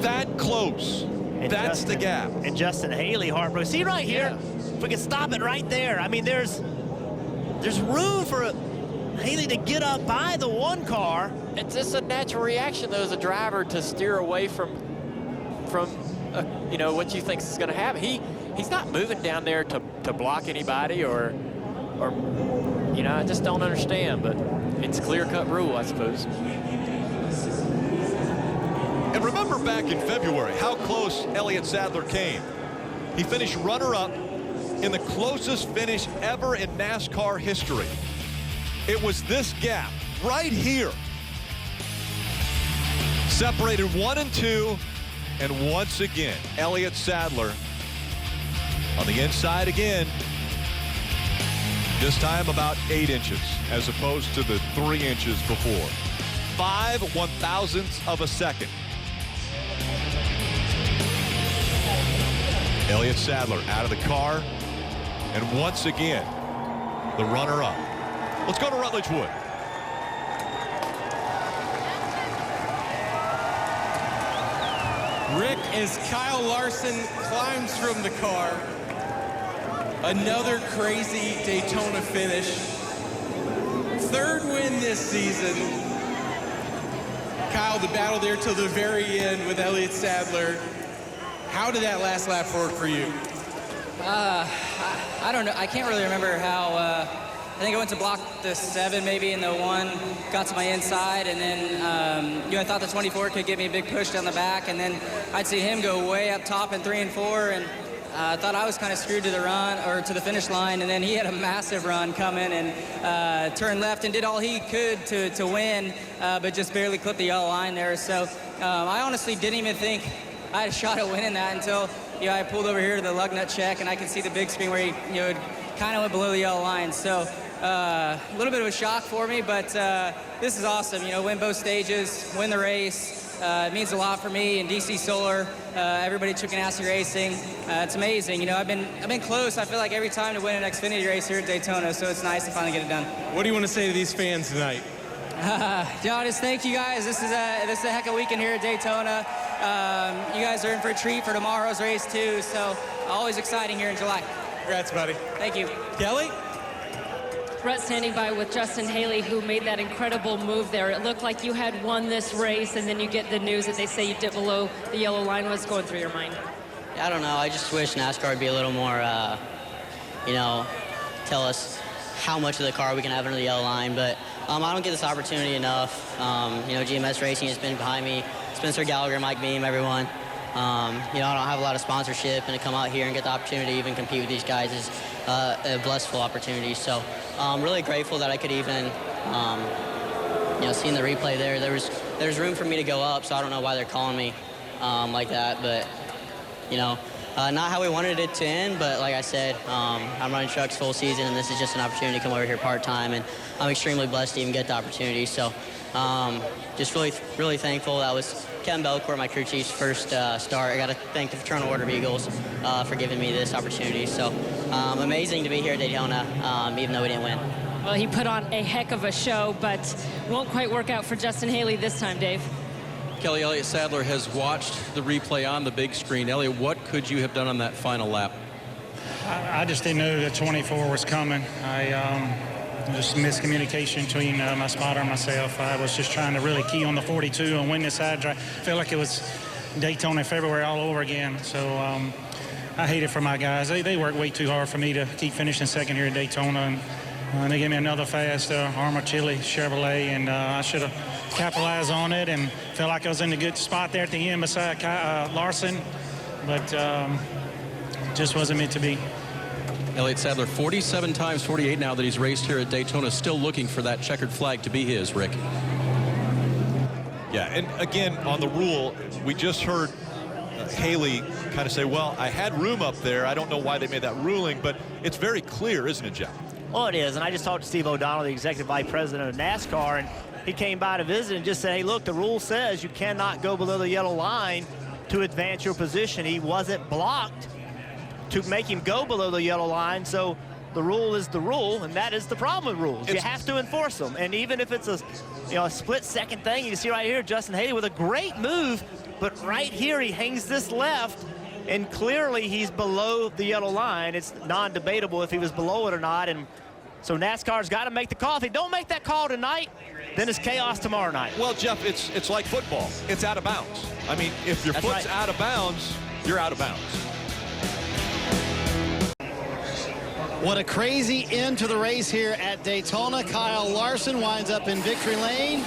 Speaker 2: that close.
Speaker 4: And
Speaker 2: that's the gap.
Speaker 4: And Justin Haley heartbroken. See right here? If we can stop it right there. I mean, there's room for Haley to get up by the 1 car.
Speaker 9: It's just a natural reaction, though, as a driver, to steer away from you know, what you think is going to happen. He's not moving down there to block anybody or you know, I just don't understand, but it's a clear-cut rule, I suppose.
Speaker 2: And remember back in February how close Elliott Sadler came. He finished runner-up in the closest finish ever in NASCAR history. It was this gap right here. Separated 1 and 2, and once again, Elliott Sadler on the inside again. This time about 8 inches as opposed to the 3 inches before. 5/1000ths of a second. Elliott Sadler out of the car, and once again, the runner-up. Let's go to Rutledge Wood.
Speaker 15: Rick, as Kyle Larson climbs from the car, another crazy Daytona finish. 3rd win this season. Kyle, the battle there till the very end with Elliott Sadler. How did that last lap work for you?
Speaker 19: I don't know. I can't really remember how. I think I went to block the 7 maybe in the 1, got to my inside, and then I thought the 24 could give me a big push down the back, and then I'd see him go way up top in 3 and 4, and I thought I was kind of screwed to the run or to the finish line, and then he had a massive run coming and turned left and did all he could to win, but just barely clipped the yellow line there. So I honestly didn't even think I had a shot at winning that until I pulled over here to the lug nut check, and I could see the big screen where he kind of went below the yellow line. So a little bit of a shock for me, but this is awesome. Win both stages, win the race. It means a lot for me and DC Solar, everybody at Chicken-Assy Racing. It's amazing. I've been close, I feel like, every time to win an Xfinity race here at Daytona, so it's nice to finally get it done.
Speaker 15: What do you want to say to these fans tonight?
Speaker 19: Just thank you guys. This is a heck of a weekend here at Daytona. You guys are in for a treat for tomorrow's race too, so always exciting here in July.
Speaker 15: Congrats, buddy.
Speaker 19: Thank you.
Speaker 15: Kelly?
Speaker 13: Brett standing by with Justin Haley, who made that incredible move there. It looked like you had won this race, and then you get the news that they say you dipped below the yellow line. What's going through your mind?
Speaker 20: I don't know. I just wish NASCAR would be a little more, tell us how much of the car we can have under the yellow line. But I don't get this opportunity enough. GMS Racing has been behind me. Spencer Gallagher, Mike Beam, everyone. I don't have a lot of sponsorship, and to come out here and get the opportunity to even compete with these guys is a blissful opportunity. So I'm really grateful that I could even, seeing the replay there. There's room for me to go up, so I don't know why they're calling me like that. But, not how we wanted it to end, but like I said, I'm running trucks full season, and this is just an opportunity to come over here part-time, and I'm extremely blessed to even get the opportunity. So just really, really thankful. That was Kevin Belcourt, my crew chief's first start. I got to thank the Fraternal Order of Eagles for giving me this opportunity. So amazing to be here at Daytona, even though we didn't win.
Speaker 13: Well, he put on a heck of a show, but won't quite work out for Justin Haley this time, Dave.
Speaker 10: Kelly, Elliott Sadler has watched the replay on the big screen. Elliott, what could you have done on that final lap?
Speaker 21: I just didn't know the 24 was coming. Just miscommunication between my spotter and myself. I was just trying to really key on the 42 and win this side drive. I felt like it was Daytona in February all over again. So I hate it for my guys. They work way too hard for me to keep finishing second here at Daytona. And they gave me another fast Armor Chili Chevrolet, and I should have capitalized on it and felt like I was in a good spot there at the end beside Larson. But just wasn't meant to be.
Speaker 10: Elliott Sadler, 47 times 48 now that he's raced here at Daytona, still looking for that checkered flag to be his, Rick.
Speaker 2: Yeah, and again, on the rule, we just heard Haley kind of say, well, I had room up there. I don't know why they made that ruling, but it's very clear, isn't it, Jeff?
Speaker 4: Well, it is, and I just talked to Steve O'Donnell, the executive vice president of NASCAR, and he came by to visit and just said, hey, look, the rule says you cannot go below the yellow line to advance your position. He wasn't blocked to make him go below the yellow line, so the rule is the rule, and that is the problem with rules. You have to enforce them, and even if it's a split-second thing, you can see right here Justin Haley with a great move, but right here he hangs this left, and clearly he's below the yellow line. It's non-debatable if he was below it or not, and so NASCAR's got to make the call. If they don't make that call tonight, then it's chaos tomorrow night.
Speaker 2: Well, Jeff, it's like football. It's out of bounds. I mean, if your foot's out of bounds, you're out of bounds.
Speaker 12: What a crazy end to the race here at Daytona. Kyle Larson winds up in victory lane.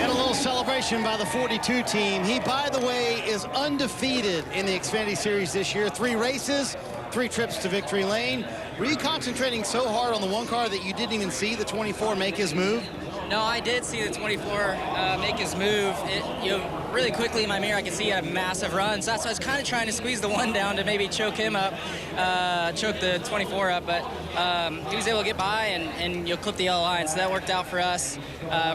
Speaker 12: And a little celebration by the 42 team. He, by the way, is undefeated in the Xfinity Series this year. 3 races, 3 trips to victory lane. Were you concentrating so hard on the one car that you didn't even see the 24 make his move?
Speaker 19: No, I did see the 24 make his move. Really quickly in my mirror, I could see a massive run. So that's why I was kind of trying to squeeze the one down to maybe choke him up, choke the 24 up. But he was able to get by and clip the yellow line. So that worked out for us.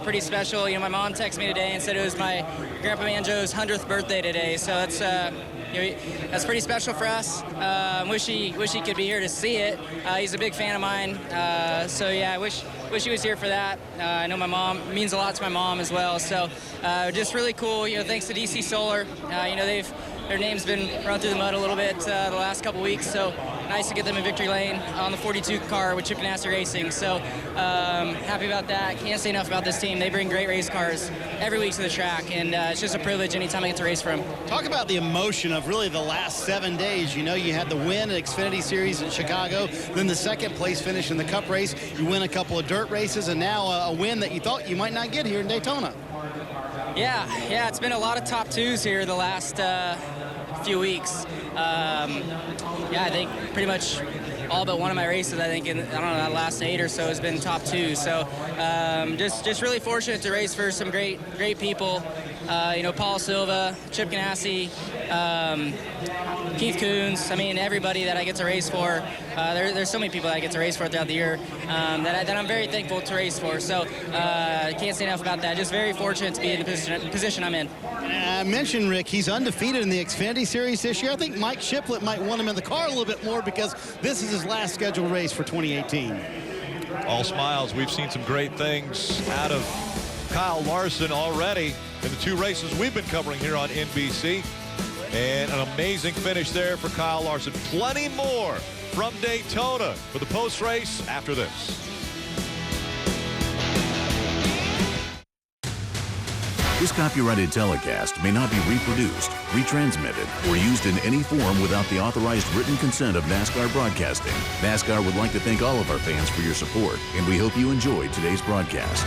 Speaker 19: Pretty special. My mom texted me today and said it was my Grandpa Manjo's 100th birthday today. So that's that's pretty special for us. Wish he could be here to see it. He's a big fan of mine. So yeah, I wish he was here for that. I know my mom, it means a lot to my mom as well. So just really cool. Thanks to DC Solar. Their name's been run through the mud a little bit the last couple weeks. So nice to get them in victory lane on the 42 car with Chip Ganassi Racing. So happy about that. Can't say enough about this team. They bring great race cars every week to the track, and it's just a privilege anytime I get to race for them.
Speaker 12: Talk about the emotion of really the last 7 days. You had the win at Xfinity Series in Chicago, then the second place finish in the Cup race. You win a couple of dirt races, and now a win that you thought you might not get here in Daytona.
Speaker 19: Yeah, it's been a lot of top 2s here the last few weeks. I think pretty much all but one of my races, I think, in the last 8 or so has been top 2. So just really fortunate to race for some great people. Paul Silva, Chip Ganassi, Keith Coons. Everybody that I get to race for. There's so many people that I get to race for throughout the year that I'm very thankful to race for. So can't say enough about that. Just very fortunate to be in the position I'm in.
Speaker 12: I mentioned, Rick, he's undefeated in the Xfinity Series this year. I think Mike Shiplett might want him in the car a little bit more because this is his last scheduled race for 2018.
Speaker 2: All smiles. We've seen some great things out of Kyle Larson already in the 2 races we've been covering here on NBC. And an amazing finish there for Kyle Larson. Plenty more from Daytona for the post-race after this.
Speaker 1: This copyrighted telecast may not be reproduced, retransmitted, or used in any form without the authorized written consent of NASCAR Broadcasting. NASCAR would like to thank all of our fans for your support, and we hope you enjoyed today's broadcast.